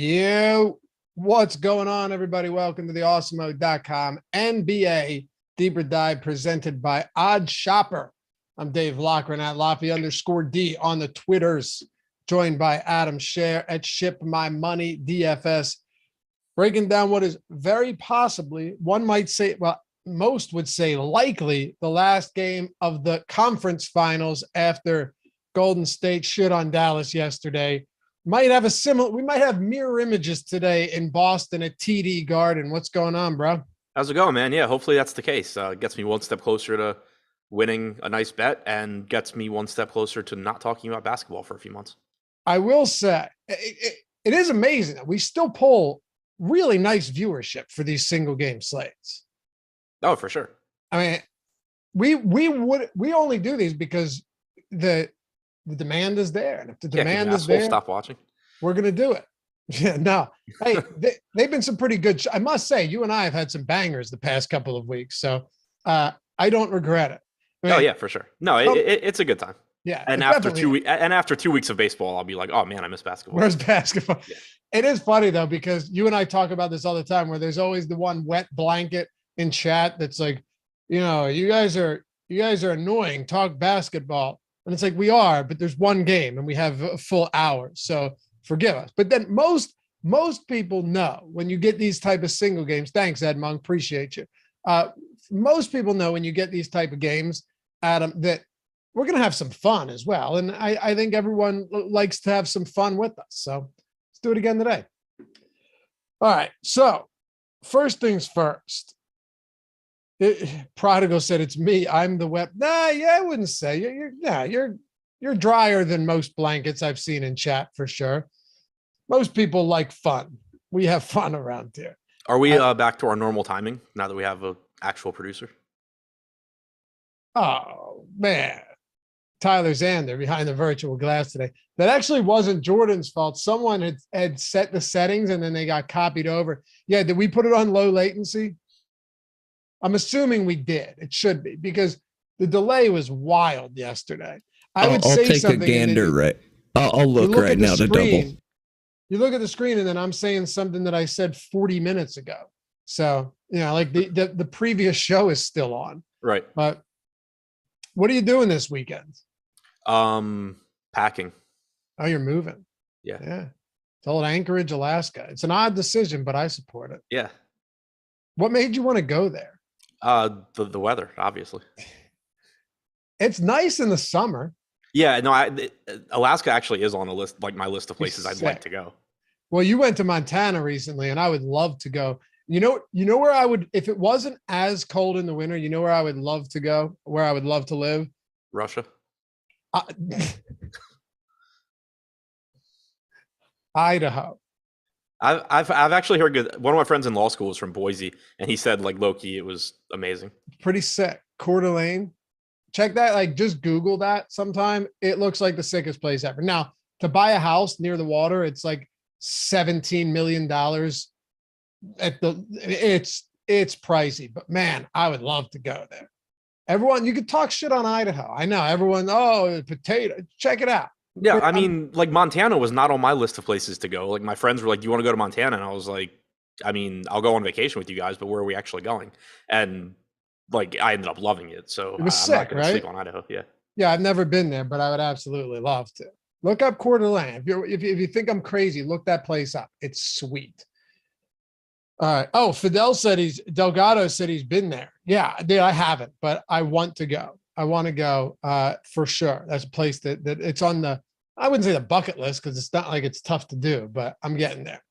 Yo, what's going on, everybody? Welcome to the Awesemo.com NBA Deeper Dive presented by Odd Shopper. I'm Dave Loughran at Laffy_D on the Twitters, joined by Adam Scherer at Ship My Money DFS, breaking down what is very possibly, one might say, well, most would say likely, the last game of the conference finals after Golden State shit on Dallas yesterday. We might have mirror images today in Boston at TD Garden. What's going on, bro? How's it going, man? Yeah, hopefully that's the case. Gets me one step closer to winning a nice bet and gets me one step closer to not talking about basketball for a few months. I will say, it is amazing that we still pull really nice viewership for these single game slates. Oh, for sure. I mean, we only do these because the demand is there. And if the demand is there, stop watching. We're going to do it. Yeah, no. Hey, they've been some pretty good. I must say, you and I have had some bangers the past couple of weeks. So I don't regret it. I mean, oh, yeah, for sure. No, it's a good time. Yeah. And after 2 weeks of baseball, I'll be like, oh, man, I miss basketball. Where's basketball? Yeah. It is funny, though, because you and I talk about this all the time where there's always the one wet blanket in chat that's like, you guys are annoying. Talk basketball. And it's like, we are, but there's one game and we have a full hour. So forgive us. But then most people know when you get these type of single games. Thanks, Ed Monk. Appreciate you. Most people know when you get these type of games, Adam, that we're going to have some fun as well. And I think everyone likes to have some fun with us. So let's do it again today. All right. So first things first. Prodigal said, it's me. I'm the wet. Nah, yeah, I wouldn't say you're drier than most blankets I've seen in chat for sure. Most people like fun. We have fun around here. Are we back to our normal timing now that we have an actual producer? Oh, man. Tyler Zander behind the virtual glass today. That actually wasn't Jordan's fault. Someone had set the settings and then they got copied over. Yeah, did we put it on low latency? I'm assuming we did. It should be because the delay was wild yesterday. I'll take a gander, right? I'll look right now to double. You look at the screen and then I'm saying something that I said 40 minutes ago. So, like the previous show is still on. Right. But what are you doing this weekend? Packing. Oh, you're moving. Yeah. It's old Anchorage, Alaska. It's an odd decision, but I support it. Yeah. What made you want to go there? The weather, obviously. It's nice in the summer. Yeah, no, Alaska actually is on a list, like my list of places I'd like to go. Well, you went to Montana recently, and I would love to go. You know where I would, if it wasn't as cold in the winter, you know where I would love to go, where I would love to live? Russia. Idaho. I've actually heard good. One of my friends in law school is from Boise, and he said like low-key it was amazing. Pretty sick. Coeur d'Alene. Check that. Like just Google that sometime. It looks like the sickest place ever. Now to buy a house near the water, it's like $17 million. It's pricey, but man, I would love to go there. Everyone, you could talk shit on Idaho. I know everyone. Oh, potato. Check it out. Yeah, I mean, like Montana was not on my list of places to go. Like my friends were like, "Do you want to go to Montana?" And I was like, "I mean, I'll go on vacation with you guys, but where are we actually going?" And like, I ended up loving it. So it was I'm sick, not going to sleep on Idaho. Yeah, yeah, I've never been there, but I would absolutely love to. Look up Coeur d'Alene. If you think I'm crazy, look that place up. It's sweet. All right. Oh, Delgado said he's been there. Yeah, dude, I haven't, but I want to go. I want to go for sure. That's a place that it's on the, I wouldn't say the bucket list because it's not like it's tough to do, but I'm getting there.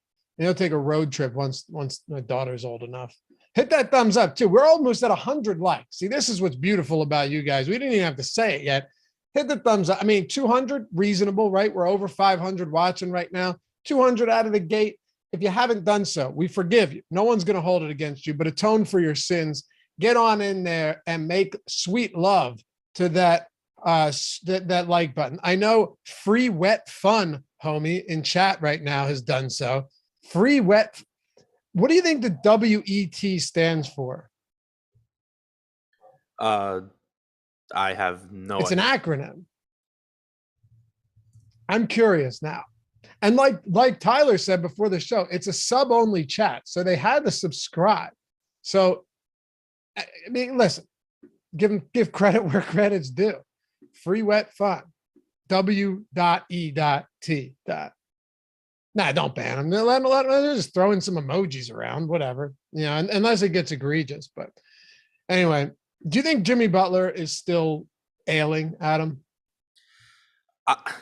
Take a road trip once my daughter's old enough. Hit that thumbs up too. We're almost at 100 likes. See, this is what's beautiful about you guys. We didn't even have to say it yet. Hit the thumbs up. I mean, 200, reasonable, right? We're over 500 watching right now. 200 out of the gate. If you haven't done so, we forgive you. No one's going to hold it against you, but atone for your sins. Get on in there and make sweet love to that like button. I know Free Wet Fun, homie, in chat right now has done so. Free Wet. What do you think the WET stands for? I have no idea. It's an acronym. I'm curious now. And like Tyler said before the show, it's a sub-only chat, so they had to subscribe. So, I mean, listen, give credit where credit's due. Free wet fun. W.E.T. Nah, don't ban them. They're just throwing some emojis around, whatever. Unless it gets egregious. But anyway, do you think Jimmy Butler is still ailing, Adam?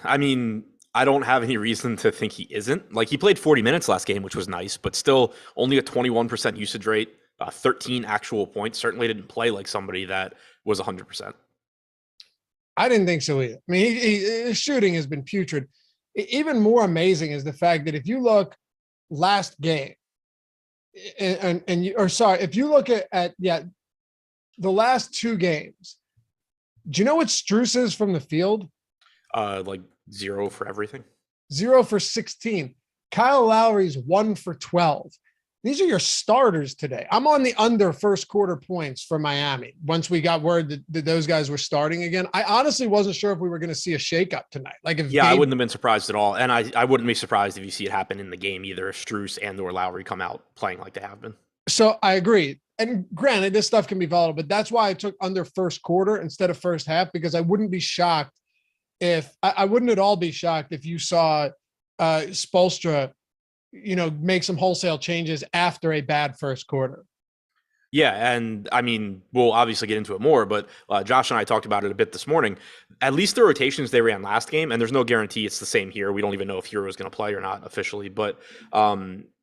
I mean, I don't have any reason to think he isn't. Like, he played 40 minutes last game, which was nice, but still only a 21% usage rate, 13 actual points. Certainly didn't play like somebody that was 100%. I didn't think so either. I mean, his shooting has been putrid. Even more amazing is the fact that if you look last game, if you look at the last two games, do you know what Strus is from the field? Like 0 for everything. 0 for 16. Kyle Lowry's 1 for 12. These are your starters today. I'm on the under first quarter points for Miami. Once we got word that those guys were starting again, I honestly wasn't sure if we were going to see a shakeup tonight. Like, I wouldn't have been surprised at all, and I wouldn't be surprised if you see it happen in the game either. If Strus and/or Lowry come out playing like they have been. So I agree. And granted, this stuff can be volatile, but that's why I took under first quarter instead of first half, because I wouldn't be shocked if I wouldn't at all be shocked if you saw Spoelstra, make some wholesale changes after a bad first quarter. Yeah, and I mean, we'll obviously get into it more, but Josh and I talked about it a bit this morning. At least the rotations they ran last game, and there's no guarantee it's the same here. We don't even know if Herro is going to play or not officially, but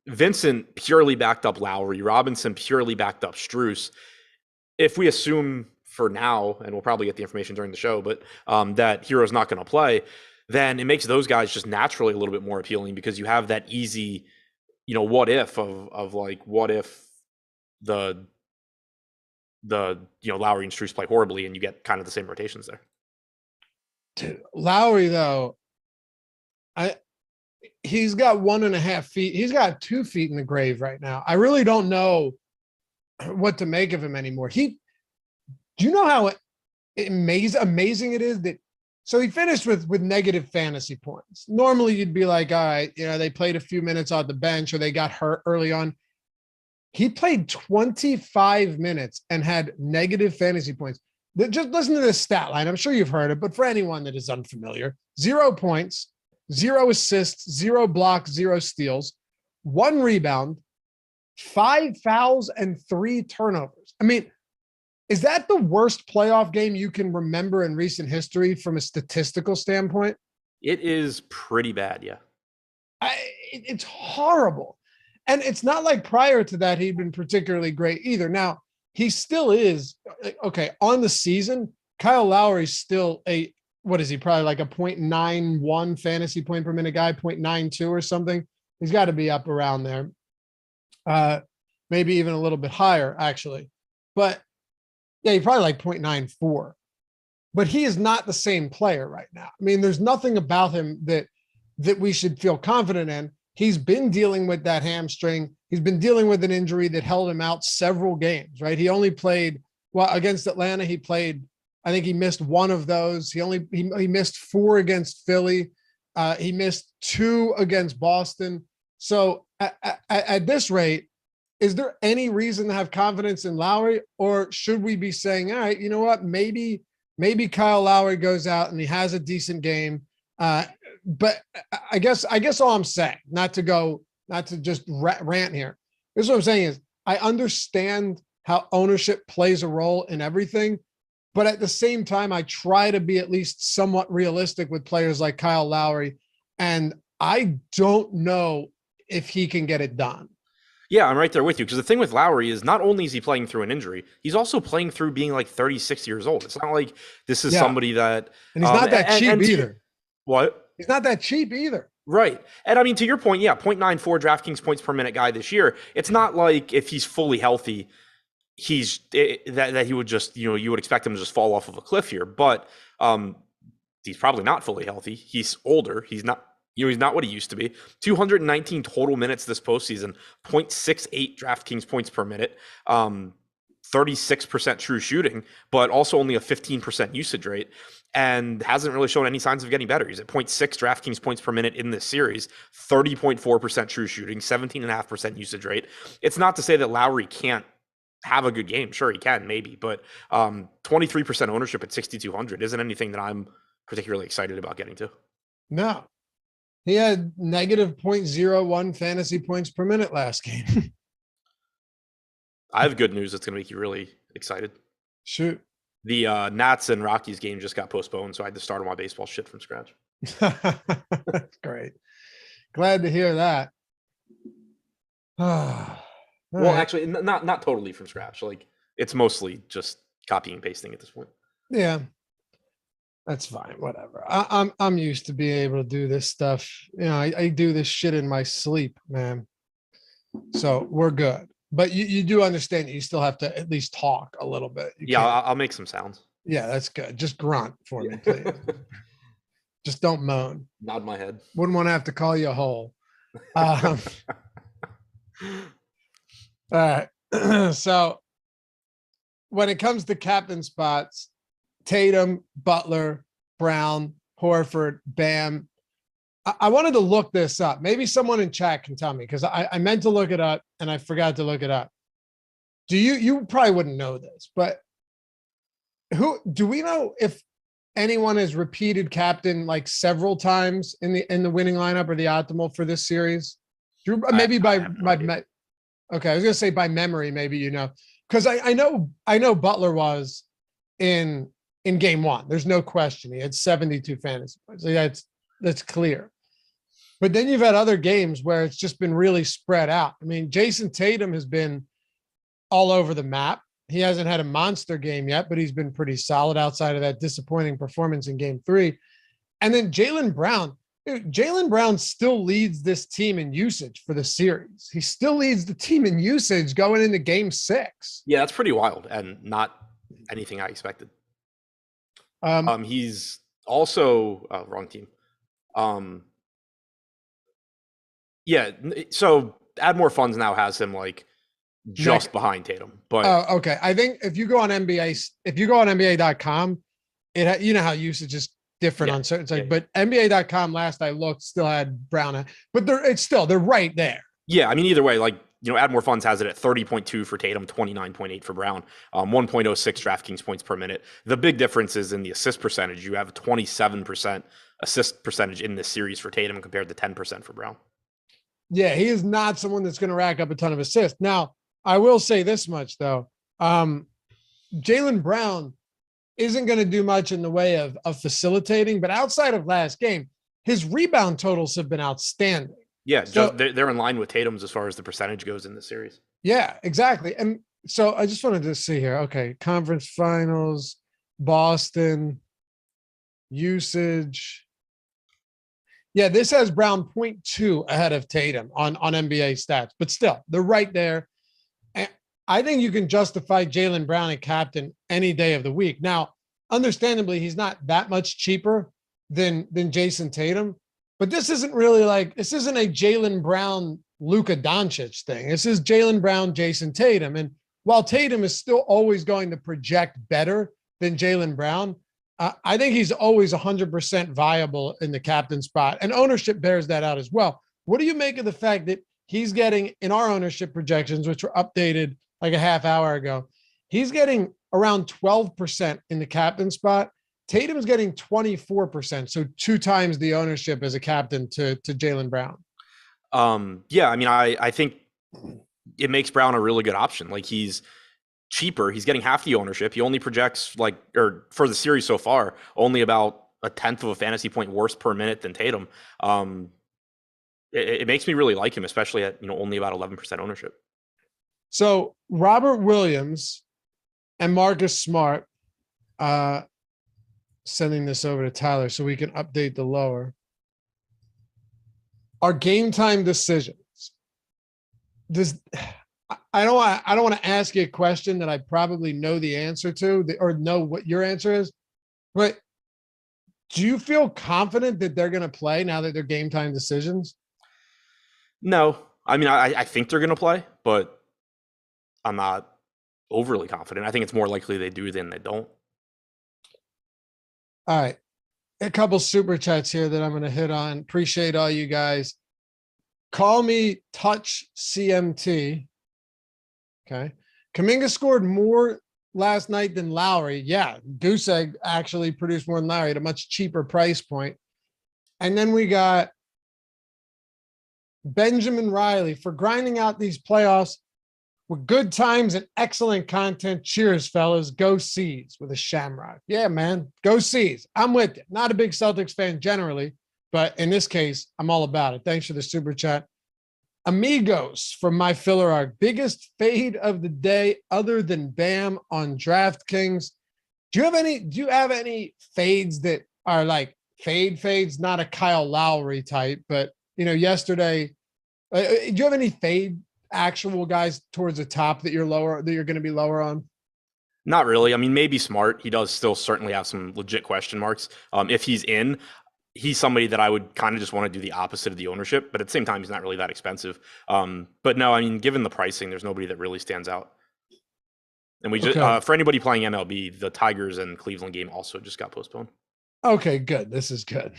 Vincent purely backed up Lowry, Robinson purely backed up Strus. If we assume for now, and we'll probably get the information during the show, but that Herro's not going to play, then it makes those guys just naturally a little bit more appealing because you have that easy, what if of like, what if the Lowry and Strus play horribly and you get kind of the same rotations there. Dude, Lowry though, he's got 1.5 feet. He's got 2 feet in the grave right now. I really don't know what to make of him anymore. Do you know how amazing it is that, so he finished with negative fantasy points. Normally you'd be like, all right, they played a few minutes on the bench or they got hurt early on. He played 25 minutes and had negative fantasy points. Just listen to this stat line. I'm sure you've heard it, but for anyone that is unfamiliar, 0 points, 0 assists, 0 blocks, 0 steals, 1 rebound, 5 fouls, and 3 turnovers. I mean, is that the worst playoff game you can remember in recent history from a statistical standpoint? It is pretty bad, yeah. It's horrible. And it's not like prior to that he'd been particularly great either. Now, he still is, okay, on the season, Kyle Lowry's still what is he, probably like a 0.91 fantasy point per minute guy, 0.92 or something. He's got to be up around there. Maybe even a little bit higher, actually. But yeah, he's probably like 0.94. But he is not the same player right now. I mean, there's nothing about him that we should feel confident in. He's been dealing with that hamstring. He's been dealing with an injury that held him out several games, right? He only played, against Atlanta, I think he missed 1 of those. He missed 4 against Philly. He missed 2 against Boston. So at this rate, is there any reason to have confidence in Lowry, or should we be saying, all right, you know what, maybe Kyle Lowry goes out and he has a decent game. But I guess all I'm saying, not to just rant here. This is what I'm saying is I understand how ownership plays a role in everything, but at the same time, I try to be at least somewhat realistic with players like Kyle Lowry, and I don't know if he can get it done. Yeah, I'm right there with you, because the thing with Lowry is not only is he playing through an injury, he's also playing through being like 36 years old. It's not like this is somebody that... And he's not that cheap either. What? He's not that cheap either. Right. And I mean, to your point, 0.94 DraftKings points per minute guy this year. It's not like if he's fully healthy, that he would just, you would expect him to just fall off of a cliff here. But he's probably not fully healthy. He's older. He's not, he's not what he used to be. 219 total minutes this postseason, 0.68 DraftKings points per minute. 36% true shooting, but also only a 15% usage rate, and hasn't really shown any signs of getting better. He's at 0.6 DraftKings points per minute in this series, 30.4% true shooting, 17.5% usage rate. It's not to say that Lowry can't have a good game. Sure, he can, maybe, but 23% ownership at 6,200 isn't anything that I'm particularly excited about getting to. No, he had negative 0.01 fantasy points per minute last game. I have good news that's going to make you really excited. Shoot. The Nats and Rockies game just got postponed, so I had to start all my baseball shit from scratch. That's great. Glad to hear that. Well, actually, not totally from scratch. Like, it's mostly just copying and pasting at this point. Yeah, that's fine. Whatever. I'm used to being able to do this stuff. You know, I do this shit in my sleep, man. So we're good. But you do understand you still have to at least talk a little bit. I'll make some sounds. Yeah, that's good. Just grunt for me, please. Just don't moan. Nod my head. Wouldn't want to have to call you a hole. All right. So when it comes to captain spots, Tatum, Butler, Brown, Horford, Bam. I wanted to look this up. Maybe someone in chat can tell me, because I meant to look it up and I forgot to look it up. You probably wouldn't know this, but do we know if anyone has repeated captain like several times in the winning lineup or the optimal for this series? Maybe okay, I was gonna say by memory, maybe because I know Butler was in game one. There's no question. He had 72 fantasy points. So yeah, that's clear. But then you've had other games where it's just been really spread out. I mean, Jason Tatum has been all over the map. He hasn't had a monster game yet, but he's been pretty solid outside of that disappointing performance in game 3. And then Jaylen Brown still leads this team in usage for the series. He still leads the team in usage going into game 6. Yeah, that's pretty wild and not anything I expected. He's also wrong team. Yeah, so Add More Funds now has him like just behind Tatum. But okay. I think if you go on NBA.com, you know how usage is different on certain sites, but NBA.com last I looked still had Brown, but they're right there. Yeah, I mean either way, like Add More Funds has it at 30.2 for Tatum, 29.8 for Brown, 1.06 DraftKings points per minute. The big difference is in the assist percentage. You have a 27% assist percentage in this series for Tatum compared to 10% for Brown. Yeah, he is not someone that's going to rack up a ton of assists. Now, I will say this much, though. Jaylen Brown isn't going to do much in the way of facilitating, but outside of last game, his rebound totals have been outstanding. Yeah, so they're in line with Tatum's as far as the percentage goes in the series. Yeah, exactly. And so I just wanted to see here. Okay, conference finals, Boston, usage. Yeah, this has Brown 0.2 ahead of Tatum on NBA stats, but still, they're right there. And I think you can justify Jaylen Brown and captain any day of the week. Now, understandably, he's not that much cheaper than Jason Tatum, but this isn't a Jaylen Brown, Luka Doncic thing. This is Jaylen Brown, Jason Tatum. And while Tatum is still always going to project better than Jaylen Brown, I think he's always 100% viable in the captain spot, and ownership bears that out as well. What do you make of the fact that he's getting, in our ownership projections, which were updated like a half hour ago, he's getting around 12% in the captain spot. Tatum's getting 24%, so 2 times the ownership as a captain to Jaylen Brown. Yeah, I mean, I think it makes Brown a really good option. Like, he's cheaper. He's getting half the ownership. He only projects for the series so far, only about a tenth of a fantasy point worse per minute than Tatum. It makes me really like him, especially at only about 11% ownership. So Robert Williams and Marcus Smart, sending this over to Tyler so we can update the lower, are game time decisions. I don't want to ask you a question that I probably know the answer to or know what your answer is, but do you feel confident that they're going to play now that they're game time decisions? No, I mean, I think they're going to play, but I'm not overly confident. I think it's more likely they do than they don't. All right. A couple super chats here that I'm going to hit on. Appreciate all you guys. Call me Touch CMT. Okay. Kuminga scored more last night than Lowry. Yeah. Goose Egg actually produced more than Lowry at a much cheaper price point. And then we got Benjamin Riley for grinding out these playoffs with good times and excellent content. Cheers, fellas. Go Seas with a shamrock. Yeah, man. Go Seas. I'm with you. Not a big Celtics fan generally, but in this case, I'm all about it. Thanks for the super chat. Amigos from my filler arc. Biggest fade of the day other than Bam on DraftKings. Do you have any fades that are like fades, not a Kyle Lowry type, but yesterday, do you have any fade actual guys towards the top that you're going to be lower on? Not really. I mean, maybe Smart. He does still certainly have some legit question marks. If he's in, he's somebody that I would kind of just want to do the opposite of the ownership, but at the same time, he's not really that expensive. But no, I mean, given the pricing, there's nobody that really stands out. And we just, for anybody playing MLB, the Tigers and Cleveland game also just got postponed. Okay, good. This is good.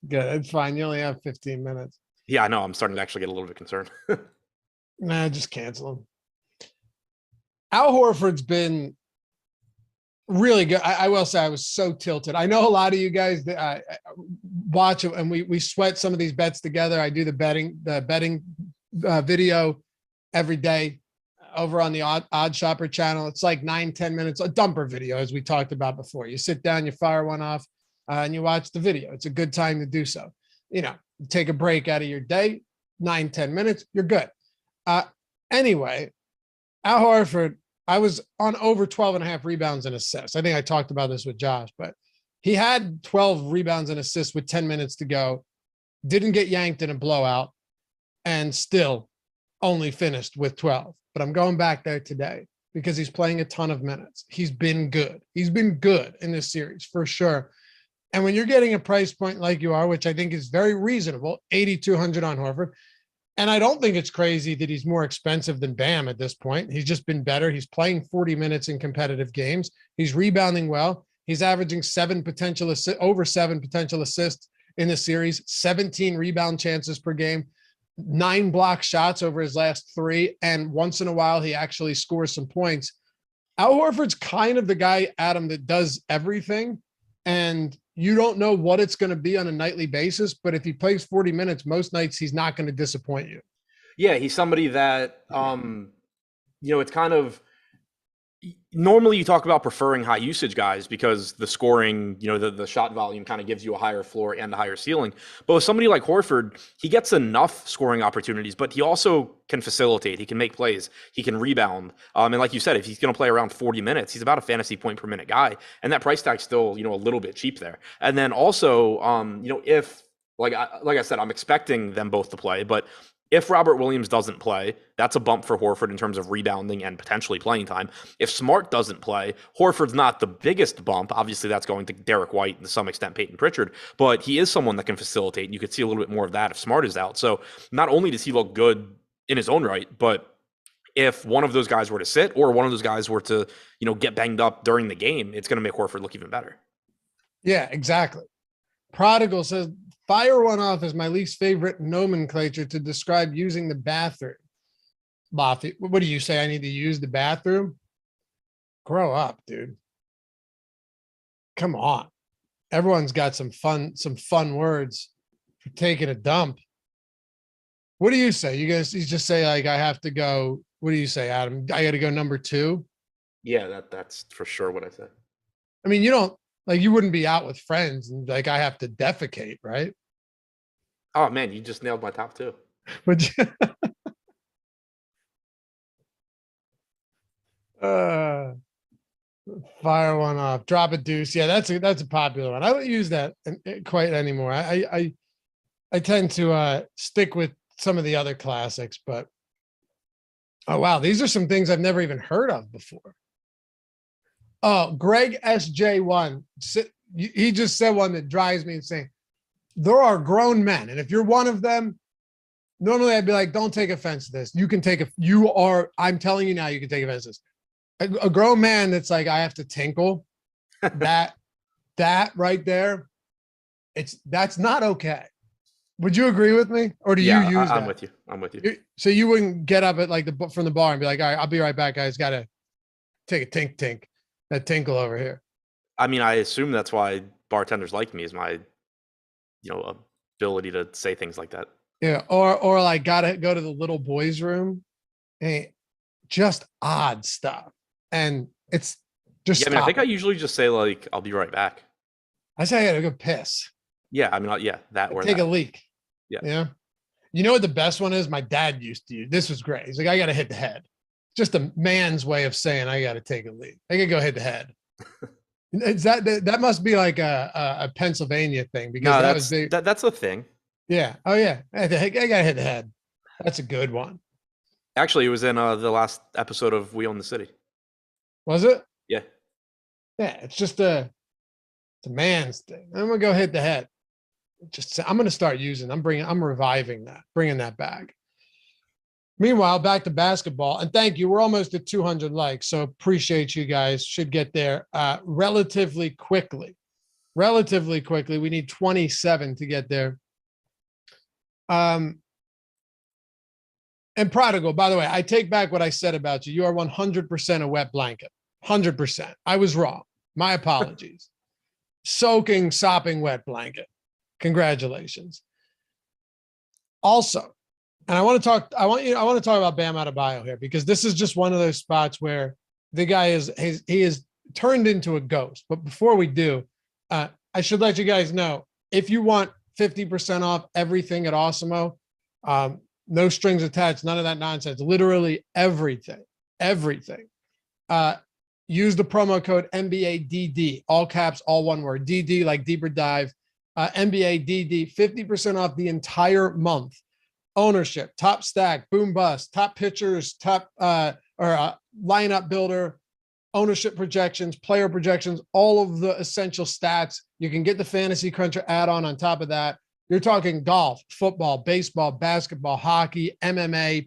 Good. It's fine. You only have 15 minutes. Yeah, I know. I'm starting to actually get a little bit concerned. Nah, just cancel him. Al Horford's been really good. I will say I was so tilted. I know a lot of you guys that watch it, and we sweat some of these bets together. I do the betting video every day over on the Odd Shopper channel. It's like 9-10 minutes, a dumper video, as we talked about before. You sit down, you fire one off, and you watch the video. It's a good time to do so. Take a break out of your day, 9-10 minutes, you're good. Anyway, Al Horford, I was on over 12.5 rebounds and assists. I think I talked about this with Josh, but he had 12 rebounds and assists with 10 minutes to go, didn't get yanked in a blowout, and still only finished with 12. But I'm going back there today because he's playing a ton of minutes. He's been good. He's been good in this series for sure. And when you're getting a price point like you are, which I think is very reasonable, 8,200 on Horford, and I don't think it's crazy that he's more expensive than Bam at this point. He's just been better. He's playing 40 minutes in competitive games. He's rebounding well. He's averaging over 7 potential assists in the series, 17 rebound chances per game, 9 block shots over his last 3. And once in a while, he actually scores some points. Al Horford's kind of the guy, Adam, that does everything. And you don't know what it's going to be on a nightly basis, but if he plays 40 minutes, most nights he's not going to disappoint you. Yeah, he's somebody that, it's kind of, normally you talk about preferring high usage guys because the scoring, the shot volume kind of gives you a higher floor and a higher ceiling. But with somebody like Horford, he gets enough scoring opportunities, but he also can facilitate. He can make plays. He can rebound. And like you said, if he's going to play around 40 minutes, he's about a fantasy point per minute guy. And that price tag's still, a little bit cheap there. And then also, if, like I said, I'm expecting them both to play, but if Robert Williams doesn't play, that's a bump for Horford in terms of rebounding and potentially playing time. If Smart doesn't play, Horford's not the biggest bump. Obviously, that's going to Derrick White and to some extent Peyton Pritchard, but he is someone that can facilitate. And you could see a little bit more of that if Smart is out. So not only does he look good in his own right, but if one of those guys were to sit or one of those guys were to, get banged up during the game, it's going to make Horford look even better. Yeah, exactly. Prodigal says, fire one off is my least favorite nomenclature to describe using the bathroom. Lofty, what do you say? I need to use the bathroom? Grow up, dude. Come on. Everyone's got some fun words for taking a dump. What do you say? You just say like, I have to go. What do you say, Adam? I got to go number 2. Yeah, that's for sure what I said. I mean, you wouldn't be out with friends and like, I have to defecate, right? Oh man, you just nailed my top 2. Would you? Fire one off, drop a deuce. Yeah, that's a popular one. I don't use that quite anymore. I tend to stick with some of the other classics, but oh wow, these are some things I've never even heard of before. Oh, Greg SJ1. He just said one that drives me insane. There are grown men, and if you're one of them, Normally I'd be like, don't take offense to this. I'm telling you now, you can take offense to this. A grown man that's like, I have to tinkle, that right there, that's not okay. Would you agree with me? Or do you use that? I'm with you. I'm with you. So you wouldn't get up at like from the bar and be like, all right, I'll be right back, guys. Got to take a tink, that tinkle over here. I mean, I assume that's why bartenders like me, is my, ability to say things like that. Yeah. Or like, got to go to the little boys' room, and just odd stuff. And it's just, Yeah, I mean, I think I usually just say like, I'll be right back. I say I got to go piss. Yeah. I mean, that or take that. a leak. Yeah. Yeah. You know what the best one is? My dad used to use. This was great. He's like, I got to hit the head. Just a man's way of saying I got to take a leak. I could go hit the head. Is that must be like a Pennsylvania thing, because No, that was big. That's a thing. Yeah. Oh yeah. I got to hit the head. That's a good one. Actually, it was in the last episode of We Own the City. Was it? Yeah. Yeah. It's just it's a man's thing. I'm gonna go hit the head. I'm gonna start using. I'm reviving that, bringing that back. Meanwhile, back to basketball, and thank you. We're almost at 200 likes, so appreciate you guys. Should get there relatively quickly. We need 27 to get there. And Prodigal, by the way, I take back what I said about you. You are 100% a wet blanket. 100%. I was wrong. My apologies. Soaking, sopping wet blanket. Congratulations. Also, and I want to talk about Bam Adebayo here, because this is just one of those spots where the guy is turned into a ghost. But before we do, I should let you guys know, if you want 50% off everything at Awesemo, no strings attached, none of that nonsense, literally everything. Use the promo code NBA DD, all caps, all one word, DD, like deeper dive, NBA DD, 50% off the entire month. Ownership, top stack, boom bust, top pitchers, top lineup builder, ownership projections, player projections, all of the essential stats. You can get the Fantasy Cruncher add-on on top of that. You're talking golf, football, baseball, basketball, hockey, MMA,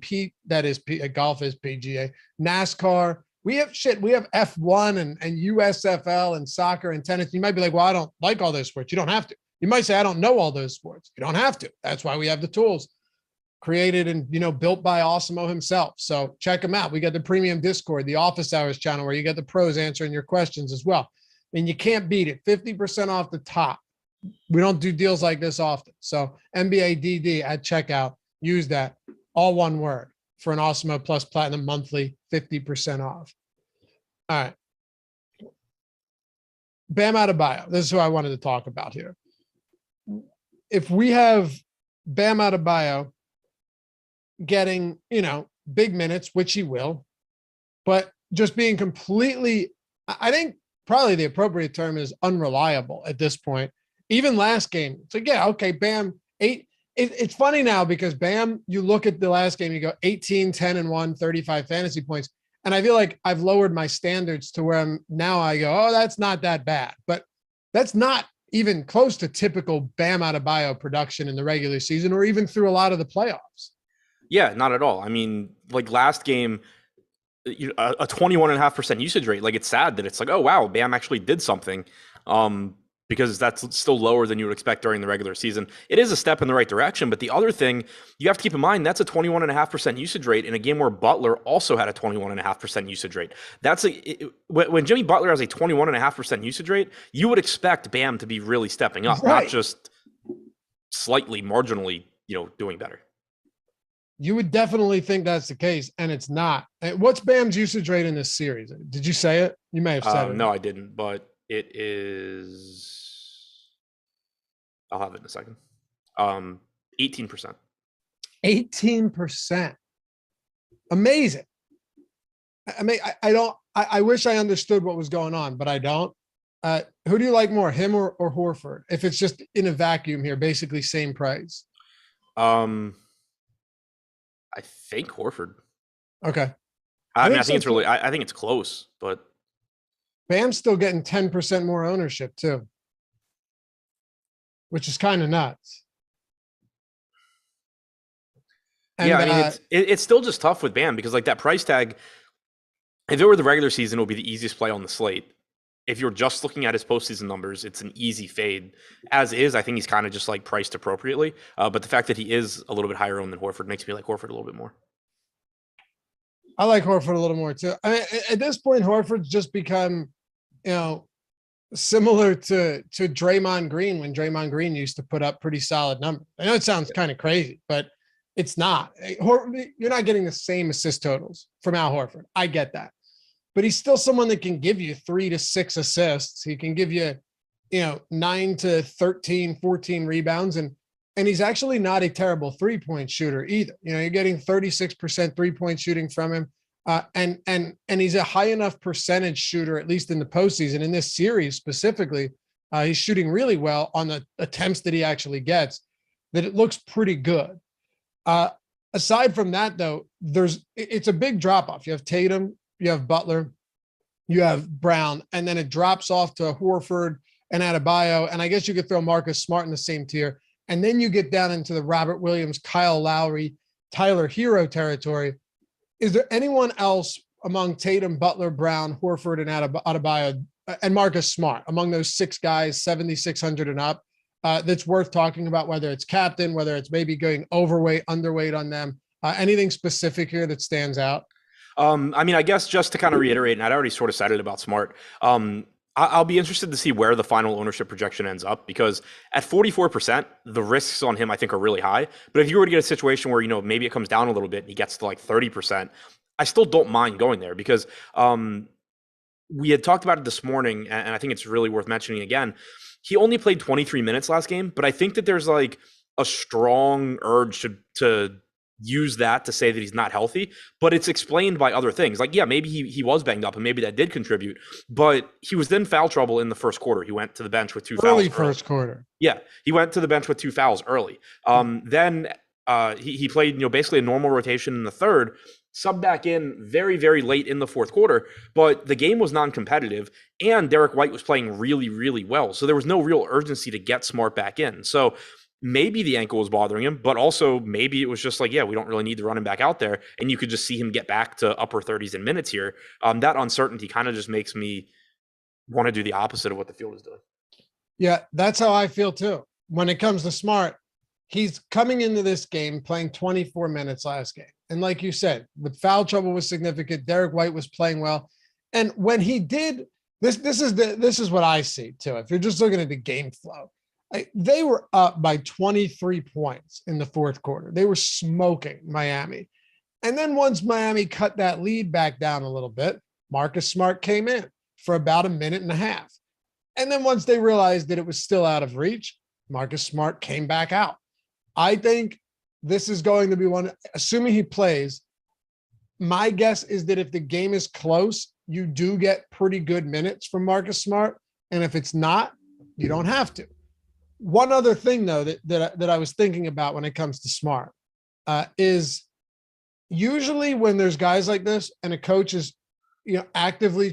golf is PGA, NASCAR. We have F1 and USFL and soccer and tennis. You might be like, well, I don't like all those sports. You don't have to. You might say, I don't know all those sports. You don't have to. That's why we have the tools created and, built by Awesemo himself. So check them out. We got the premium Discord, the office hours channel, where you get the pros answering your questions as well. And you can't beat it. 50% off the top. We don't do deals like this often. So NBA DD at checkout, use that, all one word, for an Awesemo Plus Platinum monthly, 50% off. All right. Bam Adebayo. This is who I wanted to talk about here. If we have Bam Adebayo getting, big minutes, which he will, but just being completely, I think probably the appropriate term is unreliable at this point. Even last game, it's like, yeah, okay, Bam, 8. It's funny now because Bam, you look at the last game, you go 18, 10 and 1, 35 fantasy points. And I feel like I've lowered my standards to where I go, oh, that's not that bad. But that's not even close to typical Bam Adebayo production in the regular season, or even through a lot of the playoffs. Yeah, not at all. I mean, like last game, a 21.5% usage rate. Like, it's sad that it's like, oh, wow, Bam actually did something. Because that's still lower than you would expect during the regular season. It is a step in the right direction, but the other thing you have to keep in mind, that's a 21.5% usage rate in a game where Butler also had a 21.5% usage rate. When Jimmy Butler has a 21.5% usage rate, you would expect Bam to be really stepping up, right, not just slightly, marginally, doing better. You would definitely think that's the case, and it's not. What's Bam's usage rate in this series? Did you say it? You may have said it. No, I didn't, but it is... I'll have it in a second. 18%. 18%. Amazing. I mean, I wish I understood what was going on, but I don't. Who do you like more, him or Horford? If it's just in a vacuum here, basically same price. I think Horford. Okay. I think it's really, I think it's close, but Bam's still getting 10% more ownership too, which is kind of nuts. And, yeah, I mean, it's still just tough with Bam because like that price tag, if it were the regular season, it would be the easiest play on the slate. If you're just looking at his postseason numbers, it's an easy fade. As is, I think he's kind of just like priced appropriately. But the fact that he is a little bit higher owned than Horford makes me like Horford a little bit more. I like Horford a little more too. I mean, at this point, Horford's just become, similar to Draymond Green when Draymond Green used to put up pretty solid numbers. I know it sounds kind of crazy, but it's not. You're not getting the same assist totals from Al Horford. I get that. But he's still someone that can give you 3 to 6 assists. He can give you, 9 to 13, 14 rebounds. And he's actually not a terrible 3-point shooter either. You're getting 36% 3-point shooting from him. And he's a high enough percentage shooter, at least in the postseason. In this series specifically, he's shooting really well on the attempts that he actually gets, that it looks pretty good. Aside from that, though, it's a big drop off. You have Tatum, you have Butler, you have Brown, and then it drops off to Horford and Adebayo. And I guess you could throw Marcus Smart in the same tier. And then you get down into the Robert Williams, Kyle Lowry, Tyler Herro territory. Is there anyone else among Tatum, Butler, Brown, Horford, and Adebayo, and Marcus Smart, among those 6 guys, 7,600 and up, that's worth talking about, whether it's captain, whether it's maybe going overweight, underweight on them? Anything specific here that stands out? I mean, I guess just to kind of reiterate, and I'd already sort of said it about Smart, I'll be interested to see where the final ownership projection ends up, because at 44%, the risks on him, I think, are really high. But if you were to get a situation where, maybe it comes down a little bit and he gets to like 30%, I still don't mind going there, because we had talked about it this morning, and I think it's really worth mentioning again. He only played 23 minutes last game, but I think that there's like a strong urge to use that to say that he's not healthy, but it's explained by other things. Like, yeah, maybe he was banged up and maybe that did contribute, but he was in foul trouble in the first quarter. He went to the bench with 2 fouls. Early first quarter. Yeah, he went to the bench with 2 fouls early. Then he played, basically a normal rotation in the third, subbed back in very, very late in the fourth quarter, but the game was non-competitive and Derrick White was playing really, really well. So there was no real urgency to get Smart back in. So maybe the ankle was bothering him, but also maybe it was just like, yeah, we don't really need to run him back out there. And you could just see him get back to upper 30s in minutes here. That uncertainty kind of just makes me want to do the opposite of what the field is doing. Yeah, that's how I feel too. When it comes to Smart, he's coming into this game playing 24 minutes last game. And like you said, the foul trouble was significant. Derrick White was playing well. And when he did, this is what I see too. If you're just looking at the game flow, they were up by 23 points in the fourth quarter. They were smoking Miami. And then once Miami cut that lead back down a little bit, Marcus Smart came in for about a minute and a half. And then once they realized that it was still out of reach, Marcus Smart came back out. I think this is going to be one, assuming he plays, my guess is that if the game is close, you do get pretty good minutes from Marcus Smart. And if it's not, you don't have to. One other thing, though, that I was thinking about when it comes to Smart is usually when there's guys like this and a coach is, intentionally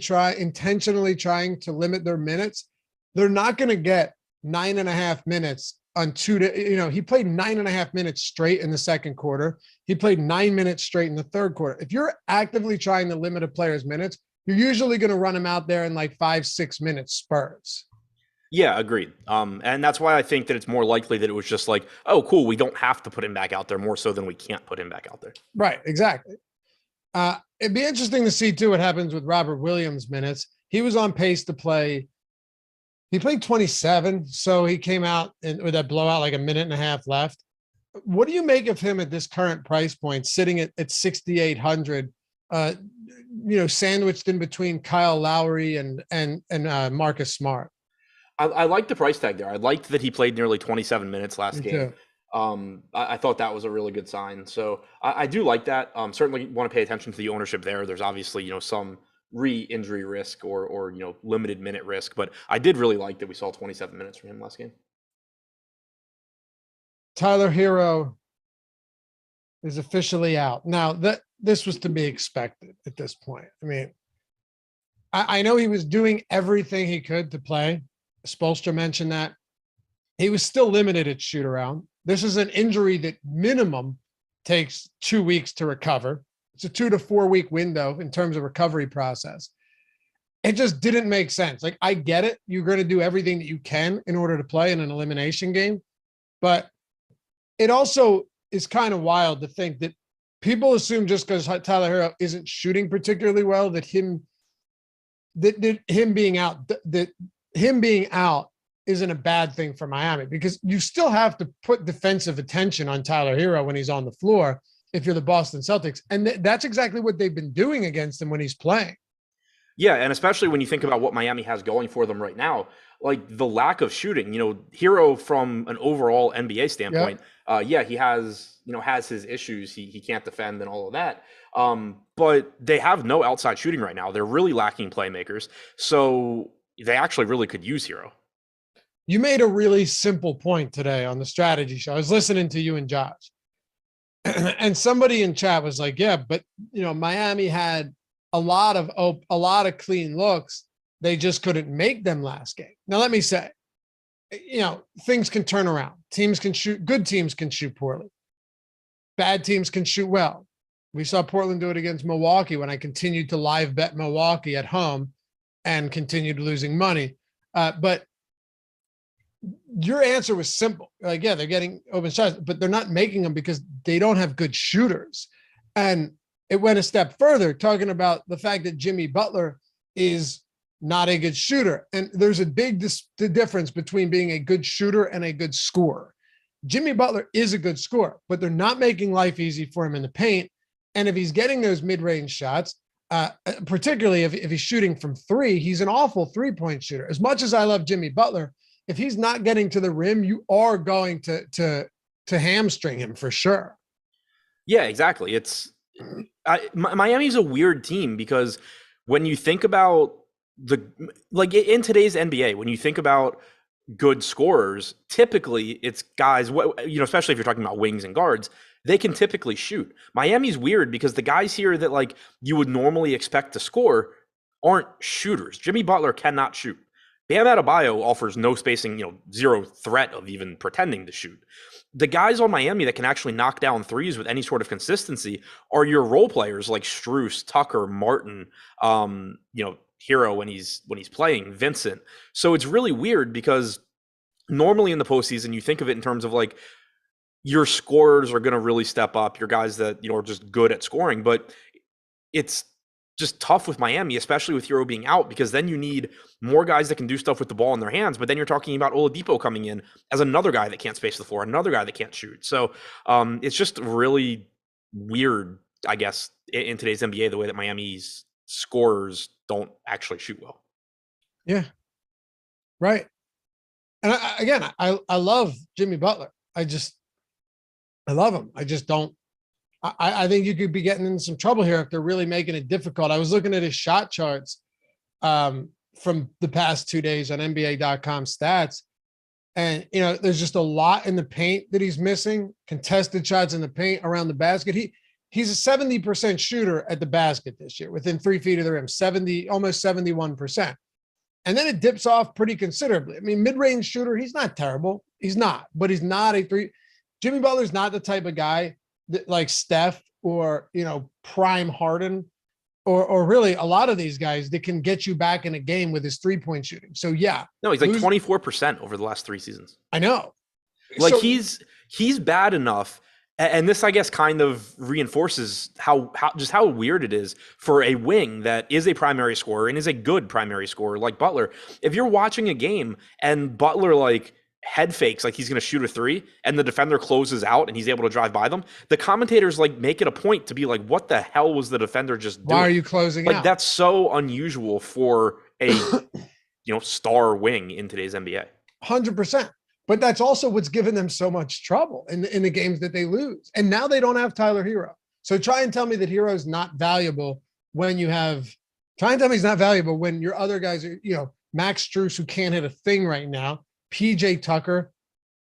trying to limit their minutes, they're not going to get 9.5 minutes on 2 to, he played 9.5 minutes straight in the second quarter. He played 9 minutes straight in the third quarter. If you're actively trying to limit a player's minutes, you're usually going to run him out there in like 5-6 minute spurts. Yeah, agreed. And that's why I think that it's more likely that it was just like, oh, cool, we don't have to put him back out there, more so than we can't put him back out there. Right, exactly. It'd be interesting to see, too, what happens with Robert Williams' minutes. He was on pace to play. He played 27, so he came out with that blowout like a minute and a half left. What do you make of him at this current price point, sitting at 6,800, sandwiched in between Kyle Lowry and Marcus Smart? I like the price tag there. I liked that he played nearly 27 minutes last game. I thought that was a really good sign. So I do like that. Certainly want to pay attention to the ownership there. There's obviously, some re-injury risk or limited minute risk, but I did really like that we saw 27 minutes from him last game. Tyler Herro is officially out. Now, this was to be expected at this point. I mean, I know he was doing everything he could to play. Spoelstra mentioned that. He was still limited at shoot around. This is an injury that minimum takes 2 weeks to recover. It's a 2 to 4 week window in terms of recovery process. It just didn't make sense. Like, I get it. You're going to do everything that you can in order to play in an elimination game. But it also is kind of wild to think that people assume just because Tyler Herro isn't shooting particularly well, that him being out isn't a bad thing for Miami, because you still have to put defensive attention on Tyler Herro when he's on the floor if you're the Boston Celtics. And that's exactly what they've been doing against him when he's playing. Yeah, and especially when you think about what Miami has going for them right now, like the lack of shooting, Herro from an overall NBA standpoint, he has his issues. He can't defend and all of that. But they have no outside shooting right now. They're really lacking playmakers. So they actually really could use Herro. You made a really simple point today on the strategy show. I was listening to you and Josh, and somebody in chat was like, yeah, but Miami had a lot of clean looks. They just couldn't make them last game. Now, let me say, things can turn around. Teams can shoot. Good teams can shoot poorly. Bad teams can shoot well. We saw Portland do it against Milwaukee when I continued to live bet Milwaukee at home and continued losing money. But your answer was simple. Like, yeah, they're getting open shots, but they're not making them because they don't have good shooters. And it went a step further, talking about the fact that Jimmy Butler is not a good shooter. And there's a big difference between being a good shooter and a good scorer. Jimmy Butler is a good scorer, but they're not making life easy for him in the paint. And if he's getting those mid-range shots, particularly if he's shooting from three, he's an awful three-point shooter. As much as I love Jimmy Butler, if he's not getting to the rim, you are going to hamstring him for sure. Yeah, exactly. Miami's a weird team because when you think about in today's NBA, when you think about good scorers, typically it's guys, especially if you're talking about wings and guards, they can typically shoot. Miami's weird because the guys here that you would normally expect to score aren't shooters. Jimmy Butler cannot shoot. Bam Adebayo offers no spacing, zero threat of even pretending to shoot. The guys on Miami that can actually knock down threes with any sort of consistency are your role players like Strus, Tucker, Martin, Herro when he's playing, Vincent. So it's really weird because normally in the postseason, you think of it in terms of your scorers are going to really step up, your guys that are just good at scoring, but it's just tough with Miami, especially with Herro being out, because then you need more guys that can do stuff with the ball in their hands. But then you're talking about Oladipo coming in as another guy that can't space the floor, another guy that can't shoot. So it's just really weird, I guess, in today's NBA, the way that Miami's scorers don't actually shoot well. Yeah, right. And I love Jimmy Butler. I love him. I just don't. I think you could be getting in some trouble here if they're really making it difficult. I was looking at his shot charts from the past 2 days on NBA.com stats. And, there's just a lot in the paint that he's missing, contested shots in the paint around the basket. He's a 70% shooter at the basket this year, within 3 feet of the rim, almost 71%. And then it dips off pretty considerably. I mean, mid-range shooter, he's not terrible. He's not, but he's not a three. Jimmy Butler's not the type of guy that, like Steph or, prime Harden or really a lot of these guys that can get you back in a game with his 3-point shooting. So yeah. No, he's 24% over the last 3 seasons. I know. He's bad enough. And this, I guess, kind of reinforces how weird it is for a wing that is a primary scorer and is a good primary scorer like Butler. If you're watching a game and Butler head fakes like he's going to shoot a 3 and the defender closes out and he's able to drive by them, the commentators make it a point to be like, what the hell was the defender just doing? Why are you closing out? That's so unusual for a star wing in today's NBA. 100%. But that's also what's given them so much trouble in the games that they lose. And now they don't have Tyler Herro. So try and tell me that Herro is not valuable when you have – try and tell me he's not valuable when your other guys are, Max Strus, who can't hit a thing right now, PJ Tucker,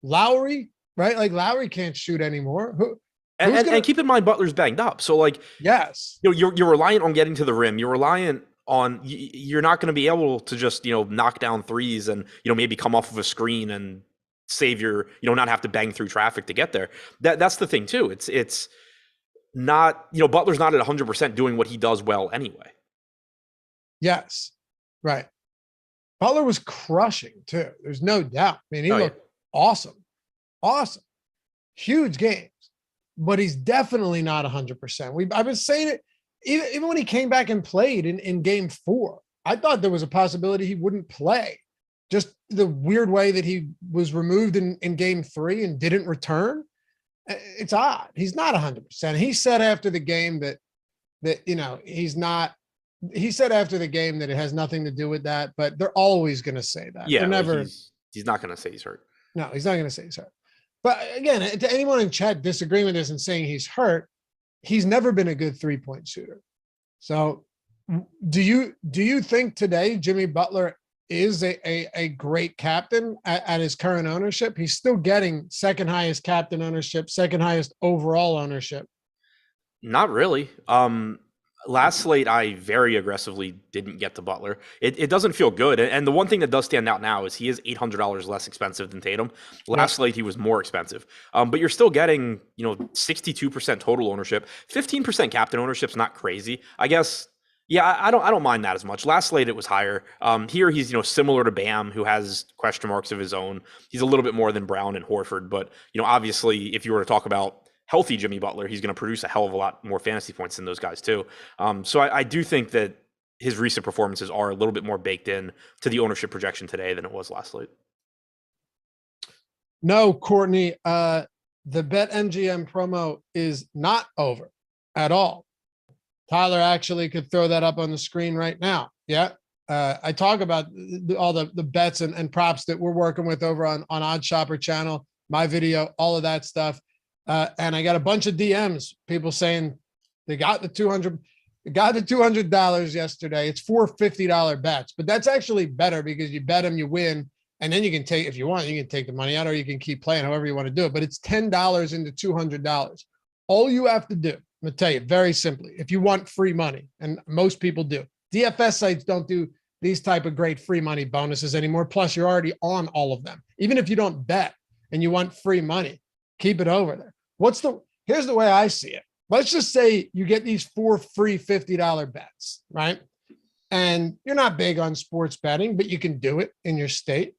Lowry, right? Lowry can't shoot anymore. And keep in mind, Butler's banged up. So yes, you're reliant on getting to the rim. You're reliant on, you're not going to be able to just, knock down threes and, maybe come off of a screen and save your, not have to bang through traffic to get there. That's the thing too. It's Butler's not at 100% doing what he does well anyway. Yes. Right. Butler was crushing too. There's no doubt. I mean, he looked awesome. Awesome. Huge games. But he's definitely not 100%. I've been saying it even when he came back and played in game 4. I thought there was a possibility he wouldn't play. Just the weird way that he was removed in game 3 and didn't return. It's odd. He's not 100%. He said after the game that he's not. He said after the game that it has nothing to do with that, but they're always going to say that. Yeah, never. He's not going to say he's hurt. No, he's not going to say he's hurt. But again, to anyone in chat disagreeing with this and saying he's hurt, he's never been a good 3-point shooter. So do you think today Jimmy Butler is a great captain at his current ownership? He's still getting second highest captain ownership, second highest overall ownership. Not really. Last slate, I very aggressively didn't get to Butler. It doesn't feel good. And the one thing that does stand out now is he is $800 less expensive than Tatum. Last slate, he was more expensive. But you're still getting, 62% total ownership. 15% captain ownership's not crazy. I guess, yeah, I don't mind that as much. Last slate, it was higher. Here, he's, similar to Bam, who has question marks of his own. He's a little bit more than Brown and Horford. But, obviously, if you were to talk about healthy Jimmy Butler, he's going to produce a hell of a lot more fantasy points than those guys too. So I do think that his recent performances are a little bit more baked in to the ownership projection today than it was last slate. No, Courtney, the BetMGM promo is not over at all. Tyler actually could throw that up on the screen right now. Yeah. I talk about all the bets and props that we're working with over on Odd Shopper channel, my video, all of that stuff. And I got a bunch of DMs, people saying they got the $200 yesterday. It's 4 $50 bets, but that's actually better because you bet them, you win, and then you can take, if you want, you can take the money out or you can keep playing however you want to do it. But it's $10 into $200. All you have to do, I'm going to tell you very simply, if you want free money, and most people do, DFS sites don't do these type of great free money bonuses anymore. Plus, you're already on all of them. Even if you don't bet and you want free money, keep it over there. Here's the way I see it. Let's just say you get these 4 free $50 bets, right? And you're not big on sports betting, but you can do it in your state.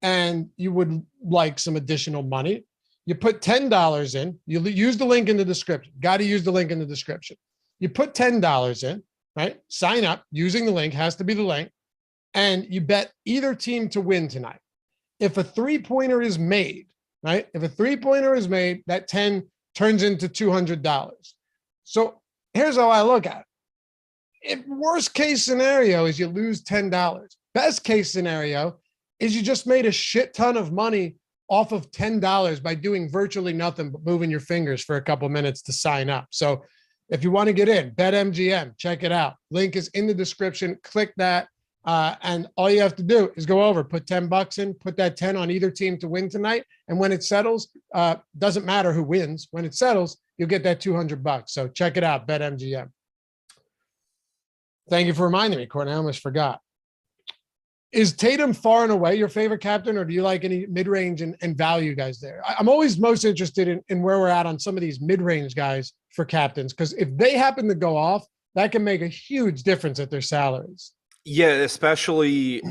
And you would like some additional money. You put $10 in, you use the link in the description. Got to use the link in the description. You put $10 in, right? Sign up using the link, has to be the link. And you bet either team to win tonight. If a 3-pointer is made, right? If a 3-pointer is made, that 10 turns into $200. So here's how I look at it. If worst case scenario is you lose $10, best case scenario is you just made a shit ton of money off of $10 by doing virtually nothing but moving your fingers for a couple minutes to sign up. So if you want to get in, BetMGM, check it out. Link is in the description. Click that. And all you have to do is go over, put $10 in, put that 10 on either team to win tonight. And when it settles, doesn't matter who wins. When it settles, you'll get that $200. So check it out, BetMGM. Thank you for reminding me, Courtney. I almost forgot. Is Tatum far and away your favorite captain, or do you like any mid-range and value guys there? I'm always most interested in where we're at on some of these mid-range guys for captains, because if they happen to go off, that can make a huge difference at their salaries. Yeah, especially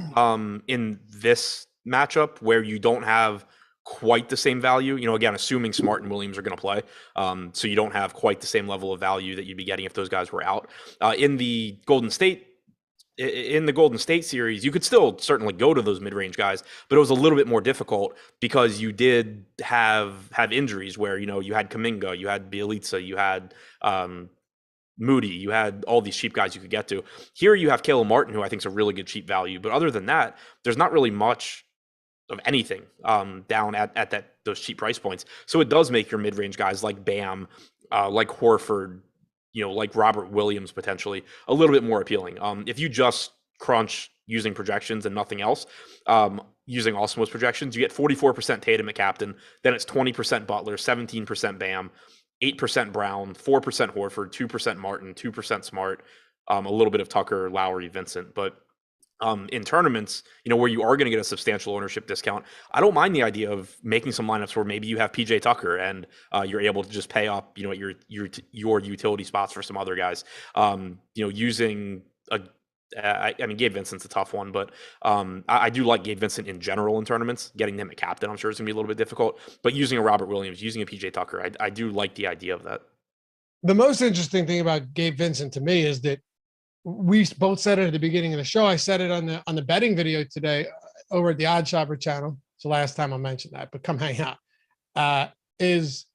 in this matchup where you don't have quite the same value. Again, assuming Smart and Williams are going to play, so you don't have quite the same level of value that you'd be getting if those guys were out. In the Golden State series, you could still certainly go to those mid-range guys, but it was a little bit more difficult because you did have injuries where you had Kuminga, you had Bjelica, you had Moody, you had all these cheap guys you could get to. Here you have Caleb Martin, who I think is a really good cheap value. But other than that, there's not really much of anything down at those cheap price points. So it does make your mid-range guys like Bam, like Horford, like Robert Williams potentially a little bit more appealing. If you just crunch using projections and nothing else, using Awesemo's projections, you get 44% Tatum at captain, then it's 20% Butler, 17% Bam, 8% Brown, 4% Horford, 2% Martin, 2% Smart, a little bit of Tucker, Lowry, Vincent. But in tournaments, where you are going to get a substantial ownership discount, I don't mind the idea of making some lineups where maybe you have PJ Tucker and you're able to just pay up, your utility spots for some other guys. Using I mean, Gabe Vincent's a tough one, but I do like Gabe Vincent in general in tournaments. Getting him a captain, I'm sure, is going to be a little bit difficult. But using a Robert Williams, using a PJ Tucker, I do like the idea of that. The most interesting thing about Gabe Vincent to me is that we both said it at the beginning of the show. I said it on the betting video today over at the Odd Shopper channel. It's the last time I mentioned that, but come hang out. Is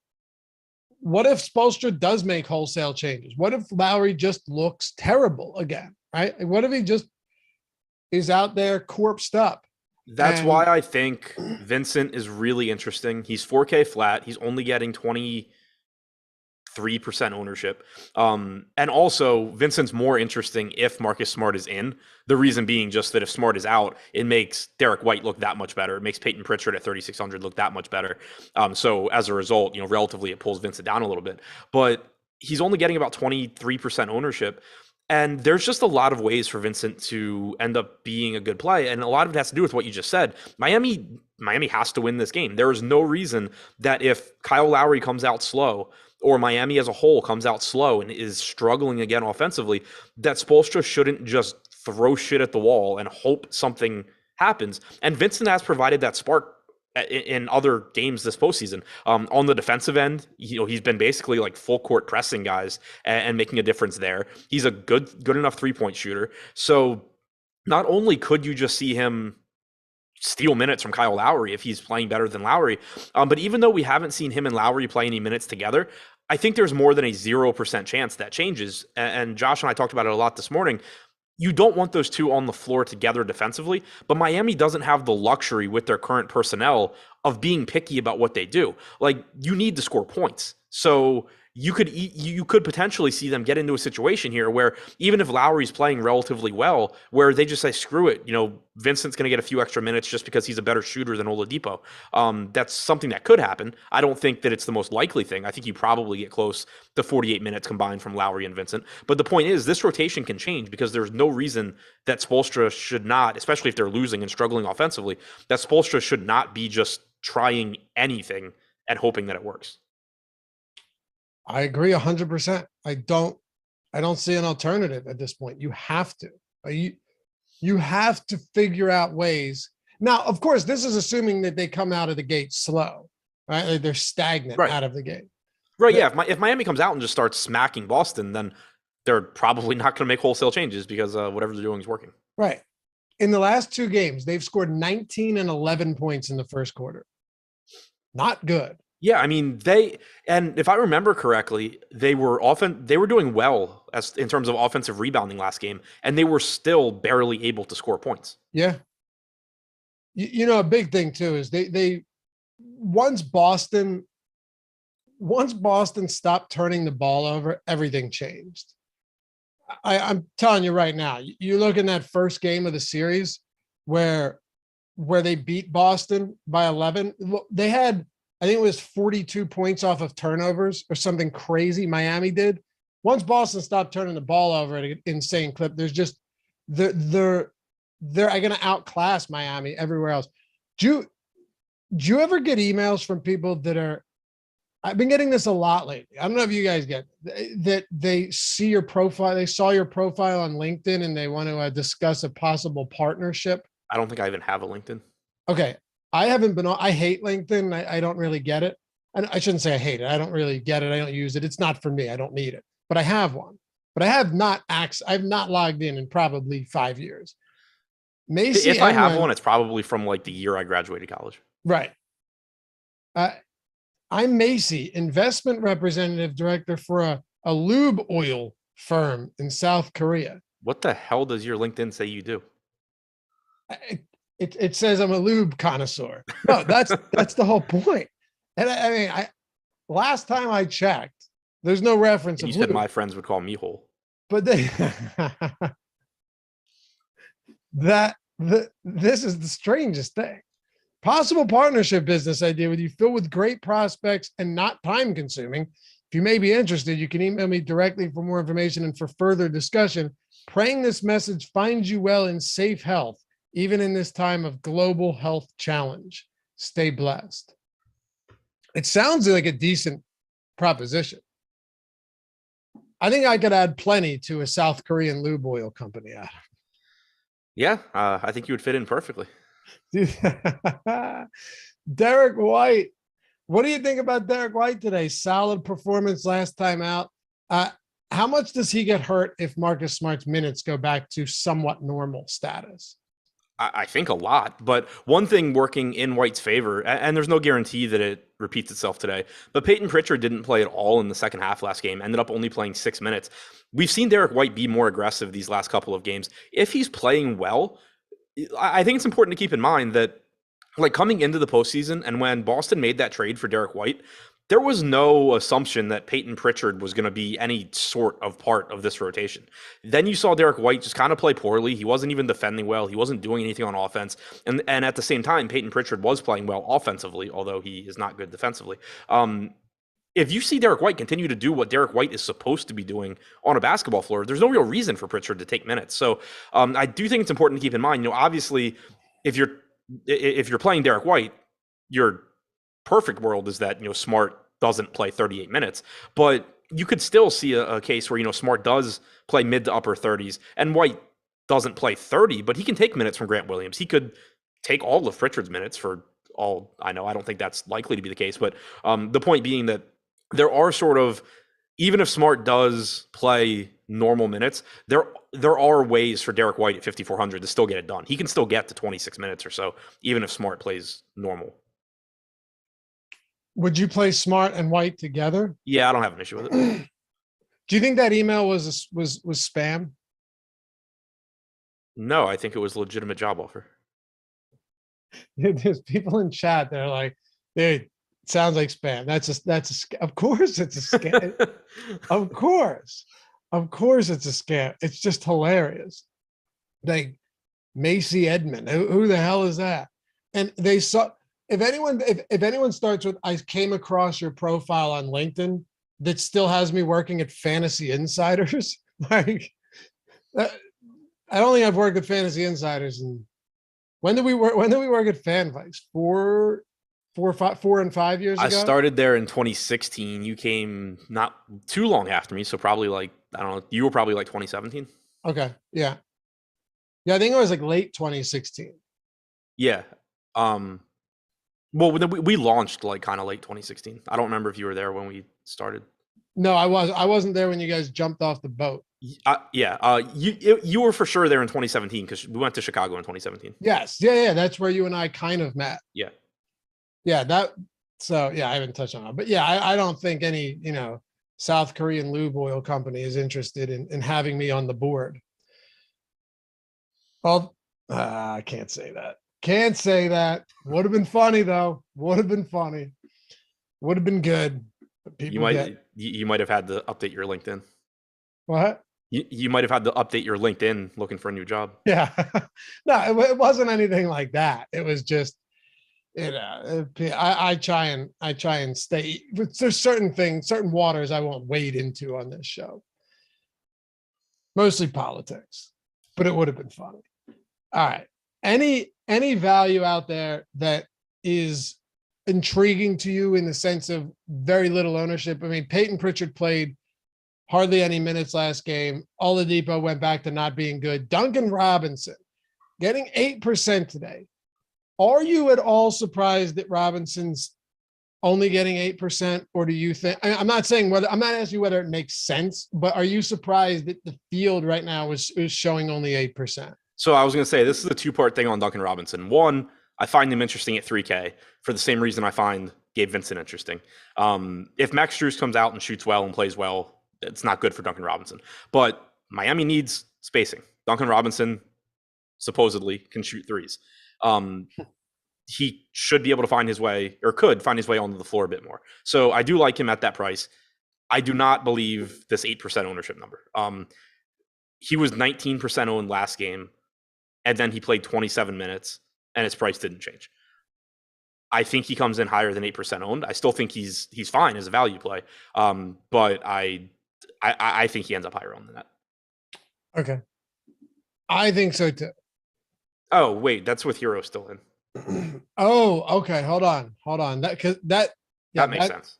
what if Spoelstra does make wholesale changes? What if Lowry just looks terrible again, right? What if he just is out there corpsed up? That's why I think Vincent is really interesting. He's 4K flat. He's only getting 23% ownership. And also Vincent's more interesting if Marcus Smart is in. The reason being just that if Smart is out, it makes Derrick White look that much better. It makes Peyton Pritchard at 3,600 look that much better. So as a result, relatively it pulls Vincent down a little bit, but he's only getting about 23% ownership. And there's just a lot of ways for Vincent to end up being a good play. And a lot of it has to do with what you just said. Miami has to win this game. There is no reason that if Kyle Lowry comes out slow or Miami as a whole comes out slow and is struggling again offensively, that Spoelstra shouldn't just throw shit at the wall and hope something happens. And Vincent has provided that spark in other games this postseason. On the defensive end, he's been basically like full court pressing guys and making a difference there. He's a good enough 3-point shooter. So not only could you just see him steal minutes from Kyle Lowry if he's playing better than Lowry, but even though we haven't seen him and Lowry play any minutes together, I think there's more than a 0% chance that changes. And Josh and I talked about it a lot this morning. You don't want those two on the floor together defensively, but Miami doesn't have the luxury with their current personnel of being picky about what they do. Like, you need to score points. So you could potentially see them get into a situation here where even if Lowry's playing relatively well, where they just say, screw it, Vincent's going to get a few extra minutes just because he's a better shooter than Oladipo. That's something that could happen. I don't think that it's the most likely thing. I think you probably get close to 48 minutes combined from Lowry and Vincent. But the point is, this rotation can change because there's no reason that Spoelstra should not, especially if they're losing and struggling offensively, that Spoelstra should not be just trying anything and hoping that it works. I agree 100%. I don't see an alternative at this point. You have to. You have to figure out ways. Now, of course, this is assuming that they come out of the gate slow, right? Like they're stagnant out of the gate. Right, yeah. If Miami comes out and just starts smacking Boston, then they're probably not going to make wholesale changes because whatever they're doing is working. Right. In the last two games, they've scored 19 and 11 points in the first quarter. Not good. Yeah, I mean, and if I remember correctly, they were doing well in terms of offensive rebounding last game, and they were still barely able to score points. Yeah. A big thing too is they once Boston stopped turning the ball over, everything changed. I'm telling you right now, you look in that first game of the series where they beat Boston by 11, they had, I think it was 42 points off of turnovers or something crazy Miami did. Once Boston stopped turning the ball over at an insane clip, there's just they're going to outclass Miami everywhere else. Do you ever get emails from people that are, I've been getting this a lot lately. I don't know if you guys get that they see your profile. They saw your profile on LinkedIn and they want to discuss a possible partnership. I don't think I even have a LinkedIn. Okay. I haven't been on, I hate LinkedIn. I don't really get it. I shouldn't say I hate it. I don't really get it. I don't use it. It's not for me. I don't need it, but I have one, but I have not I've not logged in probably 5 years. Macy, if I have one, it's probably from like the year I graduated college. Right. I'm Macy, investment representative director for a lube oil firm in South Korea. What the hell does your LinkedIn say you do? It says I'm a lube connoisseur. No, that's the whole point. And I mean, last time I checked, there's no reference. You said my friends would call me whole. But this is the strangest thing. Possible partnership business idea with you filled with great prospects and not time consuming. If you may be interested, you can email me directly for more information and for further discussion. Praying this message finds you well in safe health, even in this time of global health challenge. Stay blessed. It sounds like a decent proposition. I think I could add plenty to a South Korean lube oil company, Adam. Yeah, I think you would fit in perfectly. Dude, Derrick White. What do you think about Derrick White today? Solid performance last time out. How much does he get hurt if Marcus Smart's minutes go back to somewhat normal status? I think a lot, but one thing working in White's favor, and there's no guarantee that it repeats itself today, but Peyton Pritchard didn't play at all in the second half last game, ended up only playing 6 minutes. We've seen Derrick White be more aggressive these last couple of games. If he's playing well, I think it's important to keep in mind that, like, coming into the postseason and when Boston made that trade for Derrick White, there was no assumption that Peyton Pritchard was going to be any sort of part of this rotation. Then you saw Derrick White just kind of play poorly. He wasn't even defending well. He wasn't doing anything on offense. And at the same time, Peyton Pritchard was playing well offensively, although he is not good defensively. If you see Derrick White continue to do what Derrick White is supposed to be doing on a basketball floor, there's no real reason for Pritchard to take minutes. So I do think it's important to keep in mind, obviously, if you're playing Derrick White, your perfect world is that, Smart doesn't play 38 minutes, but you could still see a case where, Smart does play mid to upper 30s and White doesn't play 30, but he can take minutes from Grant Williams. He could take all of Pritchard's minutes for all I know. I don't think that's likely to be the case, but the point being that there are sort of, even if Smart does play normal minutes, there are ways for Derrick White at 5,400 to still get it done. He can still get to 26 minutes or so, even if Smart plays normal. Would you play Smart and White together? Yeah, I don't have an issue with it. Do you think that email was spam? No, I think it was a legitimate job offer. There's people in chat that are like, dude, it sounds like spam. Of course it's a scam. Of course it's a scam. It's just hilarious. Like Macy Edmond, who the hell is that? And they saw, if anyone starts with, I came across your profile on LinkedIn that still has me working at Fantasy Insiders. Like, I don't think I've worked at Fantasy Insiders. And when did we work at FanVice? 4 and 5 years ago? I started there in 2016. You came not too long after me. So probably like, I don't know, you were probably like 2017. Okay. Yeah. Yeah. I think it was like late 2016. Yeah. Well, we launched like kind of late 2016. I don't remember if you were there when we started. No, I wasn't there when you guys jumped off the boat. Yeah. You were for sure there in 2017 because we went to Chicago in 2017. Yes. Yeah. That's where you and I kind of met. Yeah. Yeah. So yeah, I haven't touched on it, but yeah, I don't think any, South Korean lube oil company is interested in having me on the board. Well, I can't say that. Can't say that. Would have been funny though. Would have been funny. Would have been good. You might have had to update your LinkedIn. What? You might have had to update your LinkedIn looking for a new job. Yeah. No, it wasn't anything like that. It was just, I try and stay. There's certain waters I won't wade into on this show. Mostly politics, but it would have been funny. All right. Any value out there that is intriguing to you in the sense of very little ownership? I mean, Peyton Pritchard played hardly any minutes last game. Oladipo went back to not being good. Duncan Robinson getting 8% today. Are you at all surprised that Robinson's only getting 8%, or do you think? I'm not saying whether, I'm not asking you whether it makes sense, but are you surprised that the field right now is showing only 8%? So I was going to say, this is a two-part thing on Duncan Robinson. One, I find him interesting at 3K for the same reason I find Gabe Vincent interesting. If Max Strus comes out and shoots well and plays well, it's not good for Duncan Robinson. But Miami needs spacing. Duncan Robinson supposedly can shoot threes. He should be able to find his way, or could find his way onto the floor a bit more. So I do like him at that price. I do not believe this 8% ownership number. He was 19% owned last game, and then he played 27 minutes, and his price didn't change. I think he comes in higher than 8% owned. I still think he's fine as a value play, but I think he ends up higher owned than that. Okay. I think so too. Oh, wait, that's with Herro still in. Oh, okay. Hold on. That Makes sense.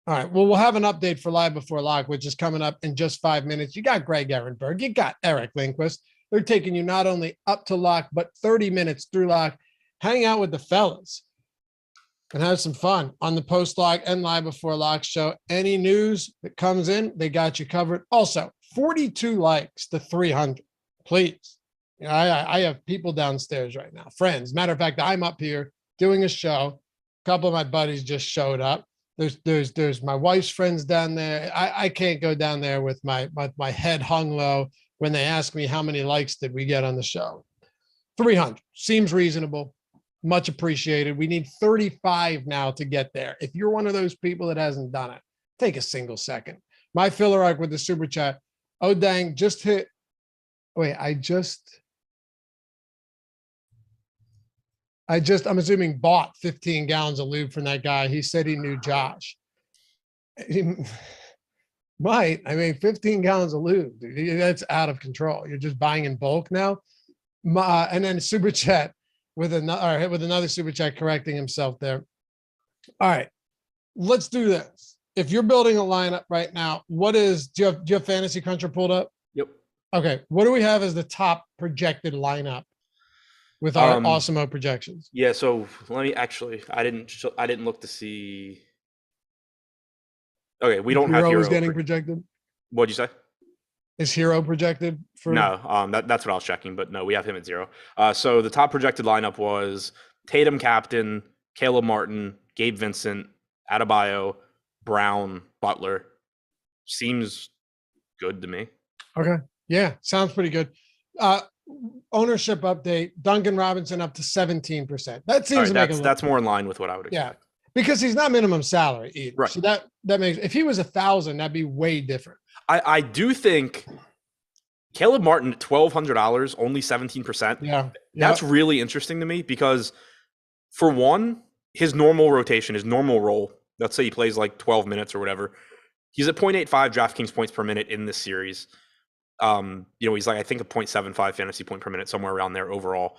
All right. Well, we'll have an update for Live Before Lock, which is coming up in just 5 minutes. You got Greg Ehrenberg. You got Eric Lindquist. They're taking you not only up to lock, but 30 minutes through lock. Hang out with the fellas and have some fun on the post lock and Live Before Lock show. Any news that comes in, they got you covered. Also, 42 likes to 300. Please. You know, I have people downstairs right now, friends. Matter of fact, I'm up here doing a show. A couple of my buddies just showed up. There's my wife's friends down there. I can't go down there with my head hung low when they ask me how many likes did we get on the show. 300 seems reasonable. Much appreciated. We need 35 now to get there. If you're one of those people that hasn't done it, take a single second. My filler arc with the super chat. Oh, dang, just hit. Wait, I'm assuming bought 15 gallons of lube from that guy. He said he knew Josh. He might. I mean, 15 gallons of lube, dude, that's out of control. You're just buying in bulk now. And then super chat with another super chat correcting himself there. All right, let's do this. If you're building a lineup right now, do you have Fantasy Cruncher pulled up? Yep. Okay. What do we have as the top projected lineup with our Awesemo projections? Yeah. So let me I didn't look to see. Okay. We don't have Herro. Is getting projected. What'd you say? Is Herro projected for? No, that's what I was checking, but no, we have him at 0. So the top projected lineup was Tatum captain, Caleb Martin, Gabe Vincent, Adebayo, Brown, Butler. Seems good to me. Okay. Yeah, sounds pretty good. Ownership update, Duncan Robinson up to 17%. That seems that's more in line with what I would expect. Yeah, because he's not minimum salary either. Right. So that makes, if he was 1,000, that'd be way different. I do think Caleb Martin at $1,200, only 17%. Yeah. That's really interesting to me because, for one, his normal rotation, his normal role, let's say he plays like 12 minutes or whatever, he's at 0.85 DraftKings points per minute in this series. He's like, I think, a 0.75 fantasy point per minute, somewhere around there overall.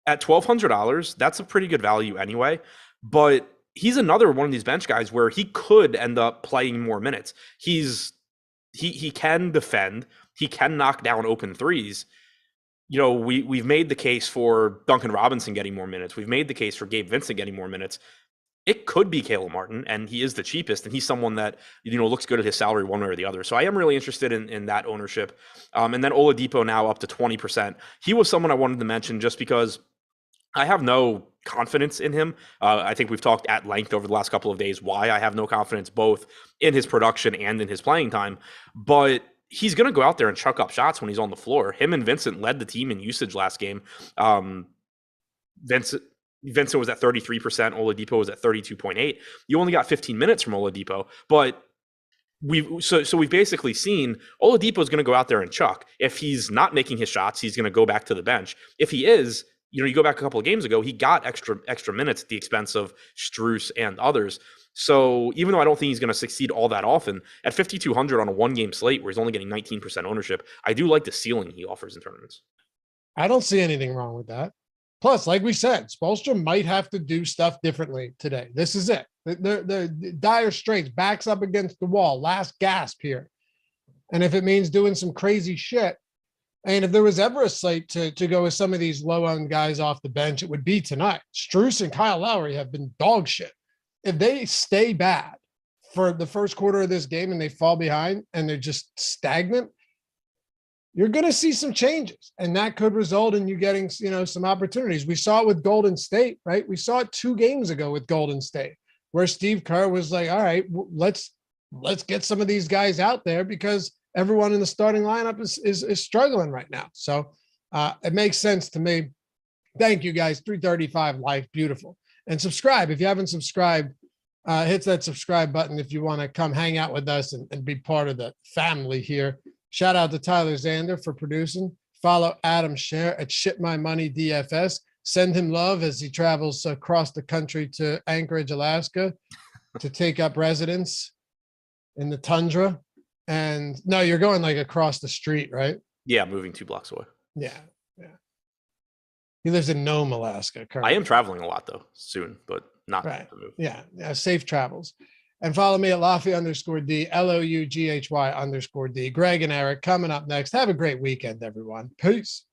At $1,200, that's a pretty good value anyway. But he's another one of these bench guys where he could end up playing more minutes. He can defend. He can knock down open threes. We've made the case for Duncan Robinson getting more minutes. We've made the case for Gabe Vincent getting more minutes. It could be Caleb Martin, and he is the cheapest, and he's someone that looks good at his salary one way or the other. So I am really interested in that ownership. And then Oladipo now up to 20%. He was someone I wanted to mention just because I have no confidence in him. I think we've talked at length over the last couple of days why I have no confidence both in his production and in his playing time. But he's going to go out there and chuck up shots when he's on the floor. Him and Vincent led the team in usage last game. Vincent was at 33%. Oladipo was at 32.8. You only got 15 minutes from Oladipo, but we've basically seen Oladipo is going to go out there and chuck. If he's not making his shots, he's going to go back to the bench. If he is, you go back a couple of games ago, he got extra minutes at the expense of Strus and others. So even though I don't think he's going to succeed all that often, at 5,200 on a one-game slate where he's only getting 19% ownership, I do like the ceiling he offers in tournaments. I don't see anything wrong with that. Plus, like we said, Spoelstra might have to do stuff differently today. This is it. The dire straits, backs up against the wall, last gasp here. And if it means doing some crazy shit, and if there was ever a slate to go with some of these low-owned guys off the bench, it would be tonight. Strus and Kyle Lowry have been dog shit. If they stay bad for the first quarter of this game and they fall behind and they're just stagnant, you're going to see some changes, and that could result in you getting, some opportunities. We saw it with Golden State, right? We saw it 2 games ago with Golden State, where Steve Kerr was like, all right, let's get some of these guys out there because everyone in the starting lineup is struggling right now. So it makes sense to me. Thank you guys. 335 live. Beautiful. And subscribe. If you haven't subscribed, hit that subscribe button if you want to come hang out with us and be part of the family here. Shout out to Tyler Zander for producing. Follow Adam Scherer at Ship My Money DFS. Send him love as he travels across the country to Anchorage, Alaska to take up residence in the tundra And no, you're going like across the street, right? Yeah, moving 2 blocks away. Yeah. He lives in Nome, Alaska. Currently. I am traveling a lot though soon, but not right. to move. Yeah. Safe travels. And follow me at Loughy_D, LOUGHY_D. Greg and Eric coming up next. Have a great weekend, everyone. Peace.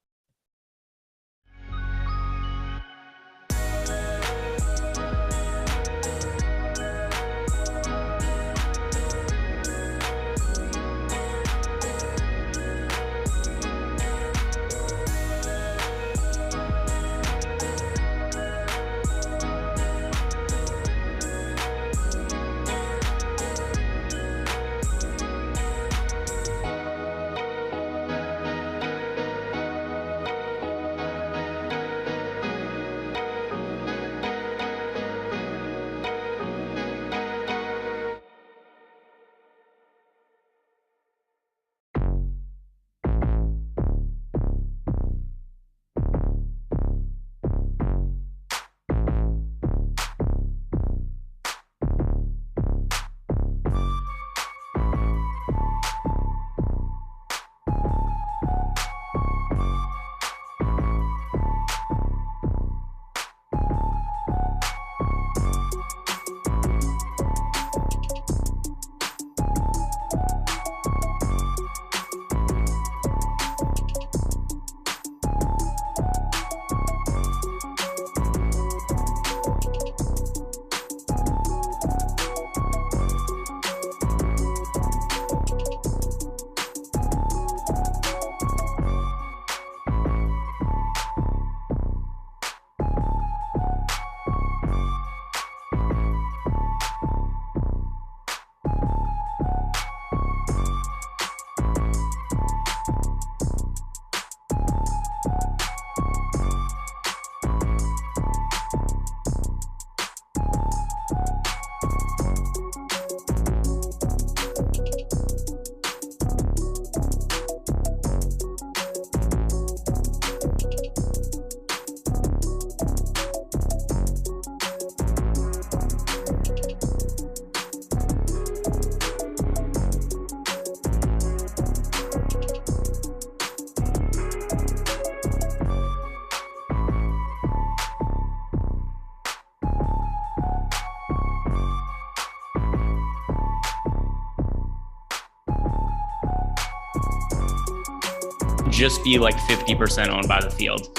just be like 50% owned by the field.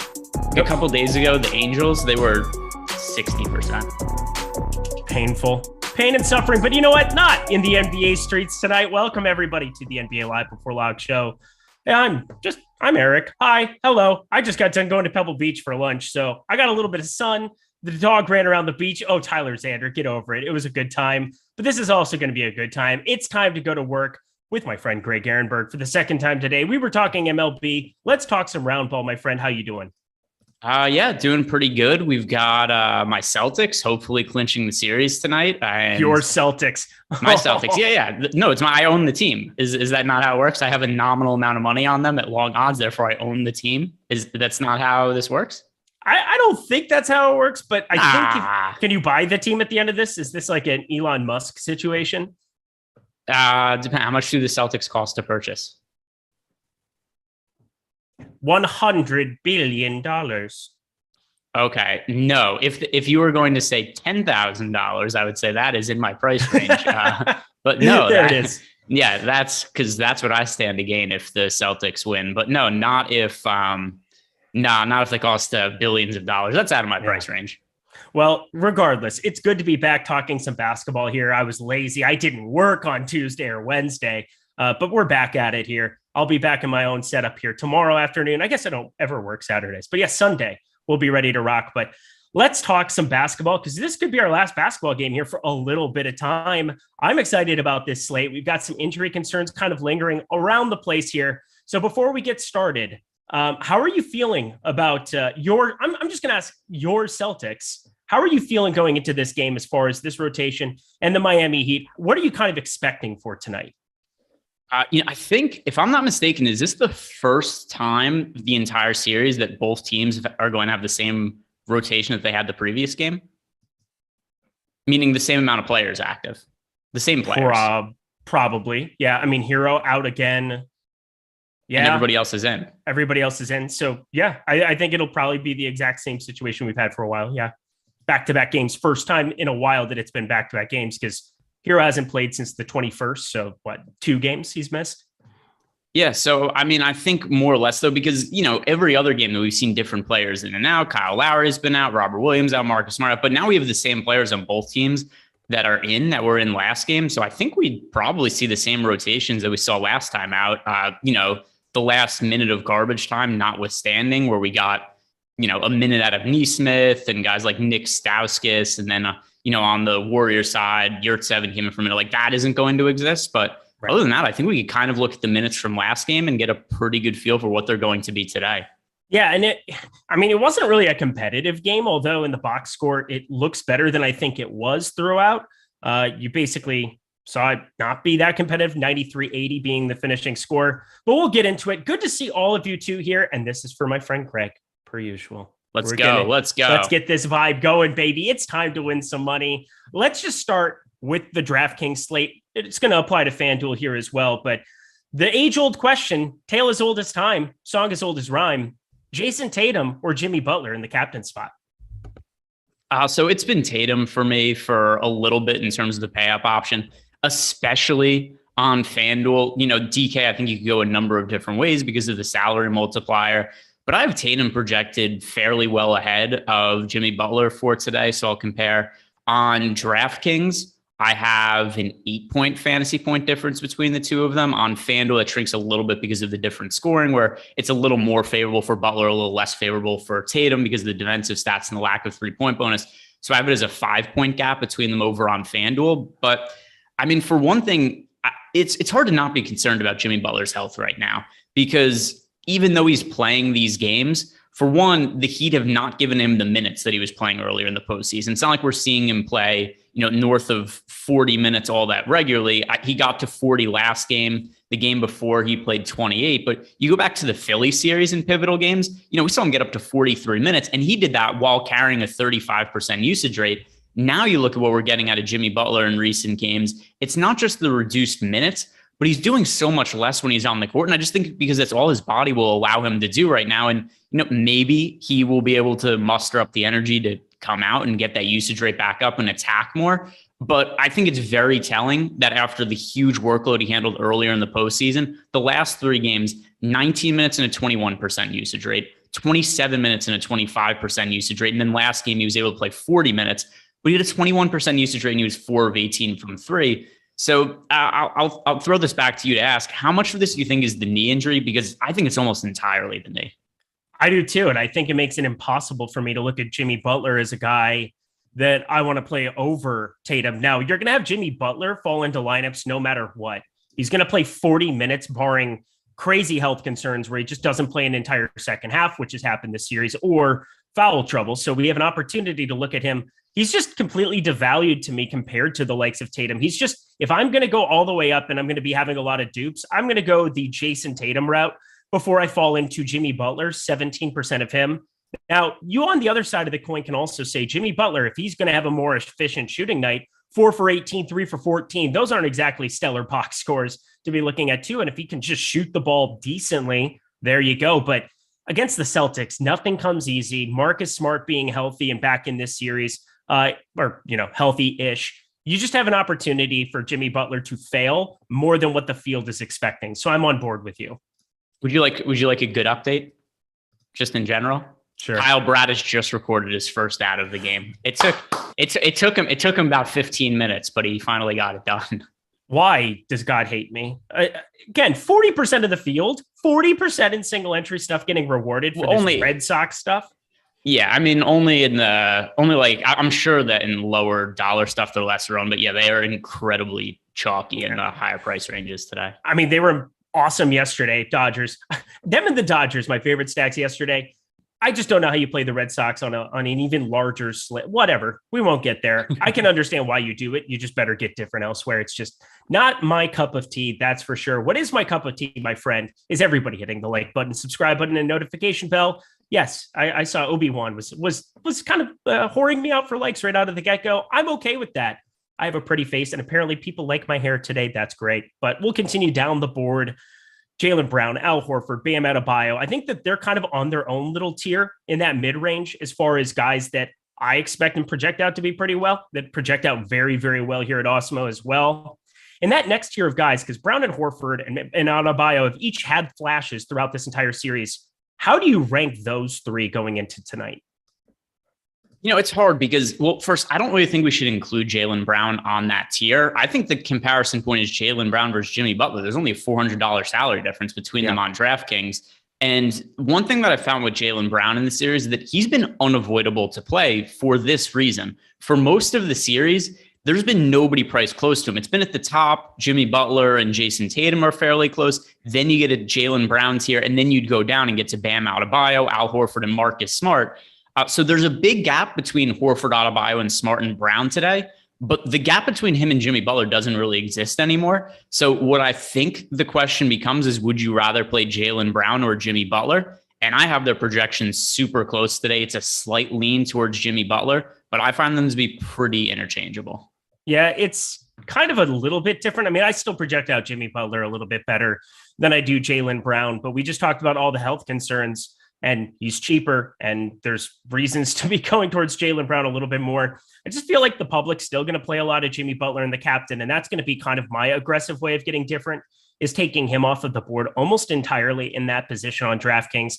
A couple days ago, the Angels, they were 60%. Painful. Pain and suffering, but you know what? Not in the NBA streets tonight. Welcome everybody to the NBA Live Before Loud show. Hey, I'm Eric. Hi, hello. I just got done going to Pebble Beach for lunch, so I got a little bit of sun. The dog ran around the beach. Oh, Tyler Xander, get over it. It was a good time, but this is also going to be a good time. It's time to go to work with my friend Greg Ehrenberg for the second time today. We were talking MLB. Let's talk some round ball, my friend. How you doing? Yeah, doing pretty good. We've got my Celtics hopefully clinching the series tonight. And your Celtics. My Celtics. Yeah. No, I own the team. Is that not how it works? I have a nominal amount of money on them at long odds, therefore I own the team. That's not how this works? I don't think that's how it works, but I think can you buy the team at the end of this? Is this like an Elon Musk situation? Depend. How much do the Celtics cost to purchase? $100 billion. Okay. No, if you were going to say $10,000, I would say that is in my price range. But no, it is. Yeah, that's because that's what I stand to gain if the Celtics win. But no, not if not if they cost billions of dollars. That's out of my price range. Well, regardless, it's good to be back talking some basketball here. I was lazy. I didn't work on Tuesday or Wednesday, but we're back at it here. I'll be back in my own setup here tomorrow afternoon. I guess I don't ever work Saturdays, but yes, Sunday we'll be ready to rock. But let's talk some basketball because this could be our last basketball game here for a little bit of time. I'm excited about this slate. We've got some injury concerns kind of lingering around the place here. So before we get started, how are you feeling about I'm just going to ask your Celtics. How are you feeling going into this game as far as this rotation and the Miami Heat? What are you kind of expecting for tonight? I think, if I'm not mistaken, is this the first time the entire series that both teams are going to have the same rotation that they had the previous game? Meaning the same amount of players active, the same players. Probably. Yeah. I mean, Herro out again. Yeah. And everybody else is in. Everybody else is in. So yeah, I think it'll probably be the exact same situation we've had for a while. Yeah. Back-to-back games. First time in a while that it's been back-to-back games because Herro hasn't played since the 21st. So what, 2 games he's missed? Yeah. So, I mean, I think more or less though, because, every other game that we've seen different players in and out, Kyle Lowry has been out, Robert Williams out, Marcus Smart out, but now we have the same players on both teams that were in last game. So I think we'd probably see the same rotations that we saw last time out, the last minute of garbage time, notwithstanding, where we got, a minute out of Neesmith and guys like Nick Stauskas. And then, on the Warrior side, Yurtseven came in for a minute. Like that isn't going to exist. But right. Other than that, I think we could kind of look at the minutes from last game and get a pretty good feel for what they're going to be today. Yeah. And it wasn't really a competitive game, although in the box score, it looks better than I think it was throughout. You basically saw it not be that competitive, 93-80 being the finishing score, but we'll get into it. Good to see all of you two here. And this is for my friend Craig, per usual. Let's go. Let's get this vibe going, baby. It's time to win some money. Let's just start with the DraftKings slate. It's going to apply to FanDuel here as well, but the age-old question, tale as old as time, song as old as rhyme, Jason Tatum or Jimmy Butler in the captain spot? So it's been Tatum for me for a little bit in terms of the pay-up option, especially on FanDuel. DK, I think you could go a number of different ways because of the salary multiplier, but I have Tatum projected fairly well ahead of Jimmy Butler for today. So I'll compare. On DraftKings, I have an 8-point fantasy point difference between the two of them. On FanDuel, it shrinks a little bit because of the different scoring, where it's a little more favorable for Butler, a little less favorable for Tatum because of the defensive stats and the lack of 3-point bonus. So I have it as a 5-point gap between them over on FanDuel. But I mean, for one thing, it's hard to not be concerned about Jimmy Butler's health right now, because even though he's playing these games, for one, the Heat have not given him the minutes that he was playing earlier in the postseason. It's not like we're seeing him play, north of 40 minutes all that regularly. He got to 40 last game. The game before he played 28. But you go back to the Philly series in pivotal games, we saw him get up to 43 minutes, and he did that while carrying a 35% usage rate. Now you look at what we're getting out of Jimmy Butler in recent games. It's not just the reduced minutes, but he's doing so much less when he's on the court. And I just think because that's all his body will allow him to do right now. And, maybe he will be able to muster up the energy to come out and get that usage rate back up and attack more. But I think it's very telling that after the huge workload he handled earlier in the postseason, the last 3 games, 19 minutes and a 21% usage rate, 27 minutes and a 25% usage rate. And then last game, he was able to play 40 minutes, but he had a 21% usage rate and he was 4 of 18 from 3. So I'll throw this back to you to ask, how much of this do you think is the knee injury? Because I think it's almost entirely the knee. I do too. And I think it makes it impossible for me to look at Jimmy Butler as a guy that I want to play over Tatum. Now, you're going to have Jimmy Butler fall into lineups no matter what. He's going to play 40 minutes, barring crazy health concerns where he just doesn't play an entire second half, which has happened this series, or foul trouble. So we have an opportunity to look at him. He's just completely devalued to me compared to the likes of Tatum. He's just, if I'm going to go all the way up and I'm going to be having a lot of dupes, I'm going to go the Jason Tatum route before I fall into Jimmy Butler, 17% of him. Now, you on the other side of the coin can also say Jimmy Butler, if he's going to have a more efficient shooting night, 4 for 18, 3 for 14, those aren't exactly stellar box scores to be looking at too. And if he can just shoot the ball decently, there you go. But against the Celtics, nothing comes easy. Marcus Smart being healthy and back in this series, healthy-ish. You just have an opportunity for Jimmy Butler to fail more than what the field is expecting. So I'm on board with you. Would you like a good update just in general? Sure. Kyle Bradish just recorded his first out of the game. It took him about 15 minutes, but he finally got it done. Why does God hate me? Again, 40% of the field, 40% in single entry stuff getting rewarded for this Red Sox stuff. Yeah, I mean, I'm sure that in lower dollar stuff, they're lesser owned, but yeah, they are incredibly chalky in the higher price ranges today. I mean, they were awesome yesterday. Dodgers, them and the Dodgers, my favorite stacks yesterday. I just don't know how you play the Red Sox on an even larger slit. Whatever. We won't get there. I can understand why you do it. You just better get different elsewhere. It's just not my cup of tea. That's for sure. What is my cup of tea, my friend, is everybody hitting the like button, subscribe button, and notification bell. Yes, I saw Obi-Wan was kind of whoring me out for likes right out of the get-go. I'm okay with that. I have a pretty face, and apparently people like my hair today. That's great. But we'll continue down the board. Jaylen Brown, Al Horford, Bam Adebayo. I think that they're kind of on their own little tier in that mid-range as far as guys that I expect and project out to be pretty well, that project out very, very well here at Awesemo as well. In that next tier of guys, because Brown and Horford and Adebayo have each had flashes throughout this entire series, how do you rank those three going into tonight? It's hard because, well, first, I don't really think we should include Jaylen Brown on that tier. I think the comparison point is Jaylen Brown versus Jimmy Butler. There's only a $400 salary difference between them on DraftKings. And one thing that I found with Jaylen Brown in the series is that he's been unavoidable to play for this reason. For most of the series, there's been nobody priced close to him. It's been at the top. Jimmy Butler and Jason Tatum are fairly close. Then you get a Jaylen Brown tier, and then you'd go down and get to Bam Adebayo, Al Horford, and Marcus Smart. So there's a big gap between Horford, Adebayo, and Smart and Brown today, but the gap between him and Jimmy Butler doesn't really exist anymore. So what I think the question becomes is, would you rather play Jaylen Brown or Jimmy Butler? And I have their projections super close today. It's a slight lean towards Jimmy Butler, but I find them to be pretty interchangeable. Yeah, it's kind of a little bit different. I mean, I still project out Jimmy Butler a little bit better than I do Jaylen Brown, but we just talked about all the health concerns. And he's cheaper, and there's reasons to be going towards Jaylen Brown a little bit more. I just feel like the public's still going to play a lot of Jimmy Butler and the captain, and that's going to be kind of my aggressive way of getting different, is taking him off of the board almost entirely in that position on DraftKings.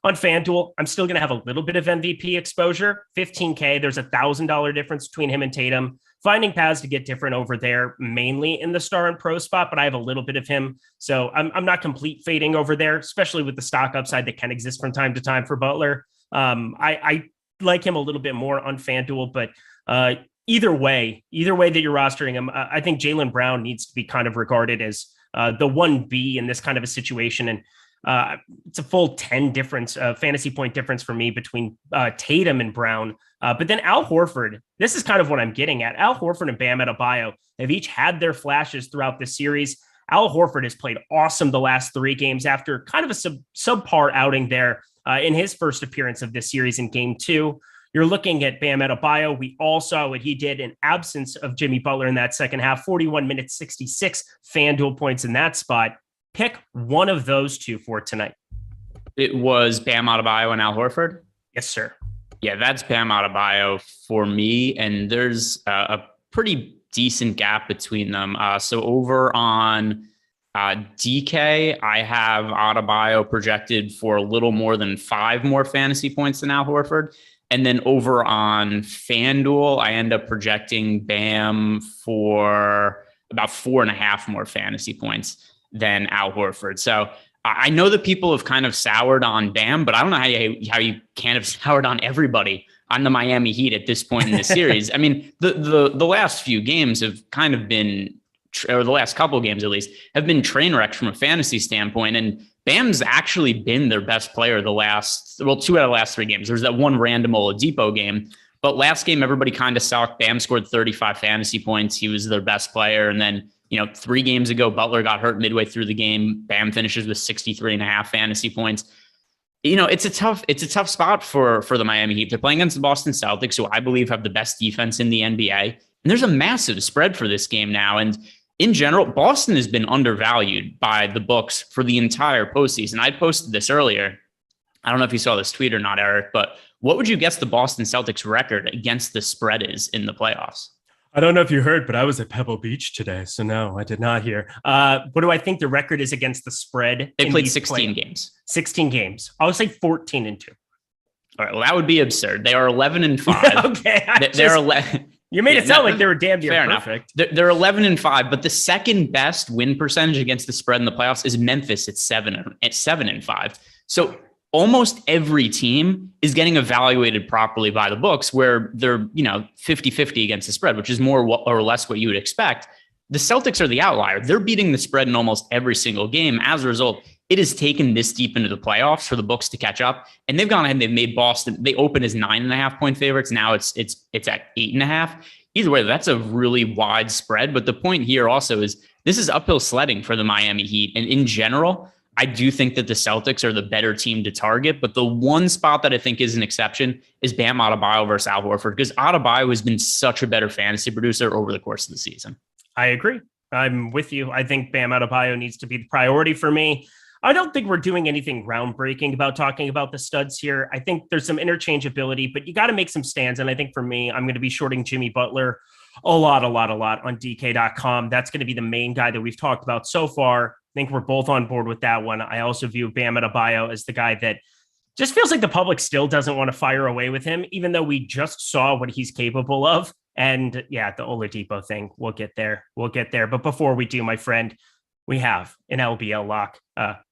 On FanDuel, I'm still going to have a little bit of MVP exposure, $15K. There's $1,000 difference between him and Tatum. Finding paths to get different over there, mainly in the star and pro spot, but I have a little bit of him. So I'm not complete fading over there, especially with the stock upside that can exist from time to time for Butler. I like him a little bit more on FanDuel, but either way that you're rostering him, I think Jaylen Brown needs to be kind of regarded as the 1B in this kind of a situation. And it's a full 10 difference, fantasy point difference for me between Tatum and Brown. But then Al Horford, this is kind of what I'm getting at. Al Horford and Bam Adebayo have each had their flashes throughout the series. Al Horford has played awesome the last 3 games after kind of a subpar outing there in his first appearance of this series in game 2. You're looking at Bam Adebayo. We all saw what he did in absence of Jimmy Butler in that second half, 41 minutes, 66 FanDuel points in that spot. Pick one of those two for tonight. It was Bam Adebayo and Al Horford? Yes, sir. Yeah, that's Bam Adebayo for me. And there's a pretty decent gap between them. So over on DK, I have Adebayo projected for a little more than 5 more fantasy points than Al Horford. And then over on FanDuel, I end up projecting Bam for about 4.5 more fantasy points than Al Horford. So I know that people have kind of soured on Bam, but I don't know how you can't have soured on everybody on the Miami Heat at this point in the series. I mean, the last few games have kind of been, or the last couple of games at least, have been train wrecks from a fantasy standpoint. And Bam's actually been their best player 2 out of the last 3 games. There's that one random Oladipo game, but last game, everybody kind of sucked. Bam scored 35 fantasy points. He was their best player. And then 3 games ago, Butler got hurt midway through the game. Bam finishes with 63.5 fantasy points. It's a tough spot for the Miami Heat. They're playing against the Boston Celtics, who I believe have the best defense in the NBA. And there's a massive spread for this game now. And in general, Boston has been undervalued by the books for the entire postseason. I posted this earlier. I don't know if you saw this tweet or not, Eric, but what would you guess the Boston Celtics record against the spread is in the playoffs? I don't know if you heard, but I was at Pebble Beach today. So no, I did not hear. What do I think the record is against the spread? They played 16 games. 16 games. I would say 14-2. All right. Well, that would be absurd. They are 11-5. Okay. They're 11. You made it sound like they were damn near perfect. They're 11-5, but the second best win percentage against the spread in the playoffs is Memphis at 7-5. So almost every team is getting evaluated properly by the books, where they're 50-50 against the spread, which is more or less what you would expect. The Celtics are the outlier. They're beating the spread in almost every single game. As a result, it has taken this deep into the playoffs for the books to catch up, and they've gone ahead and they've made Boston. They opened as 9.5 point favorites. Now it's at 8.5. Either way, that's a really wide spread. But the point here also is this is uphill sledding for the Miami Heat, and in general, I do think that the Celtics are the better team to target, but the one spot that I think is an exception is Bam Adebayo versus Al Horford, because Adebayo has been such a better fantasy producer over the course of the season. I agree. I'm with you. I think Bam Adebayo needs to be the priority for me. I don't think we're doing anything groundbreaking about talking about the studs here. I think there's some interchangeability, but you got to make some stands. And I think for me, I'm going to be shorting Jimmy Butler a lot on DK.com. That's going to be the main guy that we've talked about so far. I think we're both on board with that one. I also view Bam Adebayo as the guy that just feels like the public still doesn't want to fire away with him, even though we just saw what he's capable of. And yeah, the Oladipo thing, we'll get there. But before we do, my friend, we have an LBL lock.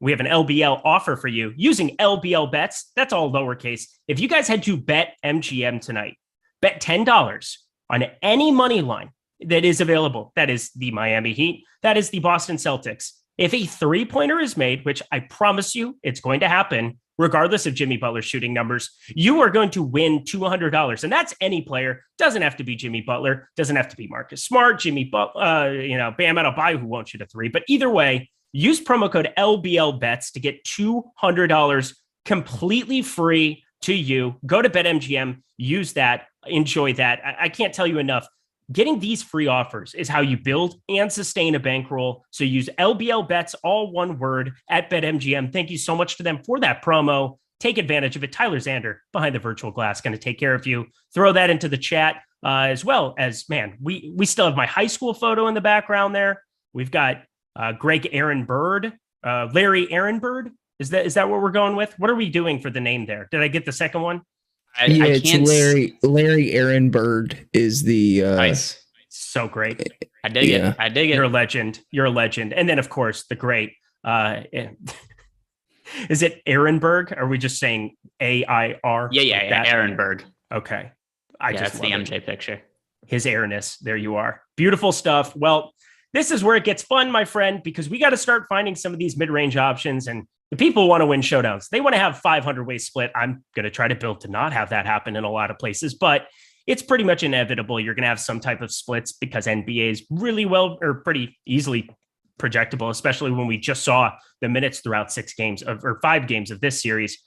We have an LBL offer for you using LBL bets. That's all lowercase. If you guys head to BetMGM tonight, bet $10 on any money line that is available. That is the Miami Heat. That is the Boston Celtics. If a 3-pointer is made, which I promise you it's going to happen, regardless of Jimmy Butler's shooting numbers, you are going to win $200. And that's any player. Doesn't have to be Jimmy Butler. Doesn't have to be Marcus Smart, Jimmy Butler, Bam Adebayo, who won't shoot a 3. But either way, use promo code LBL bets to get $200 completely free to you. Go to BetMGM, use that, enjoy that. I can't tell you enough. Getting these free offers is how you build and sustain a bankroll. So use LBL bets, all one word, at BetMGM. Thank you so much to them for that promo. Take advantage of it. Tyler Zander behind the virtual glass, going to take care of you. Throw that into the chat as well as, man, we still have my high school photo in the background there. We've got Greg Ehrenberg, Larry Ehrenberg. Is that what we're going with? What are we doing for the name there? Did I get the second one? It's Larry Ehrenberg is the nice. So great. I dig it. You're a legend. And then of course the great is it Ehrenberg? Are we just saying AIR? Yeah. Ehrenberg. Okay. That's the MJ picture. His airness. There you are. Beautiful stuff. Well, this is where it gets fun, my friend, because we got to start finding some of these mid-range options, and the people want to win showdowns. They want to have 500-way split. I'm going to try to build to not have that happen in a lot of places, but it's pretty much inevitable. You're going to have some type of splits because NBA is really well or pretty easily projectable, especially when we just saw the minutes throughout 5 games of this series.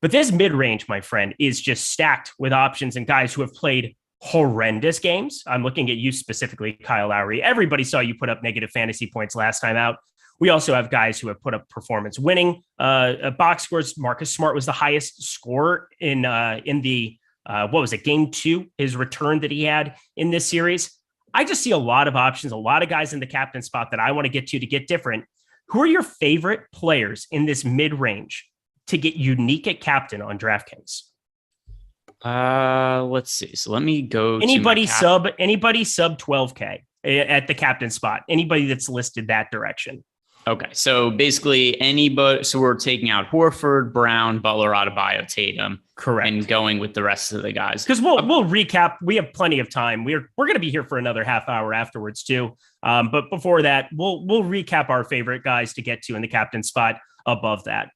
But this mid-range, my friend, is just stacked with options and guys who have played horrendous games. I'm looking at you specifically, Kyle Lowry. Everybody saw you put up negative fantasy points last time out. We also have guys who have put up performance winning box scores. Marcus Smart was the highest scorer in the game 2, his return that he had in this series. I just see a lot of options, a lot of guys in the captain spot that I want to get different. Who are your favorite players in this mid-range to get unique at captain on DraftKings? Let's see. So let me go. Anybody sub 12K at the captain spot. Anybody that's listed that direction. Okay, so basically anybody. So we're taking out Horford, Brown, Butler, Adebayo, Tatum, correct, and going with the rest of the guys. Because we'll recap. We have plenty of time. We're going to be here for another half hour afterwards too. But before that, we'll recap our favorite guys to get to in the captain spot above that.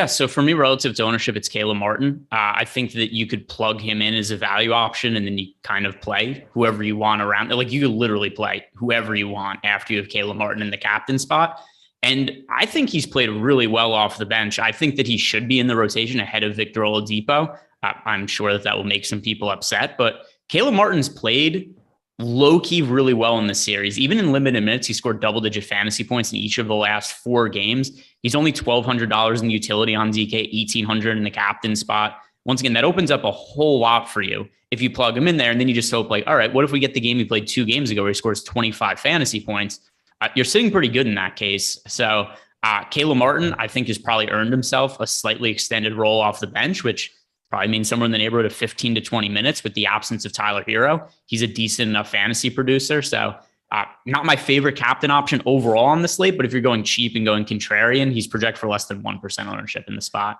So for me, relative to ownership, it's Caleb Martin. I think that you could plug him in as a value option, and then you kind of play whoever you want around. Like you could literally play whoever you want after you have Caleb Martin in the captain spot. And I think he's played really well off the bench. I think that he should be in the rotation ahead of Victor Oladipo. I'm sure that will make some people upset, but Caleb Martin's played low-key really well in this series. Even in limited minutes, he scored double-digit fantasy points in each of the last 4 games. He's only $1,200 in utility on DK, $1,800 in the captain spot. Once again, that opens up a whole lot for you if you plug him in there, and then you just hope like, all right, what if we get the game he played 2 games ago where he scores 25 fantasy points? You're sitting pretty good in that case. So Caleb Martin, I think, has probably earned himself a slightly extended role off the bench, which probably means somewhere in the neighborhood of 15 to 20 minutes with the absence of Tyler Herro. He's a decent enough fantasy producer. So not my favorite captain option overall on the slate, but if you're going cheap and going contrarian, he's projected for less than 1% ownership in the spot.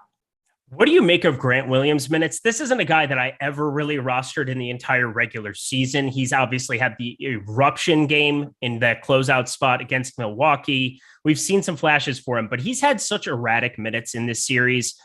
What do you make of Grant Williams' minutes? This isn't a guy that I ever really rostered in the entire regular season. He's obviously had the eruption game in that closeout spot against Milwaukee. We've seen some flashes for him, but he's had such erratic minutes in this series.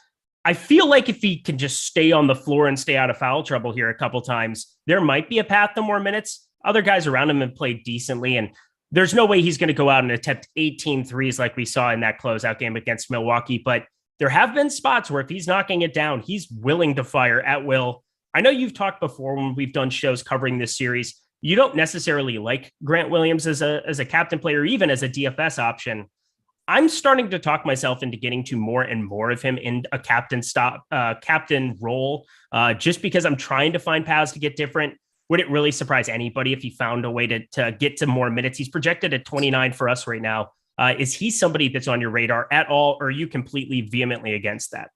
I feel like if he can just stay on the floor and stay out of foul trouble here a couple times, there might be a path to more minutes. Other guys around him have played decently. And There's no way he's going to go out and attempt 18 threes like we saw in that closeout game against Milwaukee. But there have been spots where if he's knocking it down, he's willing to fire at will. I know you've talked before when we've done shows covering this series. You don't necessarily like Grant Williams as a captain player, even as a DFS option. I'm starting to talk myself into getting to more and more of him in a captain role, just because I'm trying to find paths to get different. Would it really surprise anybody if he found a way to get to more minutes? He's projected at 29 for us right now. Is he somebody that's on your radar at all, or are you completely vehemently against that?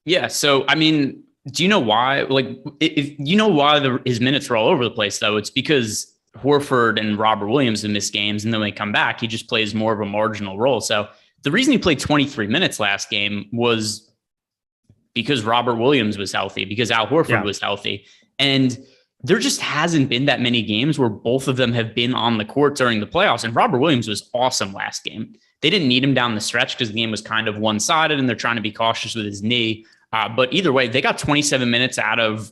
Yeah. So, I mean, do you know why? Like, if you know why his minutes are all over the place, though, it's because Horford and Robert Williams have missed games, and then when they come back, he just plays more of a marginal role. So the reason he played 23 minutes last game was because Robert Williams was healthy, because Al Horford was healthy. And there just hasn't been that many games where both of them have been on the court during the playoffs. And Robert Williams was awesome last game. They didn't need him down the stretch because the game was kind of one-sided and they're trying to be cautious with his knee. But either way, they got 27 minutes out of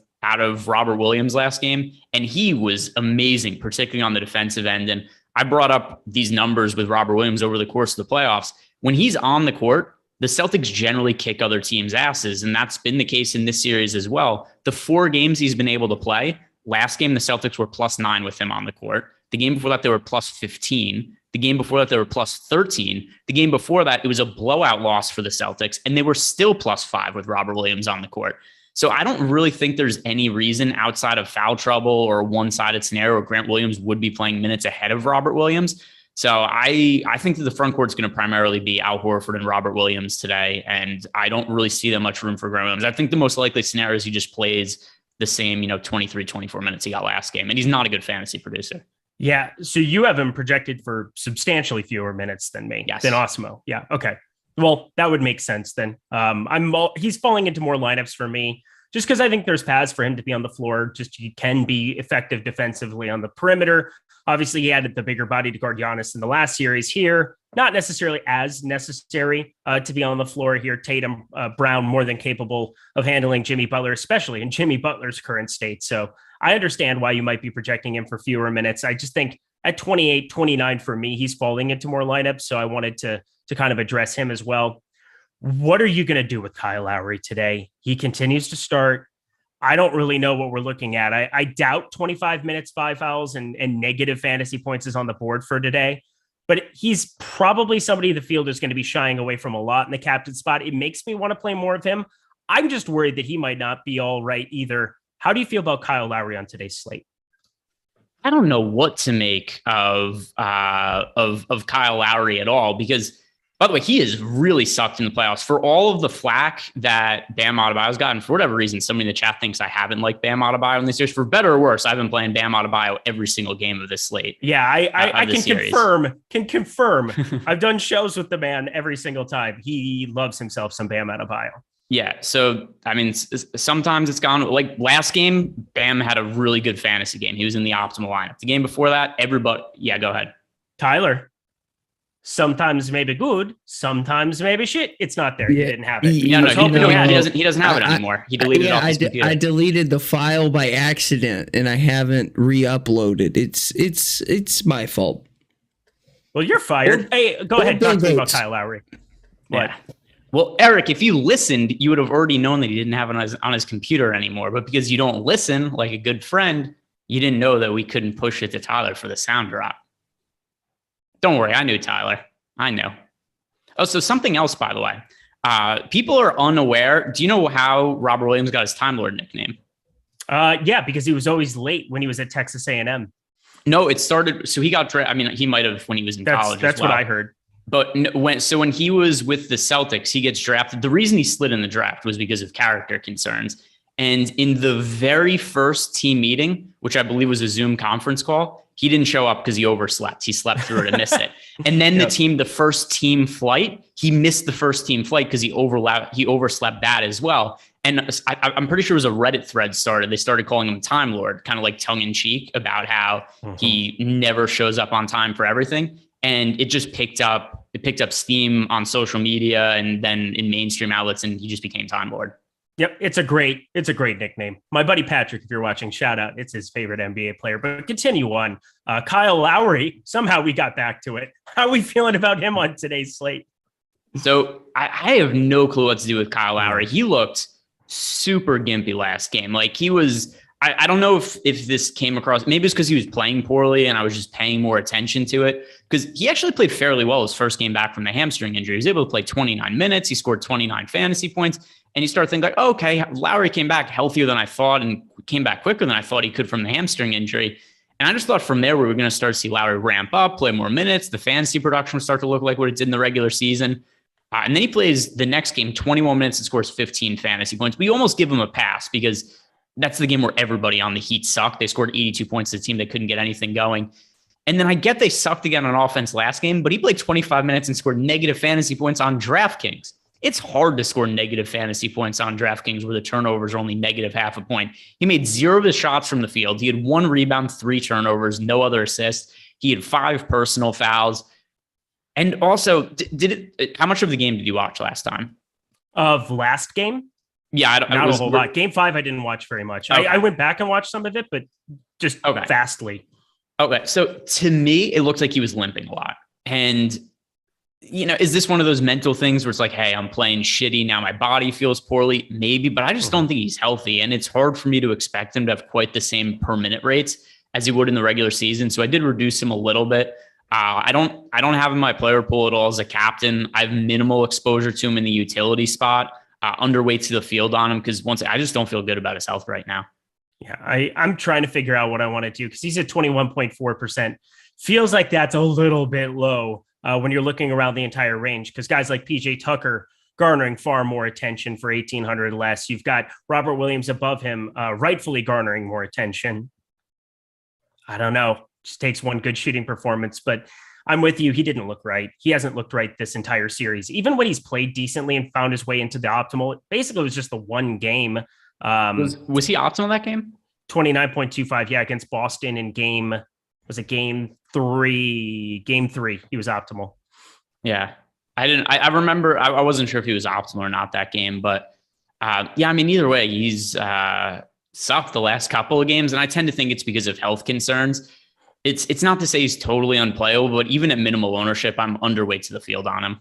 Robert Williams last game, and he was amazing, particularly on the defensive end. And I brought up these numbers with Robert Williams over the course of the playoffs. When he's on the court, the Celtics generally kick other teams' asses, and that's been the case in this series as well. The 4 games he's been able to play, last game, the Celtics were +9 with him on the court. The game before that, they were +15. The game before that, they were +13. The game before that, it was a blowout loss for the Celtics, and they were still +5 with Robert Williams on the court. So I don't really think there's any reason outside of foul trouble or a one-sided scenario where Grant Williams would be playing minutes ahead of Robert Williams. So I think that the front court is going to primarily be Al Horford and Robert Williams today, and I don't really see that much room for Grant Williams. I think the most likely scenario is he just plays the same, 23, 24 minutes he got last game, and he's not a good fantasy producer. Yeah. So you have him projected for substantially fewer minutes than me, than Awesemo. Yeah. Okay. Well, that would make sense then. He's falling into more lineups for me just because I think there's paths for him to be on the floor. Just he can be effective defensively on the perimeter. Obviously, he added the bigger body to guard Giannis in the last series here. Not necessarily as necessary to be on the floor here. Tatum, Brown, more than capable of handling Jimmy Butler, especially in Jimmy Butler's current state. So I understand why you might be projecting him for fewer minutes. I just think at 28, 29 for me, he's falling into more lineups. So I wanted to kind of address him as well. What are you going to do with Kyle Lowry today? He continues to start. I don't really know what we're looking at. I doubt 25 minutes, 5 fouls, and negative fantasy points is on the board for today. But he's probably somebody the field is going to be shying away from a lot in the captain spot. It makes me want to play more of him. I'm just worried that he might not be all right either. How do you feel about Kyle Lowry on today's slate? I don't know what to make of Kyle Lowry at all, because, by the way, he has really sucked in the playoffs. For all of the flack that Bam Adebayo's gotten, for whatever reason, somebody in the chat thinks I haven't liked Bam Adebayo in this series. For better or worse, I've been playing Bam Adebayo every single game of this slate. Yeah, I can confirm. I've done shows with the man every single time. He loves himself some Bam Adebayo. Yeah, so, I mean, sometimes it's gone. Like last game, Bam had a really good fantasy game. He was in the optimal lineup. The game before that, everybody... Yeah, go ahead. Tyler. Sometimes maybe good, sometimes maybe shit. It's not there. Yeah. He didn't have it. He doesn't have it anymore. He deleted it off his computer. I deleted the file by accident and I haven't re-uploaded. It's my fault. Well, you're fired. Hey, go ahead. Talk to me about Kyle Lowry. What? Yeah. Well, Eric, if you listened, you would have already known that he didn't have it on his computer anymore. But because you don't listen like a good friend, you didn't know that we couldn't push it to Tyler for the sound drop. Don't worry, I knew Tyler. I know. Oh, so something else, by the way. People are unaware. Do you know how Robert Williams got his Time Lord nickname? Yeah, because he was always late when he was at Texas A&M. No, it started. So he got drafted. I mean, he might have when he was in college. That's what I heard. But when he was with the Celtics, he gets drafted. The reason he slid in the draft was because of character concerns. And in the very first team meeting, which I believe was a Zoom conference call, he didn't show up because he overslept. He slept through it and missed it. And then the first team flight, he missed the first team flight because he overslept that as well. And I'm pretty sure it was a Reddit thread started. They started calling him Time Lord, kind of like tongue in cheek about how he never shows up on time for everything. And it just picked up steam on social media and then in mainstream outlets, and he just became Time Lord. Yep, it's a great nickname. My buddy Patrick, if you're watching, shout out. It's his favorite NBA player. But continue on. Kyle Lowry, somehow we got back to it. How are we feeling about him on today's slate? So I have no clue what to do with Kyle Lowry. He looked super gimpy last game. Like he was, I don't know if this came across, maybe it's because he was playing poorly and I was just paying more attention to it, because he actually played fairly well his first game back from the hamstring injury. He was able to play 29 minutes. He scored 29 fantasy points. And you start thinking like, oh, okay, Lowry came back healthier than I thought and came back quicker than I thought he could from the hamstring injury. And I just thought from there, we were going to start to see Lowry ramp up, play more minutes. The fantasy production would start to look like what it did in the regular season. And then he plays the next game, 21 minutes and scores 15 fantasy points. We almost give him a pass because that's the game where everybody on the Heat sucked. They scored 82 points to a team that couldn't get anything going. And then I get they sucked again on offense last game, but he played 25 minutes and scored negative fantasy points on DraftKings. It's hard to score negative fantasy points on DraftKings where the turnovers are only negative half a point. He made 0 of his shots from the field. He had 1 rebound, 3 turnovers, no other assists. He had 5 personal fouls. And also, how much of the game did you watch last time? Of last game? Yeah, not a whole lot. Game 5, I didn't watch very much. Okay. I went back and watched some of it, but just fastly. Okay, so to me, it looked like he was limping a lot. And is this one of those mental things where it's like, hey, I'm playing shitty now, my body feels poorly? Maybe, but I just don't think he's healthy. And it's hard for me to expect him to have quite the same per minute rates as he would in the regular season. So I did reduce him a little bit. I don't have him in my player pool at all as a captain. I have minimal exposure to him in the utility spot, underweight to the field on him because I just don't feel good about his health right now. Yeah, I'm trying to figure out what I want to do because he's at 21.4%. Feels like that's a little bit low. When you're looking around the entire range, because guys like PJ Tucker garnering far more attention for 1,800 less. You've got Robert Williams above him, rightfully garnering more attention. I don't know. Just takes one good shooting performance, but I'm with you. He didn't look right. He hasn't looked right this entire series. Even when he's played decently and found his way into the optimal, basically it was just the one game. Was he optimal that game? 29.25. Yeah, against Boston in game 3. Game 3, he was optimal. Yeah. I remember, I wasn't sure if he was optimal or not that game, but either way, he's sucked the last couple of games. And I tend to think it's because of health concerns. It's not to say he's totally unplayable, but even at minimal ownership, I'm underweight to the field on him.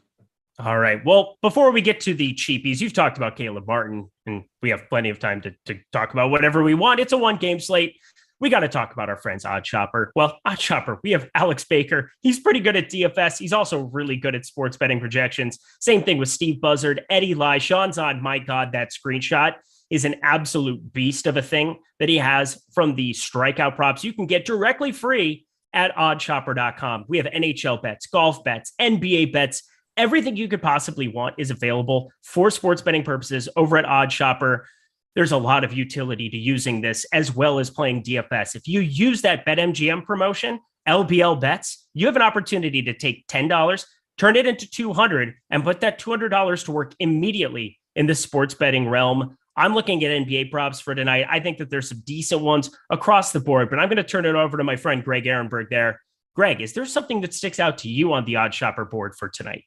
All right. Well, before we get to the cheapies, you've talked about Caleb Martin, and we have plenty of time to talk about whatever we want. It's a 1-game slate. We got to talk about our friends Odd Shopper. Well, Odd Shopper, we have Alex Baker. He's pretty good at DFS. He's also really good at sports betting projections. Same thing with Steve Buzzard, Eddie Lai, Sean Zod. My God, that screenshot is an absolute beast of a thing that he has from the strikeout props you can get directly free at oddshopper.com. We have NHL bets, golf bets, NBA bets. Everything you could possibly want is available for sports betting purposes over at Odd Shopper. There's a lot of utility to using this as well as playing DFS. If you use that BetMGM promotion, LBL bets, you have an opportunity to take $10, turn it into $200, and put that $200 to work immediately in the sports betting realm. I'm looking at NBA props for tonight. I think that there's some decent ones across the board, but I'm going to turn it over to my friend Greg Ehrenberg there. Greg, is there something that sticks out to you on the Odd Shopper board for tonight?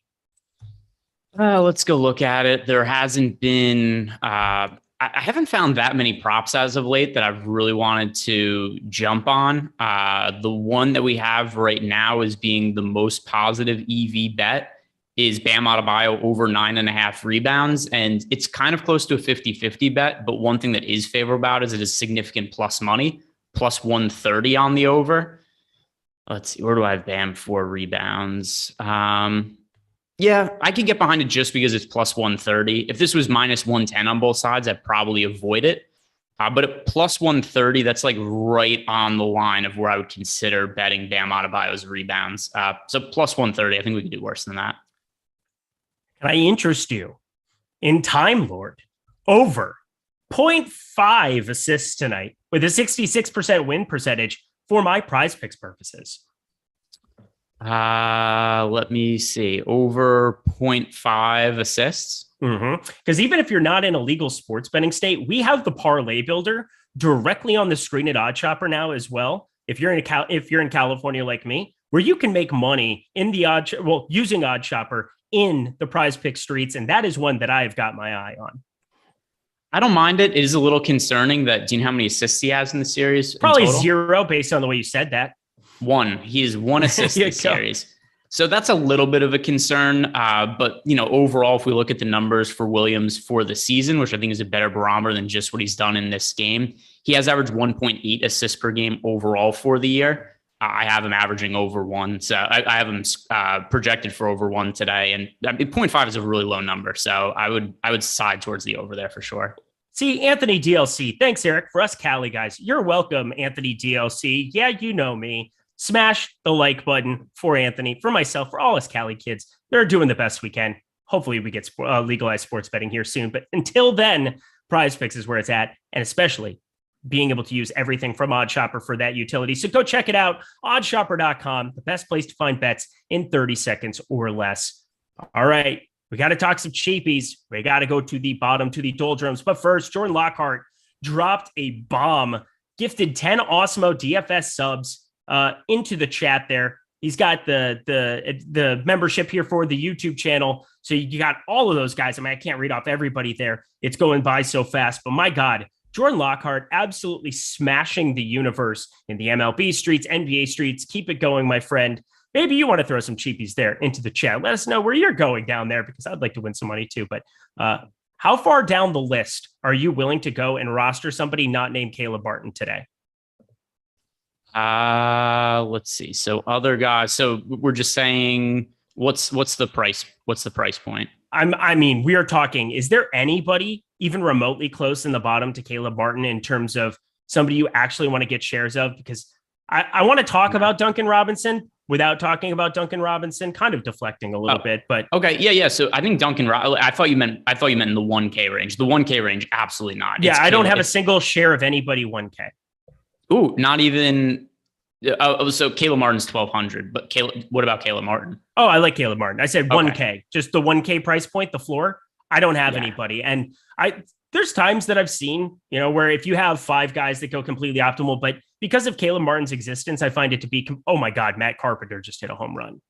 Let's go look at it. There hasn't been... I haven't found that many props as of late that I've really wanted to jump on. The one that we have right now is being the most positive EV bet is Bam Adebayo over 9.5 rebounds. And it's kind of close to a 50-50 bet. But one thing that is favorable about it is it is significant plus money, plus 130 on the over. Let's see, where do I have Bam for rebounds? Yeah, I could get behind it just because it's plus 130. If this was minus 110 on both sides, I'd probably avoid it. But at plus 130, that's like right on the line of where I would consider betting Bam Adebayo's rebounds. So plus 130, I think we could do worse than that. Can I interest you in Time Lord over 0.5 assists tonight with a 66% win percentage for my Prize Picks purposes? Let me see. Over 0.5 assists. Because even if you're not in a legal sports betting state, we have the parlay builder directly on the screen at Odd Shopper now as well. If you're in California like me, where you can make money in the using Odd Shopper in the Prize Pick streets, and that is one that I've got my eye on. I don't mind it. It is a little concerning that, do you know how many assists he has in the series? Probably 0 based on the way you said that. 1. He has 1 assist this series. So that's a little bit of a concern. But, overall, if we look at the numbers for Williams for the season, which I think is a better barometer than just what he's done in this game, he has averaged 1.8 assists per game overall for the year. I have him averaging over 1. So I have him projected for over 1 today. And 0.5 is a really low number. So I would side towards the over there for sure. See, Anthony DLC. Thanks, Eric. For us Cali guys, you're welcome, Anthony DLC. Yeah, you know me. Smash the like button for Anthony, for myself, for all us Cali kids. They're doing the best we can. Hopefully we get legalized sports betting here soon. But until then, Prize Picks is where it's at. And especially being able to use everything from OddsShopper for that utility. So go check it out. OddsShopper.com, the best place to find bets in 30 seconds or less. All right. We got to talk some cheapies. We got to go to the bottom, to the doldrums. But first, Jordan Lockhart dropped a bomb, gifted 10 Awesemo DFS subs into the chat there. He's got the membership here for the YouTube channel. So you got all of those guys. I mean, I can't read off everybody there. It's going by so fast. But my God, Jordan Lockhart absolutely smashing the universe in the MLB streets, NBA streets. Keep it going, my friend. Maybe you want to throw some cheapies there into the chat. Let us know where you're going down there because I'd like to win some money too. But how far down the list are you willing to go and roster somebody not named Caleb Barton today? Let's see. So other guys. So we're just saying, what's the price? What's the price point? I mean, we are talking. Is there anybody even remotely close in the bottom to Caleb Barton in terms of somebody you actually want to get shares of? Because I want to talk about Duncan Robinson without talking about Duncan Robinson, kind of deflecting a little bit, but okay. Yeah. So I think I thought you meant in the 1K range. The 1K range, absolutely not. Yeah. I don't have a single share of anybody 1K. Ooh, not even. So Caleb Martin's 1,200, but what about Caleb Martin? Oh, I like Caleb Martin. I said 1K, just the 1K price point, the floor. I don't have anybody. And there's times that I've seen, where if you have 5 guys that go completely optimal, but because of Caleb Martin's existence, I find it to be, oh my God, Matt Carpenter just hit a home run.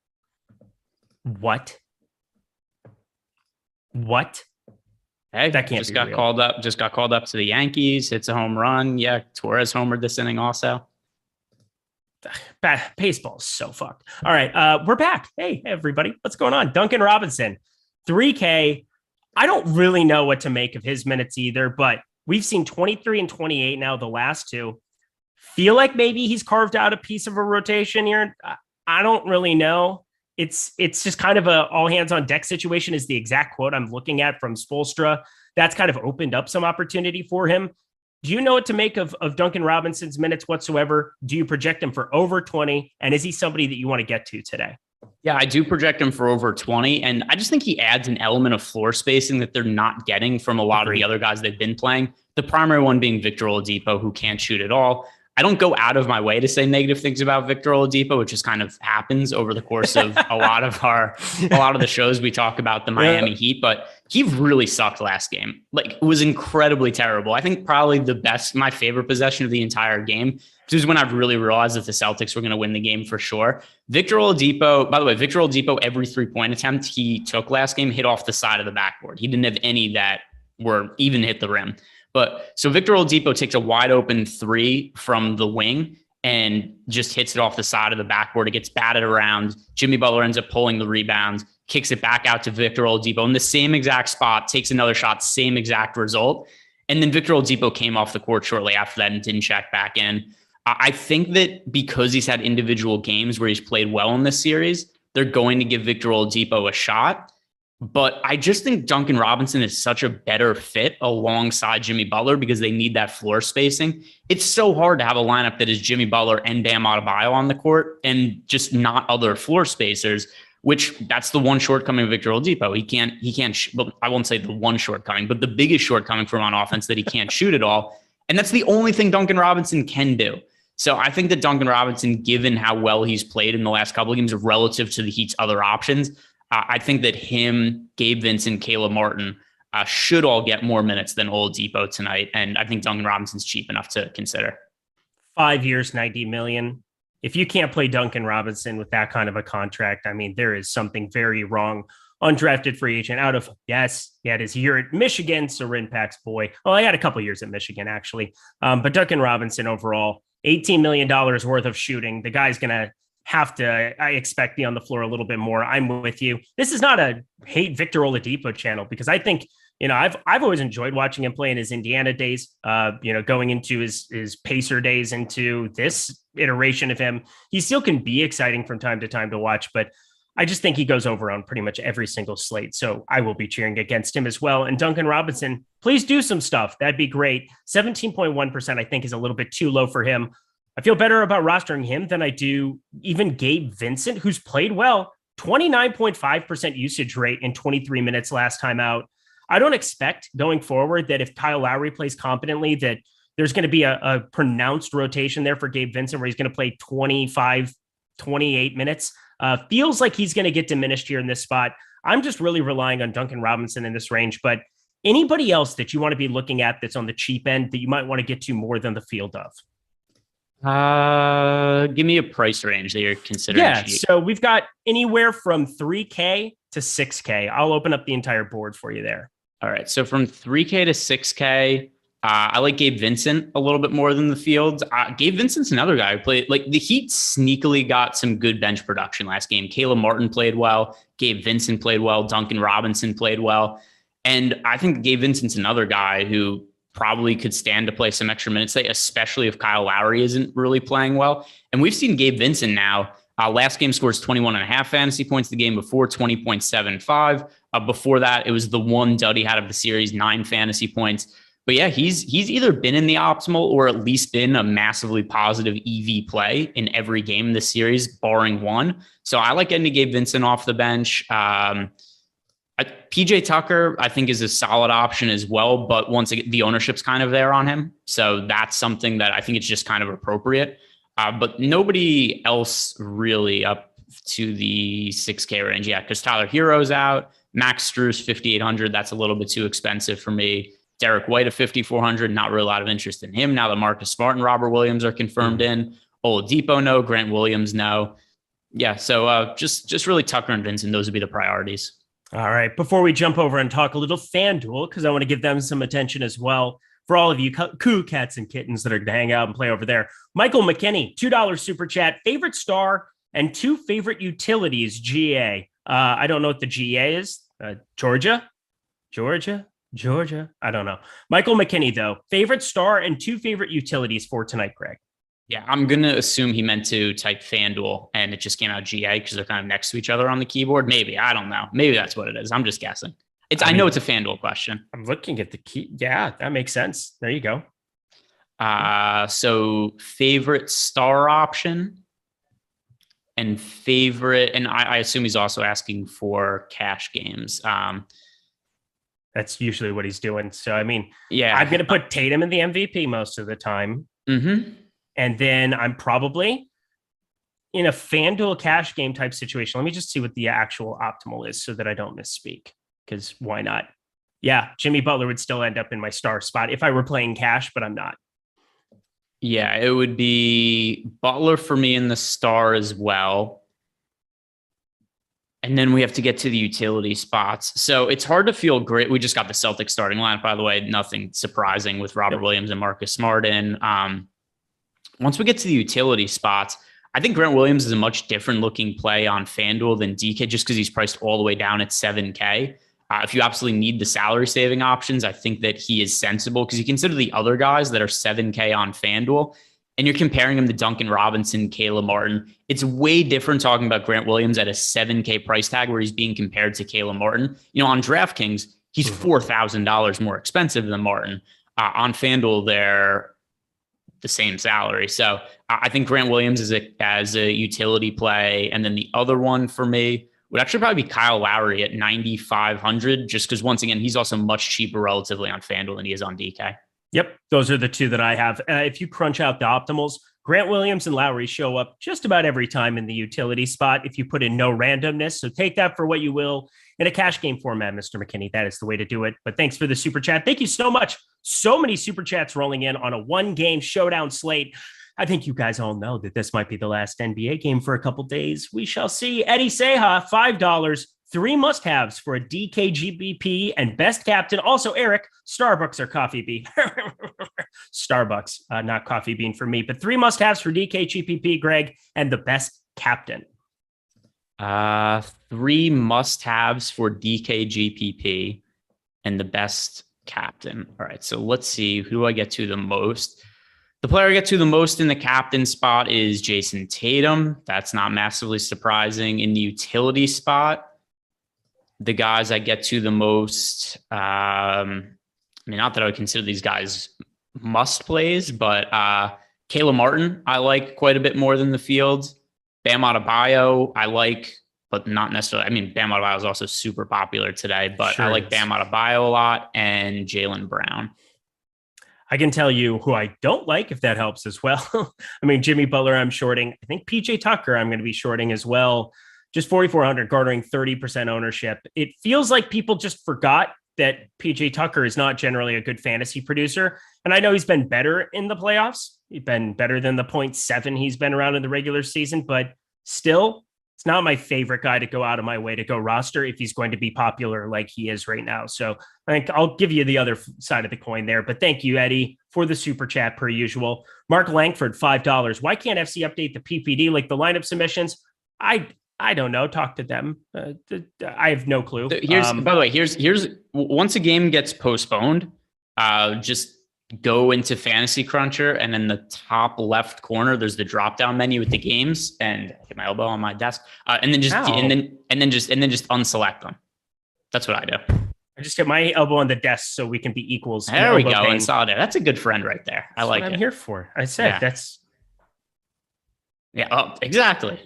What? Hey, that can't just be got real. called up. Just got called up to the Yankees. It's a home run. Yeah, Torres homered this inning also. Baseball is so fucked. All right, we're back. Hey, everybody, what's going on? Duncan Robinson, 3K. I don't really know what to make of his minutes either, but we've seen 23 and 28 now, the last 2. Feel like maybe he's carved out a piece of a rotation here. I don't really know. It's just kind of a all hands on deck situation is the exact quote I'm looking at from Spoelstra. That's kind of opened up some opportunity for him. Do you know what to make of Duncan Robinson's minutes whatsoever? Do you project him for over 20? And is he somebody that you want to get to today? Yeah, I do project him for over 20. And I just think he adds an element of floor spacing that they're not getting from a lot of the other guys they've been playing. The primary one being Victor Oladipo, who can't shoot at all. I don't go out of my way to say negative things about Victor Oladipo, which just kind of happens over the course of a lot of the shows we talk about the Miami Heat, but he really sucked last game. Like, it was incredibly terrible. I think probably my favorite possession of the entire game. This is when I really realized that the Celtics were going to win the game for sure. Victor Oladipo, by the way, every 3-point attempt he took last game hit off the side of the backboard. He didn't have any that were even hit the rim. But so Victor Oladipo takes a wide open 3 from the wing and just hits it off the side of the backboard. It gets batted around. Jimmy Butler ends up pulling the rebound, kicks it back out to Victor Oladipo in the same exact spot, takes another shot, same exact result. And then Victor Oladipo came off the court shortly after that and didn't check back in. I think that because he's had individual games where he's played well in this series, they're going to give Victor Oladipo a shot. But I just think Duncan Robinson is such a better fit alongside Jimmy Butler because they need that floor spacing. It's so hard to have a lineup that is Jimmy Butler and Bam Adebayo on the court and just not other floor spacers, which that's the one shortcoming of Victor Oladipo. He can't, well, I won't say the one shortcoming, but the biggest shortcoming from on offense that he can't shoot at all. And that's the only thing Duncan Robinson can do. So I think that Duncan Robinson, given how well he's played in the last couple of games relative to the Heat's other options, I think that him, Gabe Vincent, Caleb Martin should all get more minutes than Oladipo tonight. And I think Duncan Robinson's cheap enough to consider. 5 years, $90 million. If you can't play Duncan Robinson with that kind of a contract, I mean, there is something very wrong undrafted free agent out of, yes, he had his year at Michigan, so Rinpack's boy. Well, I had a couple years at Michigan, actually. But Duncan Robinson overall, $18 million worth of shooting. The guy's going to have to, I expect, be on the floor a little bit more. I'm with you. This is not a hate Victor Oladipo channel, because I think, I've always enjoyed watching him play in his Indiana days, going into his Pacer days, into this iteration of him. He still can be exciting from time to time to watch, but I just think he goes over on pretty much every single slate. So I will be cheering against him as well. And Duncan Robinson, please do some stuff. That'd be great. 17.1%, I think, is a little bit too low for him. I feel better about rostering him than I do even Gabe Vincent, who's played well. 29.5% usage rate in 23 minutes last time out. I don't expect going forward that if Kyle Lowry plays competently, that there's going to be a pronounced rotation there for Gabe Vincent, where he's going to play 25, 28 minutes. Feels like he's going to get diminished here in this spot. I'm just really relying on Duncan Robinson in this range, but anybody else that you want to be looking at that's on the cheap end that you might want to get to more than the field of? Give me a price range that you're considering. Yeah, cheap. So we've got anywhere from 3K to 6K. I'll open up the entire board for you there. All right. So from 3K to 6K, I like Gabe Vincent a little bit more than the field. Gabe Vincent's another guy who played, like, the Heat sneakily got some good bench production last game. Caleb Martin played well. Gabe Vincent played well. Duncan Robinson played well. And I think Gabe Vincent's another guy who probably could stand to play some extra minutes, especially if Kyle Lowry isn't really playing well. And we've seen Gabe Vincent now. Last game scores 21.5 fantasy points. The game before, 20.75. Before that, it was the one dud he had of the series, 9 fantasy points. But yeah, he's either been in the optimal or at least been a massively positive EV play in every game in this series, barring one. So I like getting Gabe Vincent off the bench. PJ Tucker, I think, is a solid option as well. But once again, the ownership's kind of there on him. So that's something that I think it's just kind of appropriate. But nobody else really up to the 6K range yet, because Tyler Herro's out. Max Strus, 5,800. That's a little bit too expensive for me. Derrick White at 5,400. Not really a lot of interest in him now that Marcus Smart and Robert Williams are confirmed in. Oladipo, no. Grant Williams, no. Yeah, so just really Tucker and Vincent. Those would be the priorities. All right. Before we jump over and talk a little FanDuel, because I want to give them some attention as well, for all of you cool cats and kittens that are going to hang out and play over there. Michael McKinney, $2 super chat, favorite star and 2 favorite utilities, GA. I don't know what the GA is. Georgia. I don't know. Michael McKinney, though, favorite star and 2 favorite utilities for tonight, Greg. Yeah, I'm going to assume he meant to type FanDuel and it just came out GA because they're kind of next to each other on the keyboard. Maybe. I don't know. Maybe that's what it is. I'm just guessing. I know it's a FanDuel question. I'm looking at the key. Yeah, that makes sense. There you go. So favorite star option and favorite, and I assume he's also asking for cash games. That's usually what he's doing. So, I mean, yeah, I'm going to put Tatum in the MVP most of the time. Mm-hmm. And then I'm probably in a FanDuel cash game type situation. Let me just see what the actual optimal is so that I don't misspeak, because why not? Yeah, Jimmy Butler would still end up in my star spot if I were playing cash, but I'm not. Yeah, it would be Butler for me in the star as well. And then we have to get to the utility spots. So it's hard to feel great. We just got the Celtics starting line, by the way. Nothing surprising with Robert Williams and Marcus Smart in. Once we get to the utility spots, I think Grant Williams is a much different looking play on FanDuel than DK, just because he's priced all the way down at 7K. If you absolutely need the salary saving options, I think that he is sensible, because you consider the other guys that are 7K on FanDuel and you're comparing him to Duncan Robinson, Caleb Martin. It's way different talking about Grant Williams at a 7K price tag where he's being compared to Caleb Martin. On DraftKings, he's $4,000 more expensive than Martin. On FanDuel, they're the same salary. So I think Grant Williams is as a utility play. And then the other one for me would actually probably be Kyle Lowry at 9,500, just because, once again, he's also much cheaper relatively on FanDuel than he is on DK. Yep. Those are the 2 that I have. If you crunch out the optimals, Grant Williams and Lowry show up just about every time in the utility spot if you put in no randomness. So take that for what you will. In a cash game format, Mr. McKinney, that is the way to do it. But thanks for the super chat. Thank you so much. So many super chats rolling in on a 1-game showdown slate. I think you guys all know that this might be the last NBA game for a couple days. We shall see. Eddie Seha, $5. 3 must-haves for a DKGBP and best captain. Also, Eric, Starbucks or Coffee Bean? Starbucks, not Coffee Bean for me, but 3 must-haves for DKGBP, Greg, and the best captain. 3 must-haves for DKGPP and the best captain. All right, so let's see. Who do I get to the most? The player I get to the most in the captain spot is Jason Tatum. That's not massively surprising. In the utility spot, the guys I get to the most, I mean, not that I would consider these guys must plays, but Caleb Martin, I like quite a bit more than the field. Bam Adebayo, I like, but not necessarily. I mean, Bam Adebayo is also super popular today, but sure I like Bam Adebayo a lot, and Jaylen Brown. I can tell you who I don't like, if that helps as well. I mean, Jimmy Butler, I'm shorting. I think PJ Tucker, I'm going to be shorting as well. Just 4,400, garnering 30% ownership. It feels like people just forgot that PJ Tucker is not generally a good fantasy producer. And I know he's been better in the playoffs. He's been better than the 0.7 he's been around in the regular season, but still, it's not my favorite guy to go out of my way to go roster if he's going to be popular like he is right now. So I think I'll give you the other side of the coin there. But thank you, Eddie, for the super chat per usual. Mark Langford, $5. Why can't FC update the PPD like the lineup submissions? I don't know. Talk to them. I have no clue. Here's by the way, here's once a game gets postponed, just go into Fantasy Cruncher, and in the top left corner, there's the drop down menu with the games, and I get my elbow on my desk, and then just unselect them. That's what I do. I just get my elbow on the desk so we can be equals. There we go. In solidarity. That's a good friend right there. I like it. I'm here for. I said that's. Yeah. Oh, exactly.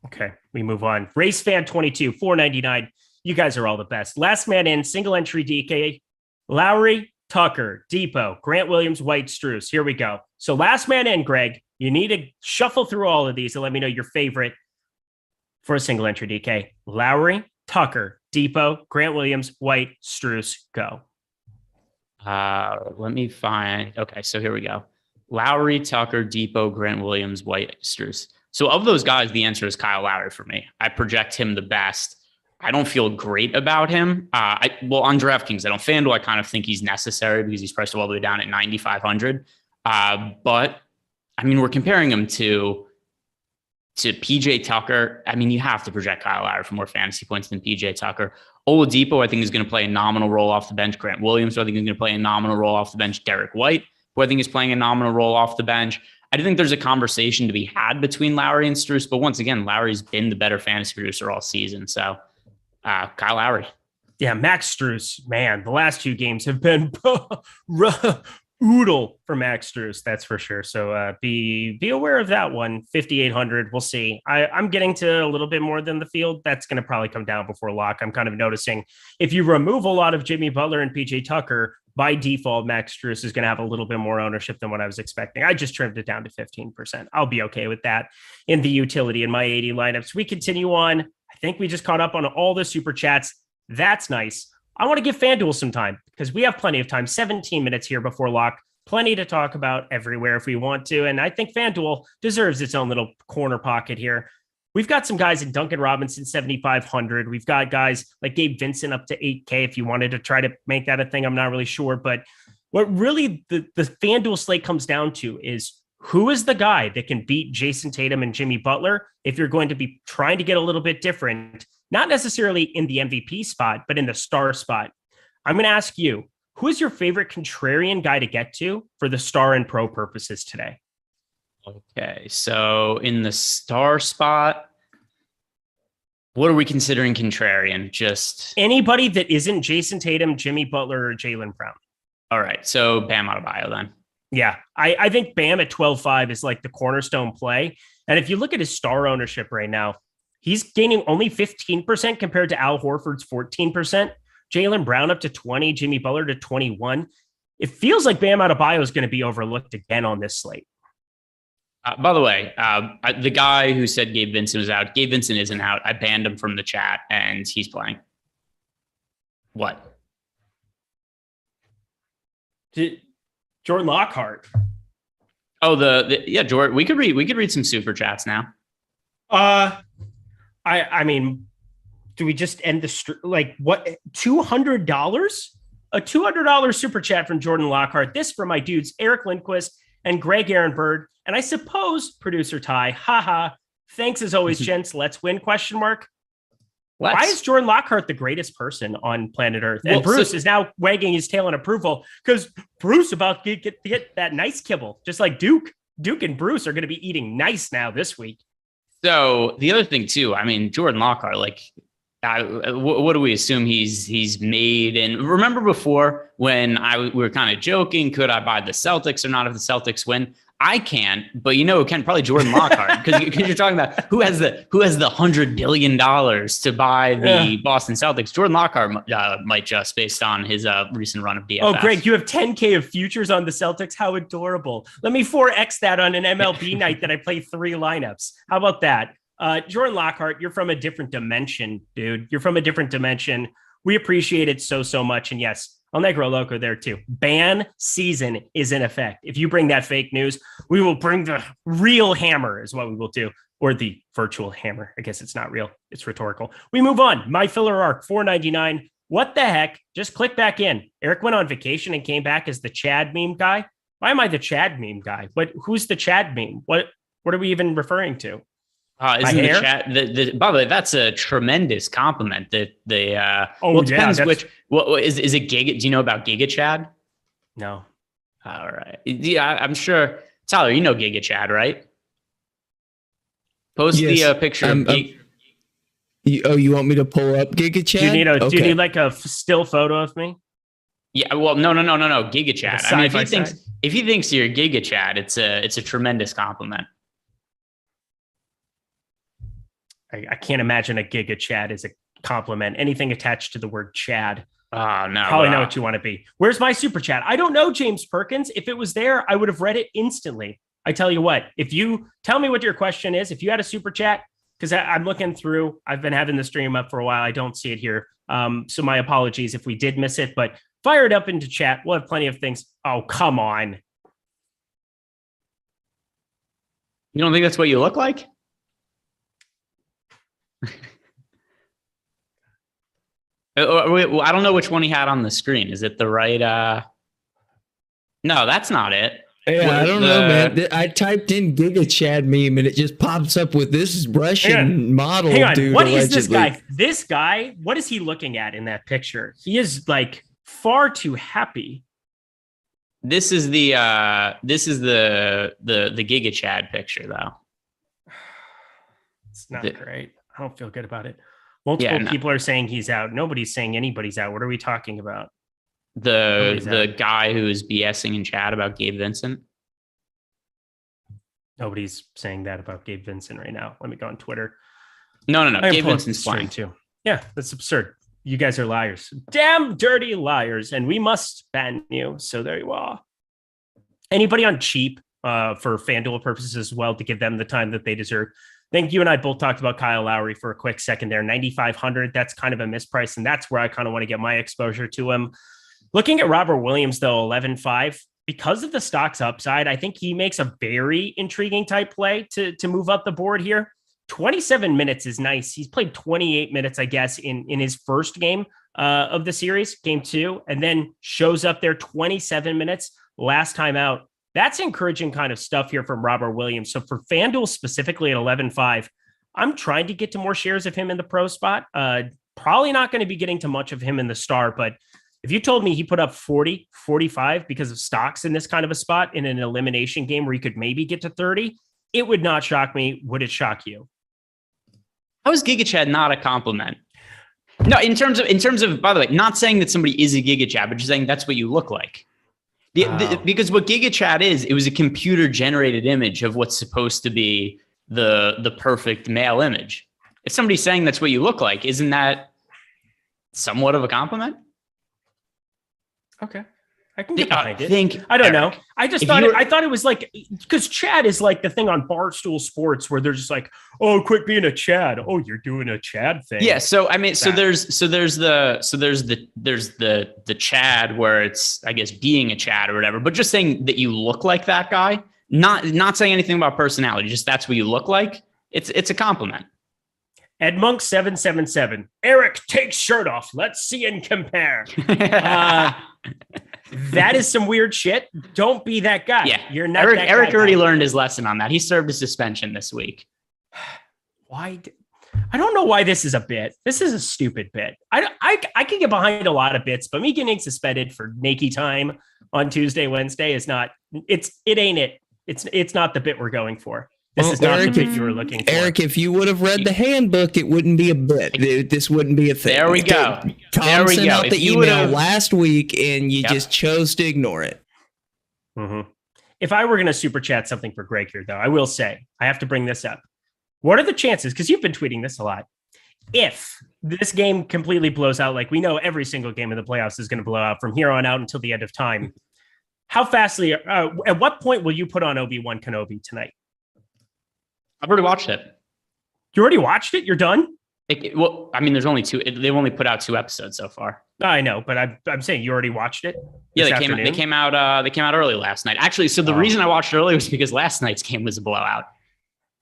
Okay, we move on. Race Fan 22, $4.99. You guys are all the best. Last man in, single entry DK, Lowry, Tucker, Depot, Grant Williams, White, Strus. Here we go. So last man in, Greg. You need to shuffle through all of these and let me know your favorite for a single entry DK. Lowry, Tucker, Depot, Grant Williams, White, Strus. Go. Let me find. Okay, so here we go. Lowry, Tucker, Depot, Grant Williams, White, Strus. So of those guys, the answer is Kyle Lowry for me. I project him the best. I don't feel great about him. Well, on DraftKings, on FanDuel, I kind of think he's necessary because he's priced all the way down at 9,500. But I mean, we're comparing him to PJ Tucker. I mean, you have to project Kyle Lowry for more fantasy points than PJ Tucker. Oladipo, I think, is going to play a nominal role off the bench. Grant Williams, who I think is going to play a nominal role off the bench. Derrick White, who I think is playing a nominal role off the bench. I do think there's a conversation to be had between Lowry and Strus, but once again, Lowry's been the better fantasy producer all season. So Kyle Lowry. Yeah, Max Strus, man, the last 2 games have been oodle for Max Strus, that's for sure. So be aware of that one. 5,800, we'll see. I'm getting to a little bit more than the field. That's going to probably come down before lock. I'm kind of noticing if you remove a lot of Jimmy Butler and PJ Tucker, by default, Max Strus is going to have a little bit more ownership than what I was expecting. I just trimmed it down to 15%. I'll be okay with that in the utility in my 80 lineups. We continue on. I think we just caught up on all the super chats. That's nice. I want to give FanDuel some time because we have plenty of time. 17 minutes here before lock. Plenty to talk about everywhere if we want to. And I think FanDuel deserves its own little corner pocket here. We've got some guys in Duncan Robinson, 7,500. We've got guys like Gabe Vincent up to 8K if you wanted to try to make that a thing. I'm not really sure. But what really the FanDuel slate comes down to is who is the guy that can beat Jason Tatum and Jimmy Butler if you're going to be trying to get a little bit different, not necessarily in the MVP spot, but in the star spot. I'm going to ask you, who is your favorite contrarian guy to get to for the star and pro purposes today? Okay, so in the star spot, what are we considering contrarian? Just anybody that isn't Jason Tatum, Jimmy Butler, or Jaylen Brown. All right, so Bam Adebayo then. Yeah, I think Bam at 12.5 is like the cornerstone play. And if you look at his star ownership right now, he's gaining only 15% compared to Al Horford's 14%. Jaylen Brown up to 20, Jimmy Butler to 21. It feels like Bam Adebayo is going to be overlooked again on this slate. By the way, the guy who said Gabe Vincent was out, Gabe Vincent isn't out. I banned him from the chat, and he's playing. What? Jordan Lockhart. Oh, yeah, Jordan. We could read some super chats now. I mean, do we just end the like what? $200? A $200 super chat from Jordan Lockhart. This for my dudes, Eric Lindquist and Greg Ehrenberg. And I suppose producer Ty, haha. Thanks as always, gents. Let's win, question mark. Why is Jordan Lockhart the greatest person on planet Earth? And Bruce is now wagging his tail in approval because Bruce about to get that nice kibble, just like Duke. Duke and Bruce are going to be eating nice now this week. So the other thing too, I mean, Jordan Lockhart, like, what do we assume he's made? And remember before when we were kind of joking, could I buy the Celtics or not if the Celtics win? I can't, but who can? Probably Jordan Lockhart, because you're talking about who has the $100 billion to buy the Boston Celtics. Jordan Lockhart might just, based on his recent run of DFS. Oh, Greg, you have 10K of futures on the Celtics. How adorable! Let me 4x that on an MLB night that I play 3 lineups. How about that? Jordan Lockhart, you're from a different dimension, dude. You're from a different dimension. We appreciate it so much. And yes, El Negro Loco there too. Ban season is in effect. If you bring that fake news, we will bring the real hammer is what we will do. Or the virtual hammer. I guess it's not real. It's rhetorical. We move on. My filler arc, $4.99. What the heck? Just click back in. Eric went on vacation and came back as the Chad meme guy. Why am I the Chad meme guy? Who's the Chad meme? What are we even referring to? Isn't the chat? By the way, that's a tremendous compliment. It depends which. What is it? Giga? Do you know about Giga Chad? No. All right. Yeah, I'm sure. Tyler, you know Giga Chad, right? Post the picture. You want me to pull up Giga Chad? Do you need like a still photo of me? Yeah. Well, no. Giga Chad. I mean, if he thinks you're Giga Chad, it's a tremendous compliment. I can't imagine a Giga Chad is a compliment. Anything attached to the word Chad. Oh, no. Probably know what you want to be. Where's my super chat? I don't know, James Perkins. If it was there, I would have read it instantly. I tell you what, if you tell me what your question is, if you had a super chat, because I'm looking through, I've been having the stream up for a while. I don't see it here. So my apologies if we did miss it, but fire it up into chat. We'll have plenty of things. Oh, come on. You don't think that's what you look like? I don't know which one he had on the screen. Is it the right? No, that's not it. Yeah, I don't know, man. I typed in Giga Chad meme and it just pops up with this Russian model dude. What is this guy? This guy, what is he looking at in that picture? He is like far too happy. This is the Giga Chad picture though. It's not great. I don't feel good about it. Multiple people are saying he's out. Nobody's saying anybody's out. What are we talking about? The guy who is BSing in chat about Gabe Vincent. Nobody's saying that about Gabe Vincent right now. Let me go on Twitter. No. Gabe Vincent's playing too. Yeah, that's absurd. You guys are liars. Damn dirty liars. And we must ban you. So there you are. Anybody on cheap for FanDuel purposes as well to give them the time that they deserve? I think you and I both talked about Kyle Lowry for a quick second there. 9,500. That's kind of a misprice. And that's where I kind of want to get my exposure to him. Looking at Robert Williams, though, 11.5, because of the stock's upside, I think he makes a very intriguing type play to move up the board here. 27 minutes is nice. He's played 28 minutes, I guess, in his first game of the series, game 2, and then shows up there 27 minutes last time out. That's encouraging kind of stuff here from Robert Williams. So for FanDuel specifically at 11.5, I'm trying to get to more shares of him in the pro spot. Probably not going to be getting to much of him in the star, but if you told me he put up 40, 45 because of stocks in this kind of a spot in an elimination game where he could maybe get to 30, it would not shock me. Would it shock you? How is Giga Chad not a compliment? No, in terms of, by the way, not saying that somebody is a Giga Chad, but just saying that's what you look like. Because what Giga Chad is, it was a computer generated image of what's supposed to be the perfect male image. If somebody's saying that's what you look like, isn't that somewhat of a compliment? Okay. I can get behind it. I don't know. I just thought it was like, because Chad is like the thing on Barstool Sports where they're just like, oh, quit being a Chad. Oh, you're doing a Chad thing. Yeah. So I mean, there's the Chad where it's, I guess, being a Chad or whatever, but just saying that you look like that guy, not saying anything about personality, just that's what you look like. It's a compliment. Ed Monk 777. Eric takes shirt off. Let's see and compare. That is some weird shit. Don't be that guy. Yeah, you're not. Eric already learned his lesson on that. He served his suspension this week. Why? I don't know why this is a bit. This is a stupid bit. I can get behind a lot of bits, but me getting suspended for naked time on Tuesday, Wednesday is not. It ain't it. It's not the bit we're going for. This is not Eric, the bit you were looking for. Eric, if you would have read the handbook, it wouldn't be a bit. This wouldn't be a thing. There we go. Tom sent out the email last week, and you just chose to ignore it. Mm-hmm. If I were going to super chat something for Greg here, though, I will say, I have to bring this up. What are the chances, because you've been tweeting this a lot, if this game completely blows out, like we know every single game in the playoffs is going to blow out from here on out until the end of time, how fastly, at what point will you put on Obi-Wan Kenobi tonight? I've already watched it. You already watched it? You're done? Well, I mean, there's only two. They've only put out 2 episodes so far. I know, but I'm saying you already watched it. Yeah, they came out early last night. Actually, so the reason I watched it early was because last night's game was a blowout.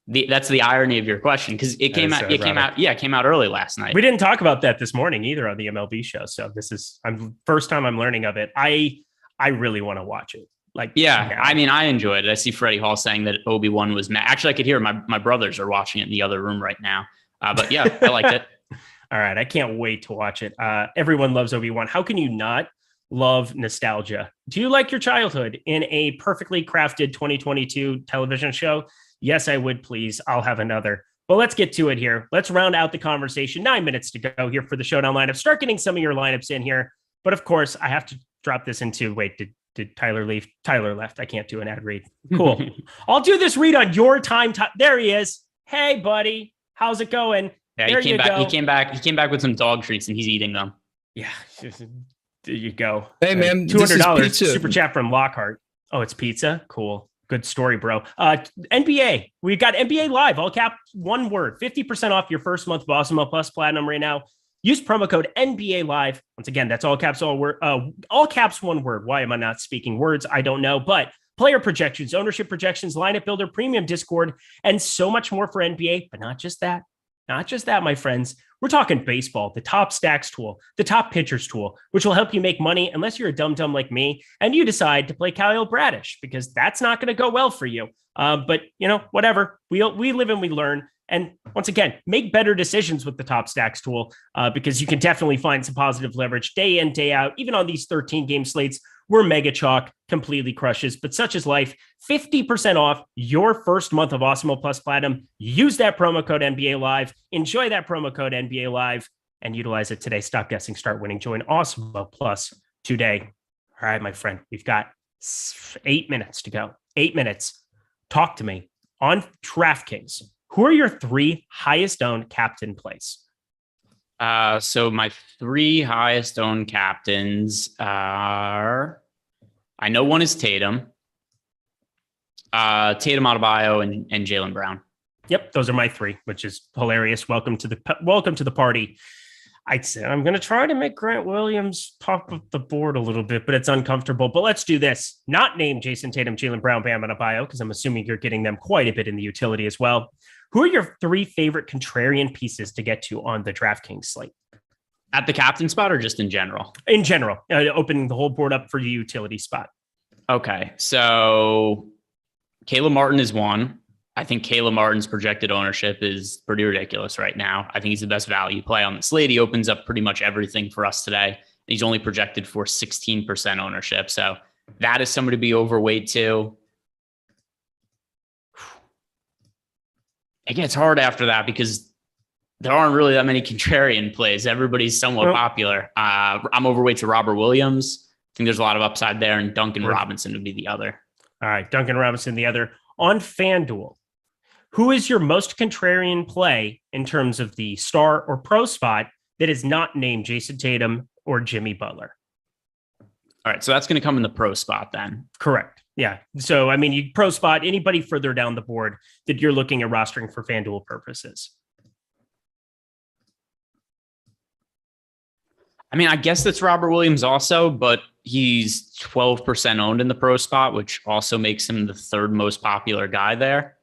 That's the irony of your question, because it came out early last night. We didn't talk about that this morning either on the MLB show. So this is first time I'm learning of it. I really want to watch it. I mean, I enjoyed it. I see Freddie Hall saying that Obi-Wan was actually, I could hear my brothers are watching it in the other room right now. But yeah, I liked it. All right. I can't wait to watch it. Everyone loves Obi-Wan. How can you not love nostalgia? Do you like your childhood in a perfectly crafted 2022 television show? Yes, I would, please. I'll have another. But let's get to it here. Let's round out the conversation. 9 minutes to go here for the showdown lineup. Start getting some of your lineups in here. But of course, I have to drop this into, did Tyler leave? Tyler left. I can't do an ad read. Cool. I'll do this read on your time. There he is. Hey, buddy. How's it going? Yeah, he came back with some dog treats and he's eating them. Yeah. There you go. Hey, man. $200 super chat from Lockhart. Oh, it's pizza? Cool. Good story, bro. NBA. We've got NBA Live. All cap, one word. 50% off your first month of Awesemo Plus Platinum right now. Use promo code NBA Live. Once again, that's all caps, all caps, one word. Why am I not speaking words? I don't know. But player projections, ownership projections, lineup builder, premium Discord, and so much more for NBA. But not just that. Not just that, my friends. We're talking baseball, the top stacks tool, the top pitchers tool, which will help you make money unless you're a dum-dum like me and you decide to play Kyle Bradish, because that's not going to go well for you. But, whatever. We live and we learn. And once again, make better decisions with the top stacks tool, because you can definitely find some positive leverage day in, day out, even on these 13 game slates where Mega Chalk completely crushes. But such is life. 50% off your first month of Awesemo Plus Platinum. Use that promo code NBA Live. Enjoy that promo code NBA Live and utilize it today. Stop guessing, start winning. Join Awesemo Plus today. All right, my friend, we've got 8 minutes to go. 8 minutes. Talk to me on DraftKings. Who are your 3 highest owned captain plays? So my 3 highest owned captains are, I know one is Tatum, Adebayo, and Jaylen Brown. Yep, those are my 3, which is hilarious. Welcome to the party. I'd say I'm going to try to make Grant Williams pop up the board a little bit, but it's uncomfortable. But let's do this. Not name Jason Tatum, Jaylen Brown, Bam Adebayo, because I'm assuming you're getting them quite a bit in the utility as well. Who are your 3 favorite contrarian pieces to get to on the DraftKings slate? At the captain spot or just in general? In general, opening the whole board up for the utility spot. Okay, so Caleb Martin is one. I think Caleb Martin's projected ownership is pretty ridiculous right now. I think he's the best value play on the slate. He opens up pretty much everything for us today. He's only projected for 16% ownership. So that is somebody to be overweight too. It gets hard after that because there aren't really that many contrarian plays. Everybody's somewhat popular. I'm overweight to Robert Williams. I think there's a lot of upside there, and Duncan Robinson would be the other. All right, Duncan Robinson, the other. On FanDuel, who is your most contrarian play in terms of the star or pro spot that is not named Jason Tatum or Jimmy Butler? All right, so that's going to come in the pro spot then. Correct. Yeah. So, I mean, you pro spot anybody further down the board that you're looking at rostering for FanDuel purposes. I mean, I guess that's Robert Williams also, but he's 12% owned in the pro spot, which also makes him the 3rd most popular guy there.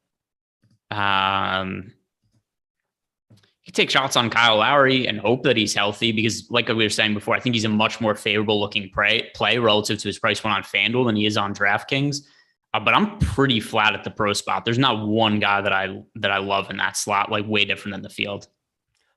he take shots on Kyle Lowry and hope that he's healthy because, like we were saying before, I think he's a much more favorable looking play relative to his price point on FanDuel than he is on DraftKings. But I'm pretty flat at the pro spot. There's not one guy that I love in that slot, like way different than the field.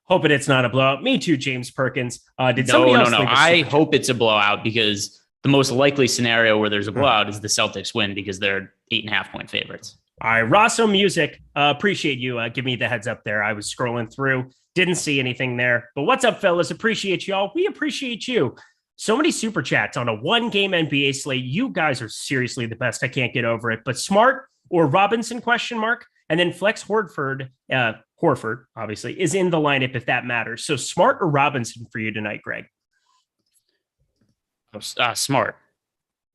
Hoping it's not a blowout. Me too, James Perkins. No. I hope it's a blowout because the most likely scenario where there's a blowout is the Celtics win because they're 8.5 point favorites. All right, Rosso Music. Appreciate you. Give me the heads up there. I was scrolling through, didn't see anything there. But what's up, fellas? Appreciate y'all. We appreciate you. So many super chats on a 1-game NBA slate. You guys are seriously the best. I can't get over it. But Smart or Robinson ? And then Flex Horford, obviously, is in the lineup if that matters. So Smart or Robinson for you tonight, Greg? Smart.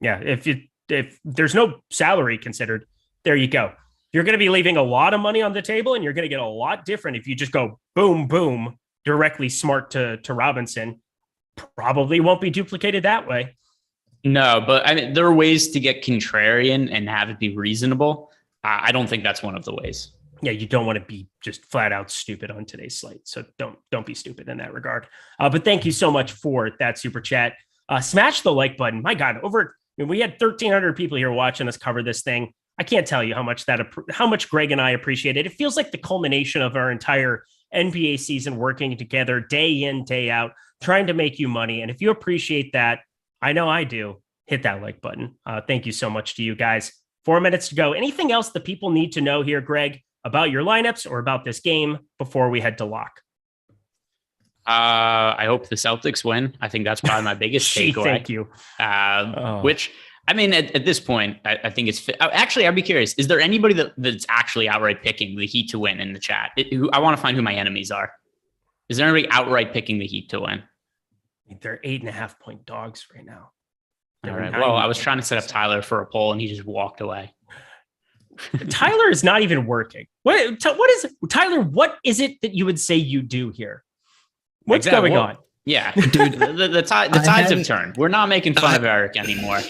Yeah, if there's no salary considered, there you go. You're going to be leaving a lot of money on the table, and you're going to get a lot different if you just go boom, boom, directly Smart to Robinson. Probably won't be duplicated that way. No, but I mean, there are ways to get contrarian and have it be reasonable. I don't think that's one of the ways. Yeah, you don't want to be just flat out stupid on today's slate. So don't be stupid in that regard. But thank you so much for that super chat. Smash the like button. My God, we had 1,300 people here watching us cover this thing. I can't tell you how much Greg and I appreciate it. It feels like the culmination of our entire NBA season working together day in, day out, trying to make you money. And if you appreciate that, I know I do, hit that like button. Thank you so much to you guys. 4 minutes to go. Anything else that people need to know here, Greg, about your lineups or about this game before we head to lock? I hope the Celtics win. I think that's probably my biggest takeaway. Thank you. Which, I mean, at this point, I think it's actually, I'd be curious. Is there anybody that's actually outright picking the Heat to win in the chat? I want to find who my enemies are. Is there anybody outright picking the Heat to win? They're 8.5 point dogs right now. All right. Well, I was trying to set up Tyler for a poll and he just walked away. Tyler is not even working. What is Tyler? What is it that you would say you do here? What's going on? Yeah, dude, the tides have turned. We're not making fun of Eric anymore.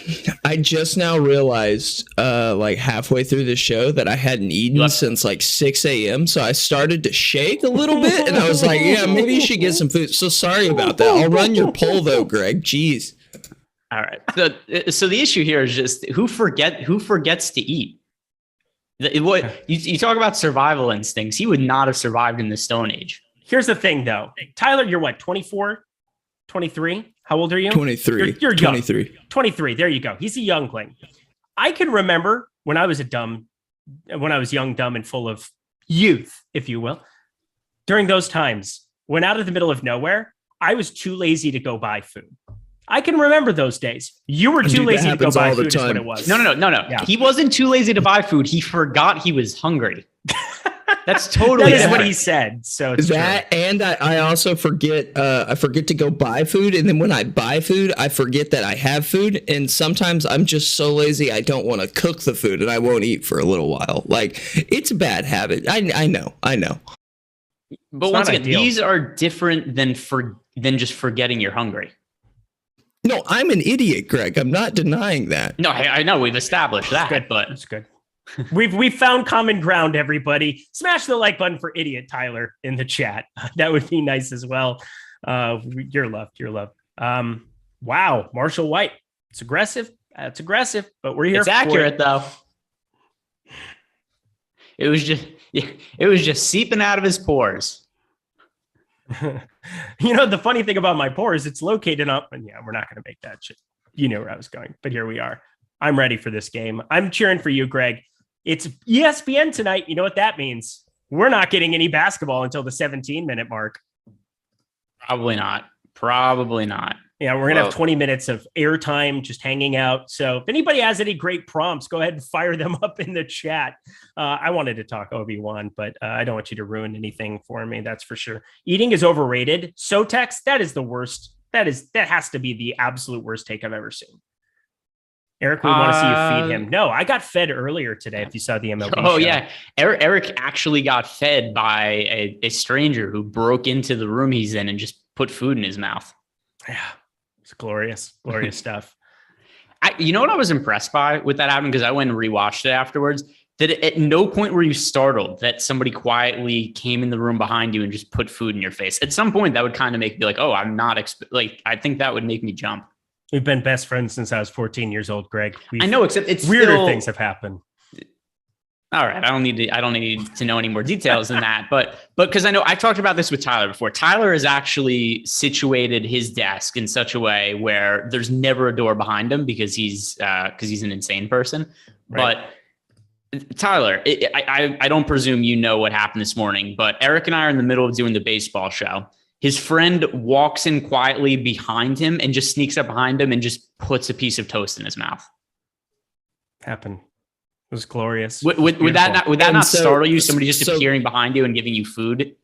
I just now realized, like halfway through the show, that I hadn't eaten since like 6 a.m. So I started to shake a little bit, and I was like, "Yeah, maybe you should get some food." So sorry about that. I'll run your poll though, Greg. Jeez. All right. So the issue here is just who forgets to eat. What you talk about survival instincts? He would not have survived in the Stone Age. Here's the thing, though. Tyler, you're what, 24, 23? How old are you? 23. You're 23. Young. 23. There you go. He's a youngling. I can remember when I was young, dumb, and full of youth, if you will. During those times, when out of the middle of nowhere, I was too lazy to go buy food. I can remember those days. You were too lazy to go buy food is what it was. No. Yeah. He wasn't too lazy to buy food. He forgot he was hungry. That's totally that is what he said. So it's that, true. And I also forget. I forget to go buy food, and then when I buy food, I forget that I have food. And sometimes I'm just so lazy I don't want to cook the food, and I won't eat for a little while. Like it's a bad habit. I know. But once again, these are different than just forgetting you're hungry. No, I'm an idiot, Greg. I'm not denying that. No, I know we've established that, but it's good. We've found common ground, everybody. Smash the like button for idiot Tyler in the chat. That would be nice as well. You're loved. Wow, Marshall White. It's aggressive. But we're here. It's accurate though. It was just seeping out of his pores. The funny thing about my pores, it's located up. And yeah, we're not going to make that shit. You know where I was going, but here we are. I'm ready for this game. I'm cheering for you, Greg. It's ESPN tonight. You know what that means? We're not getting any basketball until the 17-minute mark. Probably not. Yeah, we're going to have 20 minutes of airtime just hanging out. So if anybody has any great prompts, go ahead and fire them up in the chat. I wanted to talk Obi-Wan, but I don't want you to ruin anything for me. That's for sure. Eating is overrated. Sotex, that is the worst. That has to be the absolute worst take I've ever seen. Eric, we want to see you feed him. No, I got fed earlier today. If you saw the MLB show. Yeah. Eric actually got fed by a stranger who broke into the room he's in and just put food in his mouth. Yeah, it's glorious stuff. You know what I was impressed by with that happening? Because I went and rewatched it afterwards. that at no point were you startled that somebody quietly came in the room behind you and just put food in your face? At some point, that would kind of make me like, oh, I'm not I think that would make me jump. We've been best friends since I was 14 years old, Greg. I know, except it's weirder things have happened. All right, I don't need to know any more details than that, but because I know I talked about this with Tyler before. Tyler has actually situated his desk in such a way where there's never a door behind him because he's an insane person. Right. But Tyler, I don't presume you know what happened this morning, but Eric and I are in the middle of doing the baseball show. His friend walks in quietly behind him and just sneaks up behind him and just puts a piece of toast in his mouth. Happened. It was glorious. Would that not startle you? Somebody just appearing behind you and giving you food?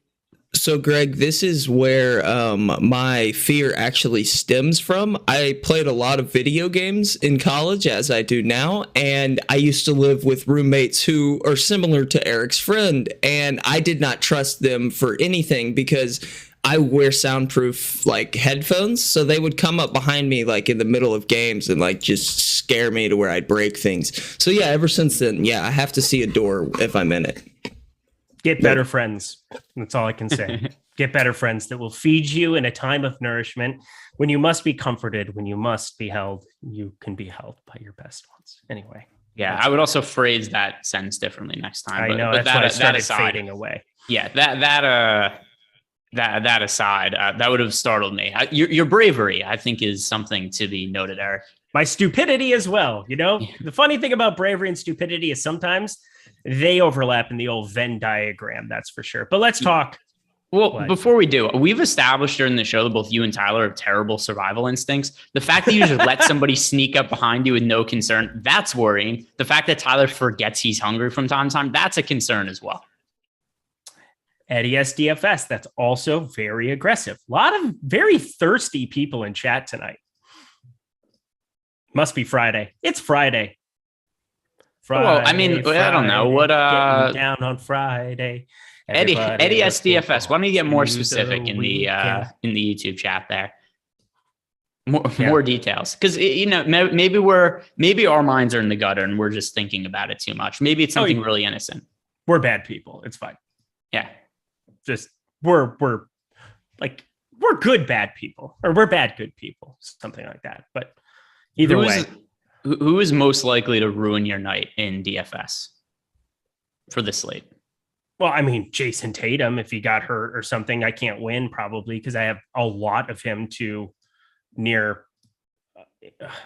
So, Greg, this is where my fear actually stems from. I played a lot of video games in college, as I do now, and I used to live with roommates who are similar to Eric's friend, and I did not trust them for anything because I wear soundproof headphones, so they would come up behind me in the middle of games and just scare me to where I'd break things. So yeah, ever since then, I have to see a door if I'm in it. Get better friends. That's all I can say. Get better friends that will feed you in a time of nourishment. When you must be comforted, when you must be held, you can be held by your best ones. Anyway. Yeah, I would also phrase that sentence differently next time. I know, that's why I started fading away. Yeah, that aside, that would have startled me. Your bravery, I think, is something to be noted, Eric. My stupidity as well. The funny thing about bravery and stupidity is sometimes they overlap in the old Venn diagram. That's for sure. But let's talk. Well, before we do, we've established during the show that both you and Tyler have terrible survival instincts. The fact that you just let somebody sneak up behind you with no concern, that's worrying. The fact that Tyler forgets he's hungry from time to time, that's a concern as well. NBA's DFS, that's also very aggressive. A lot of very thirsty people in chat tonight. Must be Friday. It's Friday. Well, I mean, Friday, I don't know what. Down on Friday. Eddie SDFS. Why don't you get more specific in the YouTube chat there? More details, because maybe our minds are in the gutter and we're just thinking about it too much. Maybe it's something really innocent. We're bad people. It's fine. Yeah, just we're good bad people, or we're bad good people, something like that. But either way. Who is most likely to ruin your night in DFS for the slate? Well, I mean, Jason Tatum, if he got hurt or something, I can't win probably because I have a lot of him to near.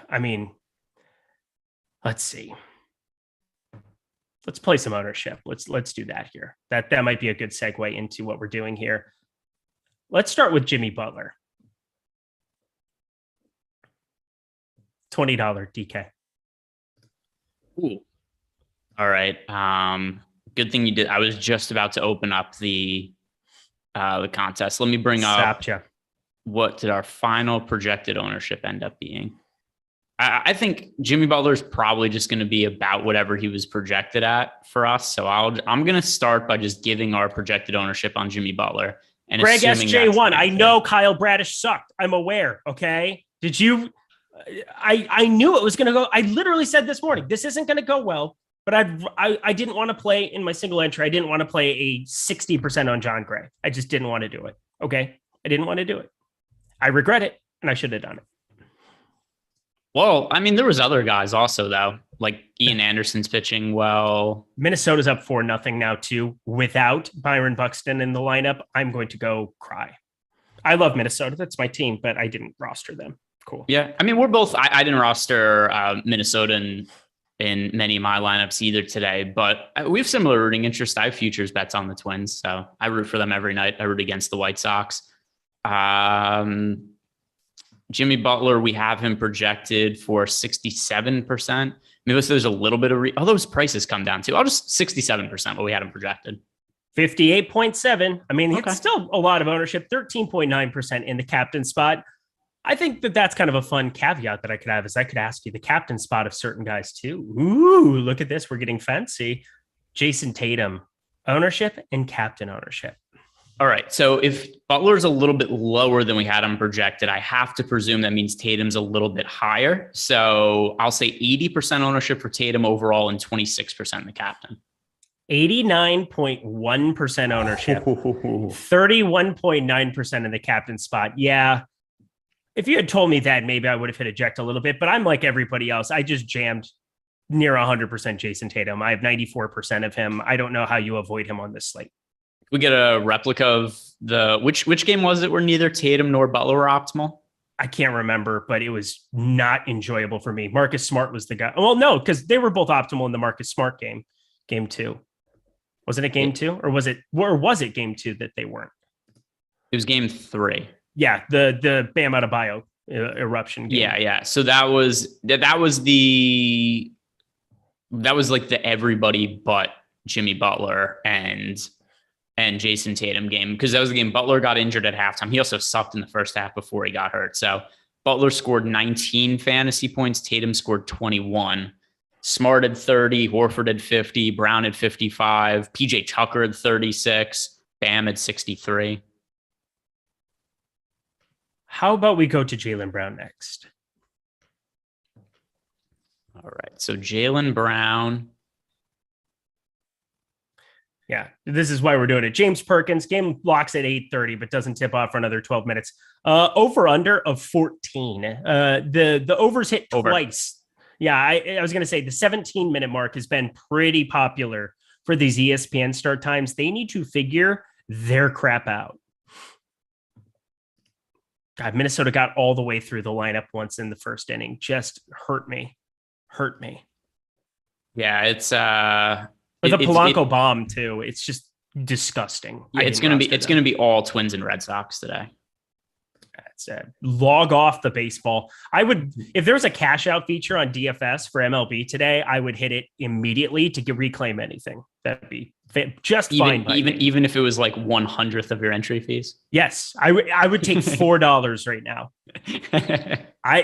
I mean, let's see. Let's play some ownership. Let's do that here. That might be a good segue into what we're doing here. Let's start with Jimmy Butler. $20 DK. Ooh. All right. Good thing you did. I was just about to open up the contest. Let me bring up what did our final projected ownership end up being. I think Jimmy Butler is probably just going to be about whatever he was projected at for us. So I'm going to start by just giving our projected ownership on Jimmy Butler. And Greg SJ1. I know Kyle Bradish sucked. I'm aware. Okay. Did you? I knew it was going to go. I literally said this morning, this isn't going to go well, but I didn't want to play in my single entry. I didn't want to play a 60% on John Gray. I just didn't want to do it. Okay. I didn't want to do it. I regret it. And I should have done it. Well, I mean, there was other guys also though, like Ian Anderson's pitching well. Minnesota's up 4-0 now too, without Byron Buxton in the lineup. I'm going to go cry. I love Minnesota. That's my team, but I didn't roster them. Cool. Yeah. I mean, we're both, I didn't roster Minnesota in many of my lineups either today, but we have similar rooting interest. I have futures bets on the Twins, so I root for them every night. I root against the White Sox. Jimmy Butler, we have him projected for 67%. Maybe there's a little bit of, all those prices come down to, I'll just 67%, what we had him projected. 58.7. I mean, It's still a lot of ownership, 13.9% in the captain spot. I think that's kind of a fun caveat that I could have is I could ask you the captain spot of certain guys too. Ooh, look at this. We're getting fancy. Jason Tatum ownership and captain ownership. All right. So if Butler's a little bit lower than we had him projected, I have to presume that means Tatum's a little bit higher. So I'll say 80% ownership for Tatum overall and 26% the captain. 89.1% ownership, 31.9% in the captain spot. Yeah. If you had told me that, maybe I would have hit eject a little bit, but I'm like everybody else. I just jammed near 100% Jason Tatum. I have 94% of him. I don't know how you avoid him on this slate. We get a replica of the which game was it where neither Tatum nor Butler were optimal? I can't remember, but it was not enjoyable for me. Marcus Smart was the guy. Well, no, because they were both optimal in the Marcus Smart game 2. Wasn't it game 2? Or was it game 2 that they weren't? It was game 3. Yeah, the Bam Adebayo eruption game. Yeah. So that was like the everybody but Jimmy Butler and Jason Tatum game, because that was the game Butler got injured at halftime. He also sucked in the first half before he got hurt. So Butler scored 19 fantasy points. Tatum scored 21. Smart had 30. Horford had 50. Brown had 55. PJ Tucker had 36. Bam had 63. How about we go to Jaylen Brown next? All right. So Jaylen Brown. Yeah, this is why we're doing it. James Perkins, game locks at 8:30, but doesn't tip off for another 12 minutes. Over under of 14. The overs hit twice. Yeah, I was going to say the 17-minute mark has been pretty popular for these ESPN start times. They need to figure their crap out. God, Minnesota got all the way through the lineup once in the first inning. Just hurt me. Yeah, it's With a Polanco bomb too. It's just disgusting. Yeah, it's gonna be all Twins and Red Sox today. That's it. Log off the baseball. I would, if there was a cash out feature on DFS for MLB today, I would hit it immediately to reclaim anything. That'd be just fine. Even if it was like 1/100th of your entry fees. Yes, I would take $4 right now.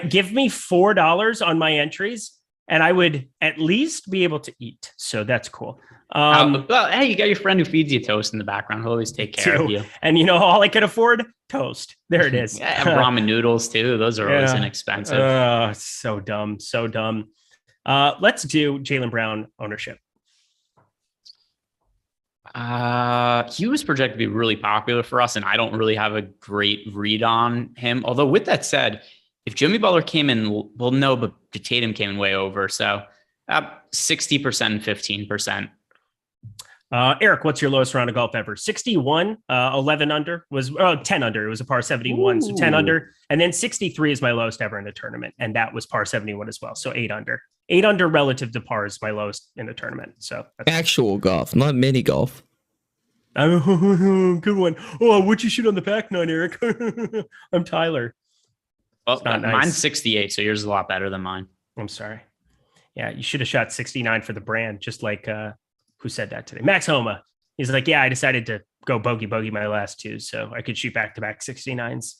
Give me $4 on my entries, and I would at least be able to eat. So that's cool. Well, hey, you got your friend who feeds you toast in the background. He'll always take care of you. And you know, all I could afford, toast. There it is. Yeah, ramen noodles too. Those are always inexpensive. So dumb. Let's do Jaylen Brown ownership. He was projected to be really popular for us, and I don't really have a great read on him. Although with that said, if Jimmy Butler came in, well, no, but Tatum came in way over. So 60% and 15%. Eric, what's your lowest round of golf ever? 61, 11 under was 10 under. It was a par 71. Ooh. So 10 under. And then 63 is my lowest ever in the tournament. And that was par 71 as well. So 8 under. 8 under relative to par is my lowest in the tournament. So that's actual golf, not mini golf. Good one. Oh, what'd you shoot on the back nine, Eric? I'm Tyler. Well, nice. Mine's 68, so yours is a lot better than mine. I'm sorry. Yeah, you should have shot 69 for the brand, just like who said that today? Max Homa. He's like, yeah, I decided to go bogey my last two, so I could shoot back-to-back 69s.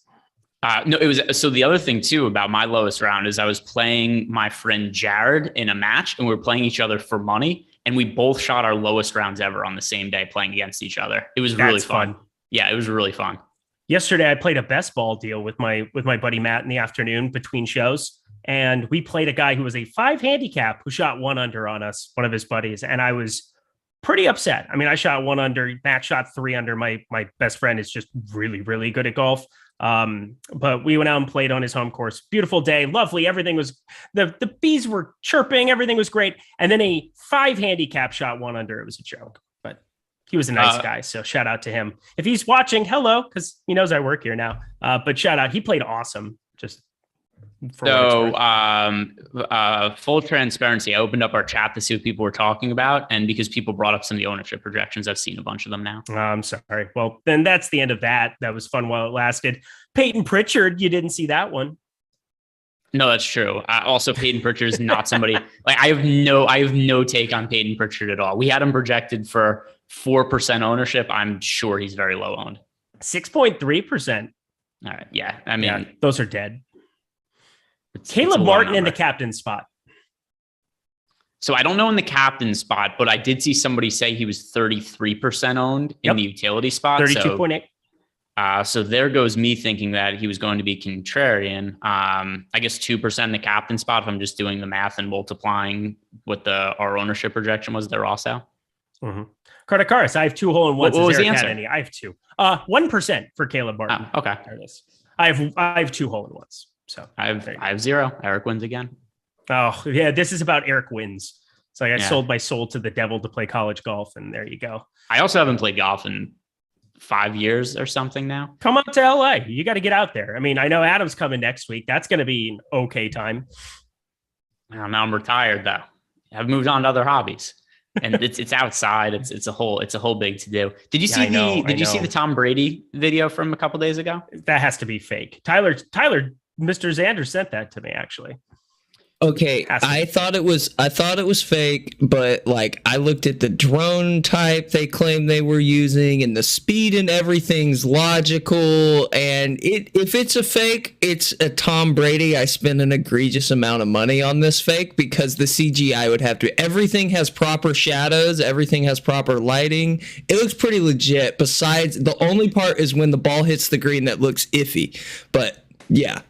No, it was so the other thing too about my lowest round is I was playing my friend Jared in a match, and we were playing each other for money, and we both shot our lowest rounds ever on the same day playing against each other. It was really fun. Yeah, it was really fun. Yesterday, I played a best ball deal with my buddy Matt in the afternoon between shows, and we played a guy who was a 5 handicap who shot 1 under on us, one of his buddies, and I was pretty upset. I mean, I shot 1 under, Matt shot 3 under. My best friend is just really, really good at golf. But we went out and played on his home course. Beautiful day, lovely. Everything was, the bees were chirping. Everything was great. And then a 5 handicap shot 1 under. It was a joke, but he was a nice guy. So shout out to him. If he's watching, hello, because he knows I work here now. But shout out, he played awesome. Just so full transparency, I opened up our chat to see what people were talking about, and because people brought up some of the ownership projections, I've seen a bunch of them now. I'm sorry. Well, then that's the end of that. That was fun while it lasted. Peyton Pritchard, you didn't see that one. No, that's true. Also, Peyton Pritchard is not somebody like I have no take on Peyton Pritchard at all. We had him projected for 4% ownership. I'm sure he's very low owned. 6.3%. All right. Yeah. I mean, those are dead. Caleb Martin in the captain spot. So I don't know in the captain spot, but I did see somebody say he was 33% owned in the utility spot. 32.8. So there goes me thinking that he was going to be contrarian. I guess 2% in the captain spot if I'm just doing the math and multiplying what our ownership projection was there also. Mm-hmm. Cardicaris, I have 2 hole in ones. What was the answer? I have 2. 1% for Caleb Martin. Oh, okay. There it is. I have 2 hole in ones. So I have 0. Eric wins again. Oh yeah, this is about Eric wins. So I sold my soul to the devil to play college golf, and there you go. I also haven't played golf in 5 years or something now. Come up to LA. You got to get out there. I mean, I know Adam's coming next week. That's going to be an okay time. Now I'm retired though. I've moved on to other hobbies, and it's outside. It's a whole big to do. Did you see Did you see the Tom Brady video from a couple days ago? That has to be fake. Tyler, Mr. Xander sent that to me actually. Okay, I thought it was fake, but like I looked at the drone type they claimed they were using, and the speed and everything's logical. And if it's a fake, it's a Tom Brady. I spent an egregious amount of money on this fake because the CGI would have to. Everything has proper shadows. Everything has proper lighting. It looks pretty legit. Besides, the only part is when the ball hits the green that looks iffy. But yeah.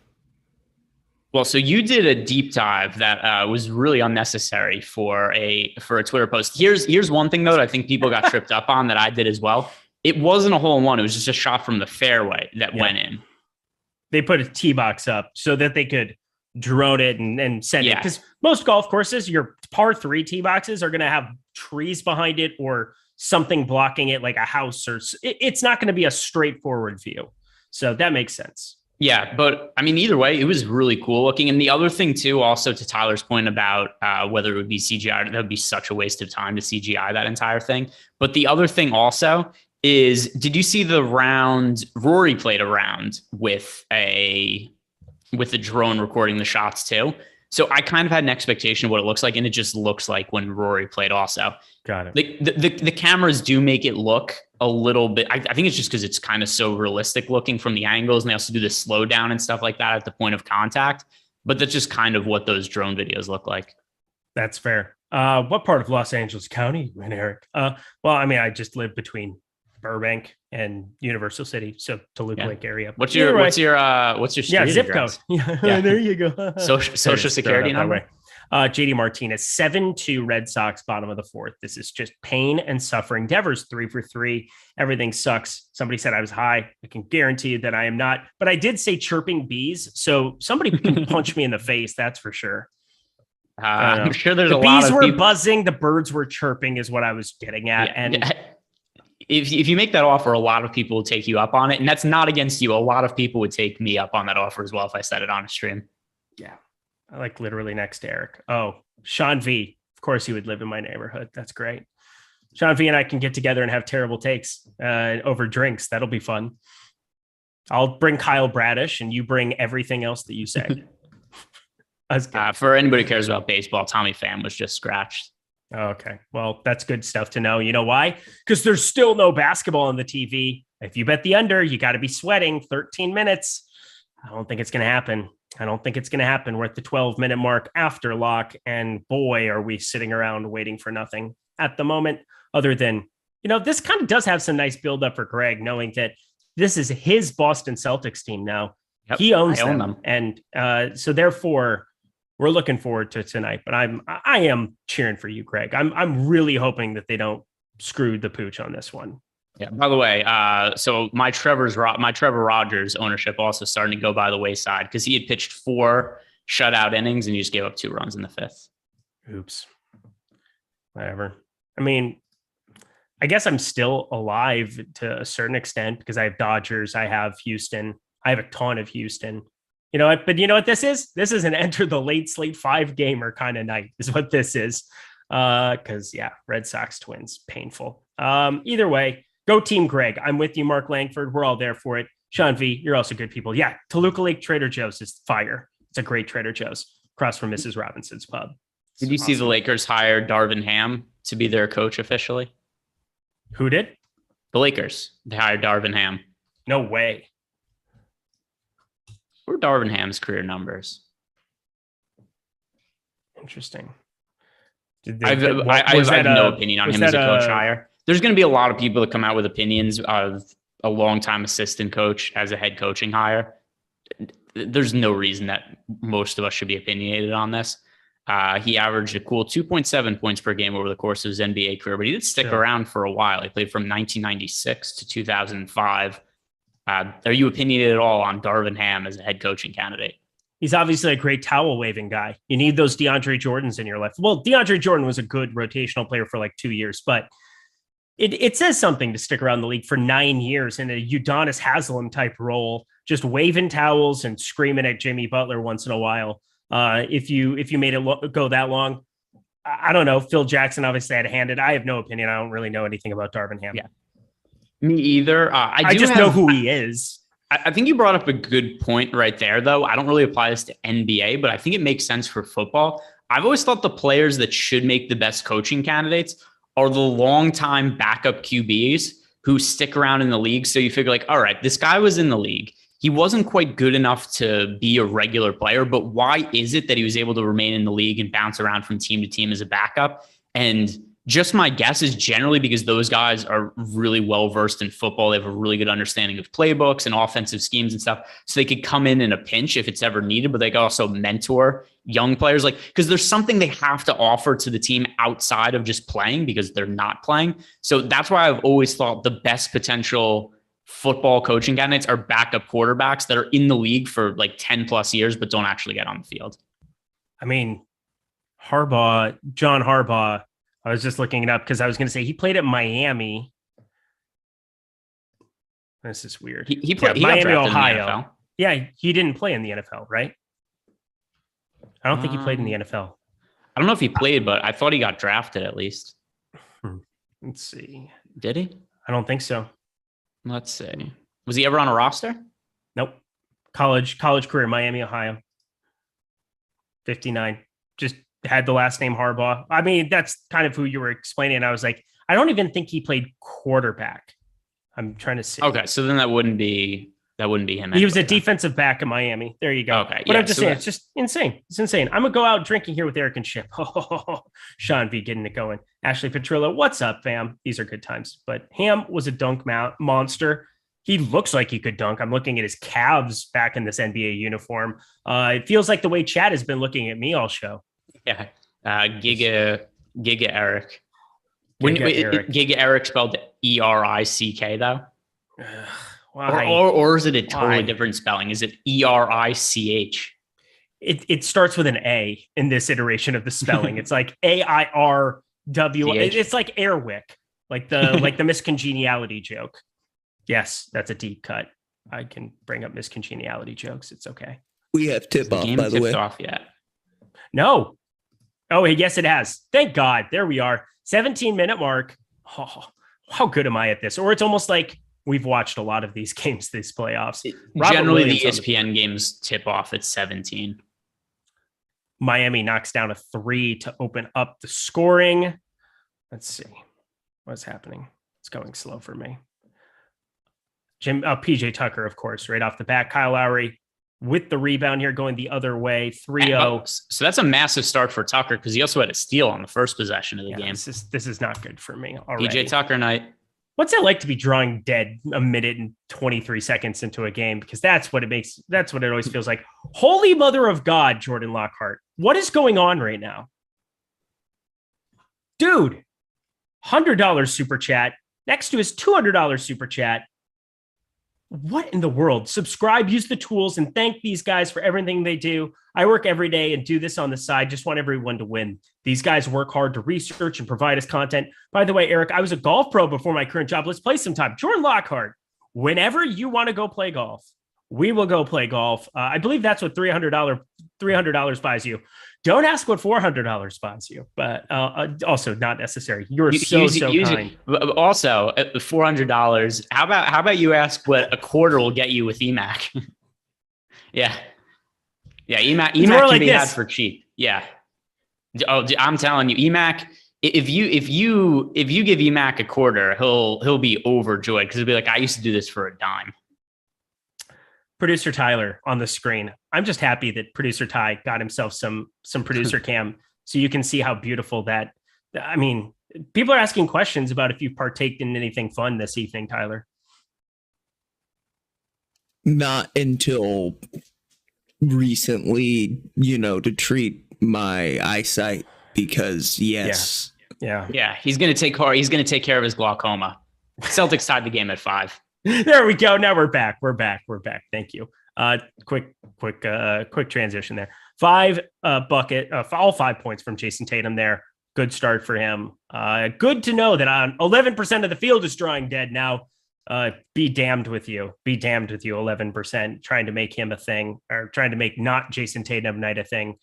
Well, so you did a deep dive that was really unnecessary for a Twitter post. Here's one thing though that I think people got tripped up on that I did as well. It wasn't a hole in one; it was just a shot from the fairway that went in. They put a tee box up so that they could drone it and send it. Because most golf courses, your par 3 tee boxes are going to have trees behind it or something blocking it, like a house, or it's not going to be a straightforward view. So that makes sense. Yeah, but I mean, either way, it was really cool looking. And the other thing too, also to Tyler's point about whether it would be CGI, that would be such a waste of time to CGI that entire thing. But the other thing also is, did you see the round Rory played around with a drone recording the shots too? So I kind of had an expectation of what it looks like, and it just looks like when Rory played also. Got it. The cameras do make it look a little bit, I think it's just because it's kind of so realistic looking from the angles, and they also do the slow down and stuff like that at the point of contact. But that's just kind of what those drone videos look like. That's fair. What part of Los Angeles County, Eric? Well, I mean, I just live between Burbank and Universal City, so Toluca Lake area. What's your street zip address? code? Yeah, there you go. Social security number. JD Martinez, 7-2 Red Sox, bottom of the 4th. This is just pain and suffering. Devers 3 for 3. Everything sucks. Somebody said I was high. I can guarantee you that I am not. But I did say chirping bees, so somebody can punch me in the face. That's for sure. I'm sure there's the a lot of bees were people buzzing. The birds were chirping, is what I was getting at. And if you make that offer, a lot of people will take you up on it, and that's not against you. A lot of people would take me up on that offer as well if I said it on a stream. Yeah. I like literally next to Eric. Oh, Sean V. Of course he would live in my neighborhood. That's great. Sean V and I can get together and have terrible takes over drinks. That'll be fun. I'll bring Kyle Bradish and you bring everything else that you say. For anybody who cares about baseball, Tommy Pham was just scratched. Okay. Well, that's good stuff to know. You know why? Because there's still no basketball on the TV. If you bet the under, you got to be sweating 13 minutes. I don't think it's going to happen. We're at the 12-minute mark after lock, and boy, are we sitting around waiting for nothing at the moment, other than, this kind of does have some nice buildup for Greg, knowing that this is his Boston Celtics team now. Yep, he owns them. And so therefore, we're looking forward to tonight. But I am cheering for you, Greg. I'm really hoping that they don't screw the pooch on this one. Yeah. By the way, so my Trevor Rogers ownership also starting to go by the wayside because he had pitched 4 shutout innings and he just gave up 2 runs in the 5th. Oops. Whatever. I mean, I guess I'm still alive to a certain extent because I have Dodgers, I have Houston, I have a ton of Houston. You know what? But you know what this is? This is an enter the late slate 5 gamer kind of night is what this is. Because Red Sox Twins, painful. Either way. Go Team Greg. I'm with you, Mark Langford. We're all there for it. Sean V, you're also good people. Yeah, Toluca Lake Trader Joe's is fire. It's a great Trader Joe's across from Mrs. Robinson's pub. Did you see the Lakers hired Darvin Ham to be their coach officially? Who did? The Lakers. They hired Darvin Ham. No way. What are Darvin Ham's career numbers? Interesting. I have no opinion on him as a coach hire. There's going to be a lot of people that come out with opinions of a longtime assistant coach as a head coaching hire. There's no reason that most of us should be opinionated on this. He averaged a cool 2.7 points per game over the course of his NBA career, but he did stick around for a while. He played from 1996 to 2005. Are you opinionated at all on Darvin Ham as a head coaching candidate? He's obviously a great towel waving guy. You need those DeAndre Jordans in your life. Well, DeAndre Jordan was a good rotational player for like 2 years, but it says something to stick around the league for 9 years in a Udonis Haslem type role, just waving towels and screaming at Jimmy Butler once in a while. If you made it go that long, I don't know. Phil Jackson obviously had a hand in it. I have no opinion. I don't really know anything about Darvin Ham. Yeah, me either. I just know who he is. I think you brought up a good point right there, though. I don't really apply this to NBA, but I think it makes sense for football. I've always thought the players that should make the best coaching candidates are the longtime backup QBs who stick around in the league. So you figure like, all right, this guy was in the league. He wasn't quite good enough to be a regular player, but why is it that he was able to remain in the league and bounce around from team to team as a backup? And just my guess is generally because those guys are really well-versed in football. They have a really good understanding of playbooks and offensive schemes and stuff. So they could come in a pinch if it's ever needed, but they can also mentor young players. Like, because there's something they have to offer to the team outside of just playing because they're not playing. So that's why I've always thought the best potential football coaching candidates are backup quarterbacks that are in the league for like 10 plus years, but don't actually get on the field. I mean, John Harbaugh, I was just looking it up because I was going to say he played at Miami. This is weird. He played Miami, Ohio. In the NFL. Yeah, he didn't play in the NFL, right? I don't think he played in the NFL. I don't know if he played, but I thought he got drafted at least. Let's see. Did he? I don't think so. Let's see. Was he ever on a roster? Nope. College career, Miami, Ohio. 59. Just had the last name Harbaugh. I mean, that's kind of who you were explaining. I was like, I don't even think he played quarterback. I'm trying to see. Okay, so then that wouldn't be him. He was a defensive back in Miami. There you go. Okay, but I'm just saying, it's just insane. It's insane. I'm gonna go out drinking here with Eric and Ship. Sean V getting it going. Ashley Petrillo, what's up, fam? These are good times. But Ham was a dunk monster. He looks like he could dunk. I'm looking at his calves back in this NBA uniform. It feels like the way Chad has been looking at me all show. Yeah. Giga Eric. Giga Eric spelled ERICK though? Or is it a totally different spelling? Is it ERICH? It starts with an A in this iteration of the spelling. It's like AIRW. It's like Airwick, like the miscongeniality joke. Yes, that's a deep cut. I can bring up miscongeniality jokes. It's okay. We have tip off, by the way. Off yet? No. Oh, yes, it has. Thank God. There we are. 17-minute mark. Oh, how good am I at this? Or it's almost like we've watched a lot of these games, these playoffs. Generally, the ESPN games tip off at 17. Miami knocks down a 3 to open up the scoring. Let's see what's happening. It's going slow for me. PJ Tucker, of course, right off the bat. Kyle Lowry with the rebound here going the other way, 3-0. So that's a massive start for Tucker because he also had a steal on the first possession of the game. This is not good for me already. PJ Tucker night. What's it like to be drawing dead a minute and 23 seconds into a game? Because that's what it always feels like. Holy mother of God, Jordan Lockhart. What is going on right now? Dude, $100 super chat next to his $200 super chat. What in the world? Subscribe, use the tools, and thank these guys for everything they do. I work every day and do this on the side. Just want everyone to win. These guys work hard to research and provide us content. By the way, Eric, I was a golf pro before my current job. Let's play sometime. Jordan Lockhart, whenever you want to go play golf, we will go play golf. I believe that's what $300 buys you. Don't ask what $400 buys you, but also not necessary. You're so kind. Also, at the $400, how about you ask what a quarter will get you with EMAC? Yeah, EMAC can be had for cheap. Yeah. Oh, I'm telling you, EMAC. If you give EMAC a quarter, he'll be overjoyed because he'll be like, I used to do this for a dime. Producer Tyler on the screen. I'm just happy that producer Ty got himself some producer cam so you can see how beautiful that I mean, people are asking questions about if you've partaked in anything fun this evening, Tyler. Not until recently, to treat my eyesight, because yes. Yeah. He's going to take care of his glaucoma. Celtics tied the game at 5. There we go. Now we're back. Thank you. Quick transition there. 5 bucket, all 5 points from Jason Tatum there. Good start for him. Good to know that on 11% of the field is drawing dead now. Be damned with you. 11% trying to make him a thing, or trying to make not Jason Tatum night a thing.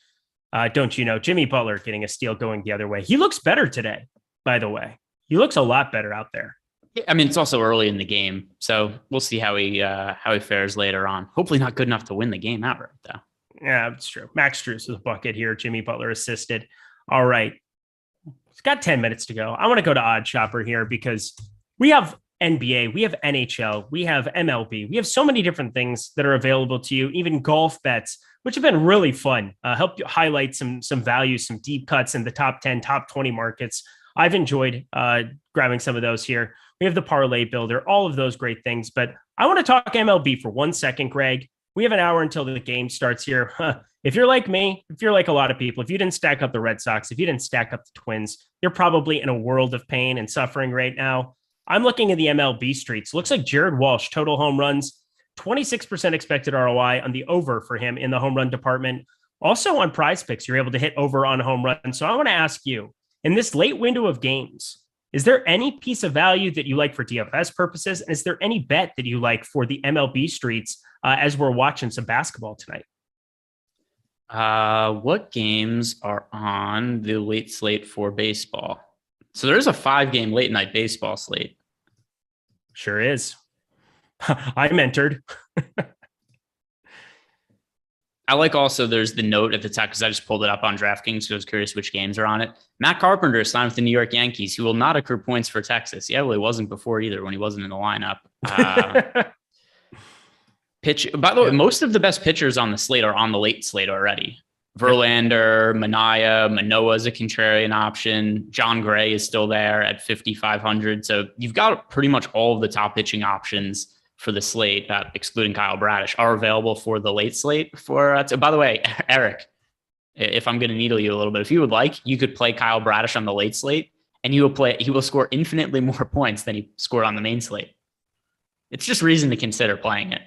Don't you know, Jimmy Butler getting a steal going the other way. He looks better today, by the way. He looks a lot better out there. I mean, it's also early in the game, so we'll see how he fares later on. Hopefully not good enough to win the game outright, though. Yeah, it's true. Max Strus with a bucket here. Jimmy Butler assisted. All right. It's got 10 minutes to go. I want to go to Odd Shopper here because we have NBA, we have NHL, we have MLB. We have so many different things that are available to you, even golf bets, which have been really fun. Help you highlight some value, some deep cuts in the top 10, top 20 markets. I've enjoyed grabbing some of those here. We have the parlay builder, all of those great things. But I want to talk MLB for 1 second, Greg. We have an hour until the game starts here. If you're like me, if you're like a lot of people, if you didn't stack up the Red Sox, if you didn't stack up the Twins, you're probably in a world of pain and suffering right now. I'm looking at the MLB streets. Looks like Jared Walsh, total home runs, 26% expected ROI on the over for him in the home run department. Also on Prize Picks, you're able to hit over on home run. So I want to ask you, in this late window of games, is there any piece of value that you like for DFS purposes? And is there any bet that you like for the MLB streets as we're watching some basketball tonight? What games are on the late slate for baseball? So there's a 5-game late night baseball slate. Sure is. I'm entered. I like also there's the note at the top because I just pulled it up on DraftKings because I was curious which games are on it. Matt Carpenter signed with the New York Yankees, who will not accrue points for Texas. Yeah, well, he wasn't before either when he wasn't in the lineup. By the way, most of the best pitchers on the slate are on the late slate already. Verlander, Manoah is a contrarian option. John Gray is still there at 5,500. So you've got pretty much all of the top pitching options for the slate, excluding Kyle Bradish, are available for the late slate. By the way, Eric, if I'm going to needle you a little bit, if you would like, you could play Kyle Bradish on the late slate, and he will score infinitely more points than he scored on the main slate. It's just reason to consider playing it.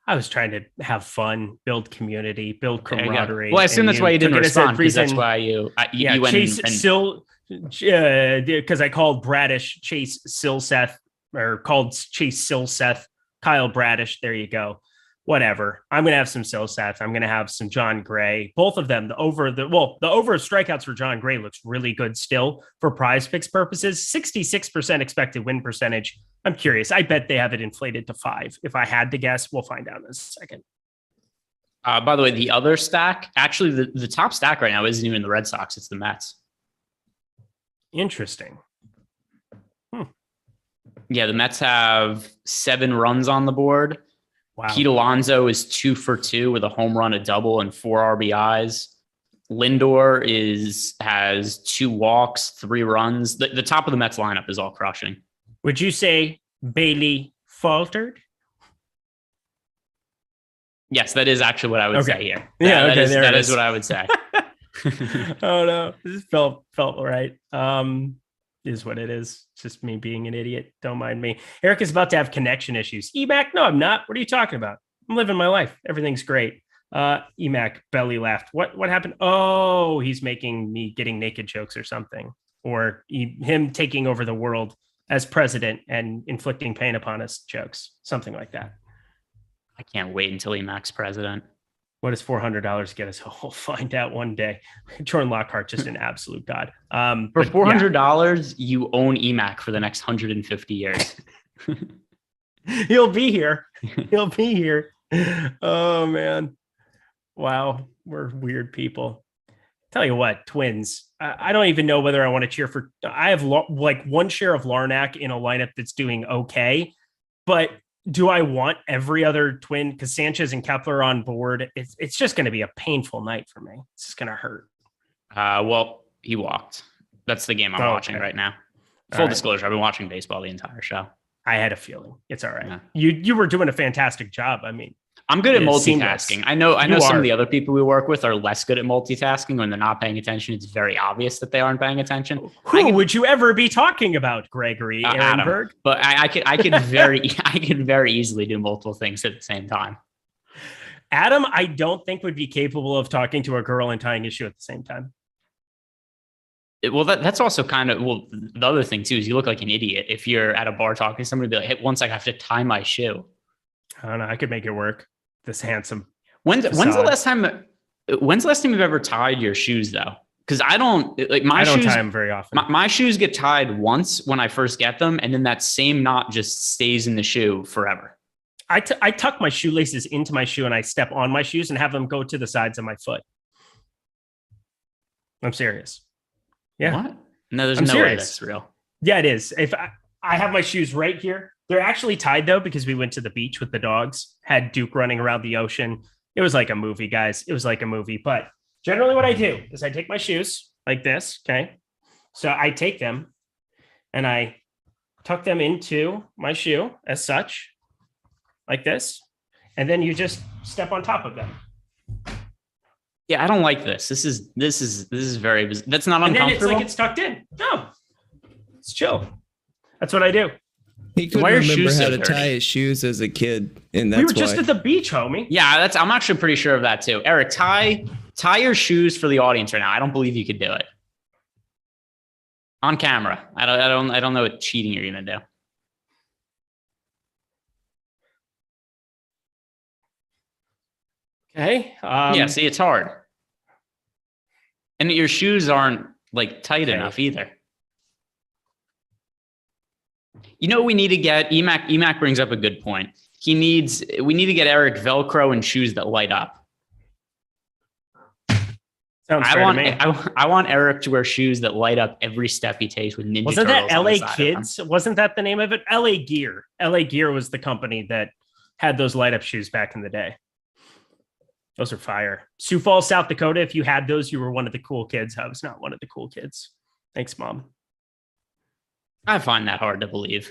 I was trying to have fun, build community, build camaraderie. Well, I assume that's why you didn't respond. Because that's why you went Chase because I called Bradish Chase Silseth, or called Chase Silseth Kyle Bradish. There you go. Whatever. I'm going to have some Silseth. I'm going to have some John Gray. Both of them. The over of strikeouts for John Gray looks really good still for Prize Picks purposes. 66% expected win percentage. I'm curious. I bet they have it inflated to 5. If I had to guess, we'll find out in a second. By the way, the other stack, actually the top stack right now isn't even the Red Sox. It's the Mets. Interesting. Yeah, the Mets have 7 runs on the board. Wow. Pete Alonso is 2 for 2 with a home run, a double, and 4 RBIs. Lindor has 2 walks, 3 runs. The top of the Mets lineup is all crushing. Would you say Bailey faltered? Yes, that is actually what I would say here. That is what I would say. Oh no, this felt right. Is what it is. It's just me being an idiot. Don't mind me. Eric is about to have connection issues. Emac, no, I'm not. What are you talking about? I'm living my life. Everything's great. Emac belly laughed. What happened? Oh, he's making me getting naked jokes or something, or him taking over the world as president and inflicting pain upon us jokes, something like that. I can't wait until Emac's president. What does $400 get us? We'll find out one day. Jordan Lockhart, just an absolute god. For $400, you own Emac for the next 150 years. He'll be here. He'll be here. Oh, man. Wow. We're weird people. Tell you what, Twins. I don't even know whether I want to cheer for. I have like 1 share of Larnack in a lineup that's doing okay, but do I want every other twin? Because Sanchez and Kepler are on board. It's just going to be a painful night for me. It's just going to hurt. Well, he walked. That's the game I'm watching right now. Full disclosure, I've been watching baseball the entire show. I had a feeling. It's all right. Yeah. You were doing a fantastic job. I mean, I'm good at multitasking. I know some of the other people we work with are less good at multitasking. When they're not paying attention, it's very obvious that they aren't paying attention. Who would you ever be talking about, Gregory Ehrenberg? Adam. But I could very easily do multiple things at the same time. Adam, I don't think would be capable of talking to a girl and tying his shoe at the same time. Well, that's also kind of, the other thing too, is you look like an idiot if you're at a bar talking to somebody, be like, hey, one sec, I have to tie my shoe. I don't know. I could make it work. This handsome. When's the last time you've ever tied your shoes though? Because I don't tie them very often. My shoes get tied once when I first get them, and then that same knot just stays in the shoe forever. I tuck my shoelaces into my shoe and I step on my shoes and have them go to the sides of my foot. I'm serious. Yeah. What? No, there's no way that's real. Yeah, it is. If I have my shoes right here, they're actually tied though, because we went to the beach with the dogs, had Duke running around the ocean. It was like a movie, guys. It was like a movie. But generally what I do is I take my shoes like this. Okay. So I take them and I tuck them into my shoe as such, like this. And then you just step on top of them. Yeah, I don't like this. This is very, that's not uncomfortable. And then it's like it's tucked in. No, it's chill. That's what I do. He couldn't remember how to tie his shoes as a kid, and that's we were just at the beach, homie. Yeah, I'm actually pretty sure of that too. Eric, tie your shoes for the audience right now. I don't believe you could do it on camera. I don't know what cheating you're gonna do. Okay. Yeah. See, it's hard, and your shoes aren't like tight enough either. You know what we need to get? Emac brings up a good point. We need to get Eric Velcro and shoes that light up. Sounds fair to me. I want Eric to wear shoes that light up every step he takes with Ninja Wasn't Turtles. That LA Kids? Wasn't that the name of it? LA Gear. LA Gear was the company that had those light up shoes back in the day. Those are fire. Sioux Falls, South Dakota. If you had those, you were one of the cool kids. I was not one of the cool kids. Thanks, Mom. I find that hard to believe.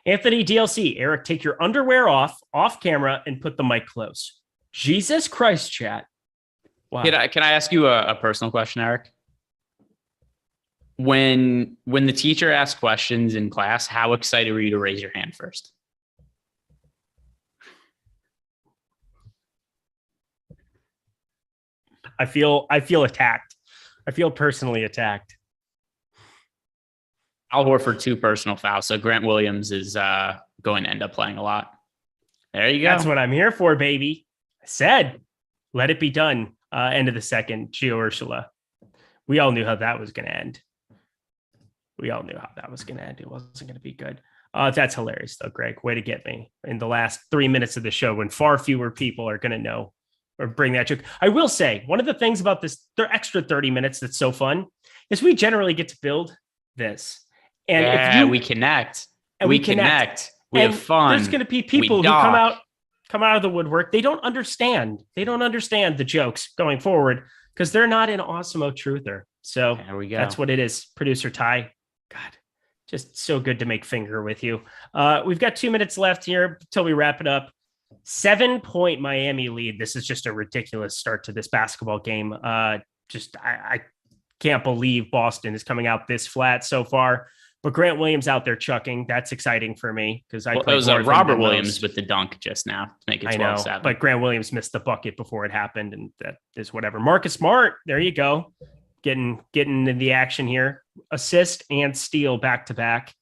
Anthony DLC, Eric, take your underwear off camera and put the mic close. Jesus Christ, chat. Wow. Can I ask you a personal question, Eric? When the teacher asked questions in class, how excited were you to raise your hand first? I feel attacked. I feel personally attacked. Al Horford 2 personal fouls. So Grant Williams is going to end up playing a lot. There you go. That's what I'm here for, baby. I said, let it be done. End of the second, Gio Ursula. We all knew how that was going to end. It wasn't going to be good. That's hilarious, though, Greg. Way to get me in the last 3 minutes of the show when far fewer people are going to know or bring that joke. I will say, one of the things about this, their extra 30 minutes that's so fun is we generally get to build this. And yeah, we connect. And we connect. We have fun. There's going to be people who come out of the woodwork. They don't understand. The jokes going forward because they're not an Awesemo truther. So there we go. That's what it is. Producer Ty. God, just so good to make finger with you. We've got 2 minutes left here until we wrap it up. 7-point Miami lead. This is just a ridiculous start to this basketball game. I can't believe Boston is coming out this flat so far. But Grant Williams out there chucking. That's exciting for me because it was Robert Williams with the dunk just now to make it 12-7. But Grant Williams missed the bucket before it happened, and that is whatever. Marcus Smart, there you go, getting in the action here. Assist and steal back to back.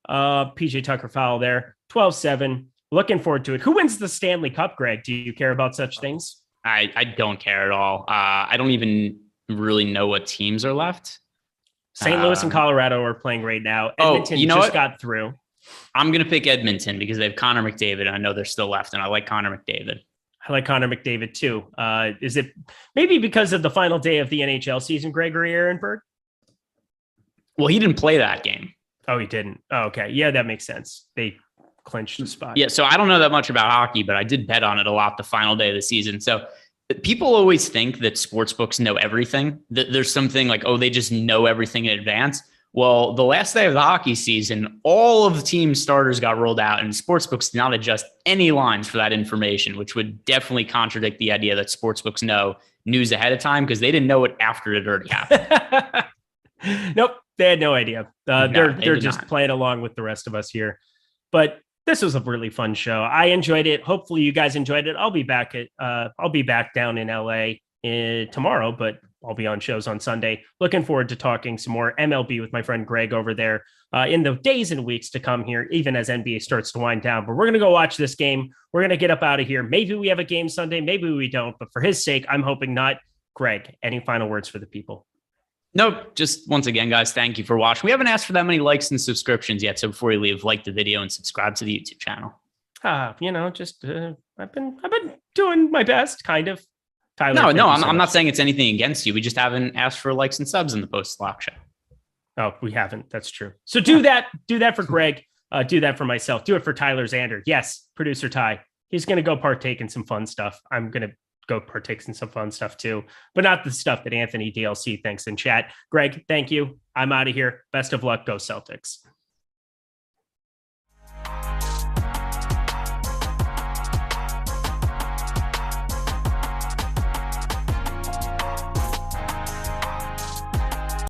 PJ Tucker foul there. 12-7. Looking forward to it. Who wins the Stanley Cup, Greg? Do you care about such things? I don't care at all. I don't even really know what teams are left. St. Louis and Colorado are playing right now. Edmonton got through. I'm going to pick Edmonton because they have Connor McDavid, and I know they're still left, and I like Connor McDavid. I like Connor McDavid too. Is it maybe because of the final day of the NHL season, Gregory Ehrenberg? Well, he didn't play that game. Oh, he didn't. Oh, okay. Yeah, that makes sense. They clinch the spot. Yeah, so I don't know that much about hockey, but I did bet on it a lot the final day of the season. So people always think that sportsbooks know everything. That there's something like, oh, they just know everything in advance. Well, the last day of the hockey season, all of the team starters got rolled out, and sportsbooks did not adjust any lines for that information, which would definitely contradict the idea that sportsbooks know news ahead of time, because they didn't know it after it already happened. Nope, they had no idea. They're just not. playing along with the rest of us here. But this was a really fun show. I enjoyed it. Hopefully, you guys enjoyed it. I'll be back down in LA tomorrow, but I'll be on shows on Sunday. Looking forward to talking some more MLB with my friend Greg over there in the days and weeks to come here, even as NBA starts to wind down. But we're going to go watch this game. We're going to get up out of here. Maybe we have a game Sunday. Maybe we don't. But for his sake, I'm hoping not. Greg, any final words for the people? Nope. Just once again, guys, thank you for watching. We haven't asked for that many likes and subscriptions yet. So before you leave, like the video and subscribe to the YouTube channel. I've been doing my best, kind of. Tyler, no, I'm not saying it's anything against you. We just haven't asked for likes and subs in the post-lock show. Oh, we haven't. That's true. So do that for Greg. Do that for myself. Do it for Tyler Zander. Yes, producer Ty. He's going to go partake in some fun stuff. I'm going to go partake in some fun stuff too, but not the stuff that Anthony DLC thinks in chat. Greg, thank you. I'm out of here. Best of luck. Go Celtics.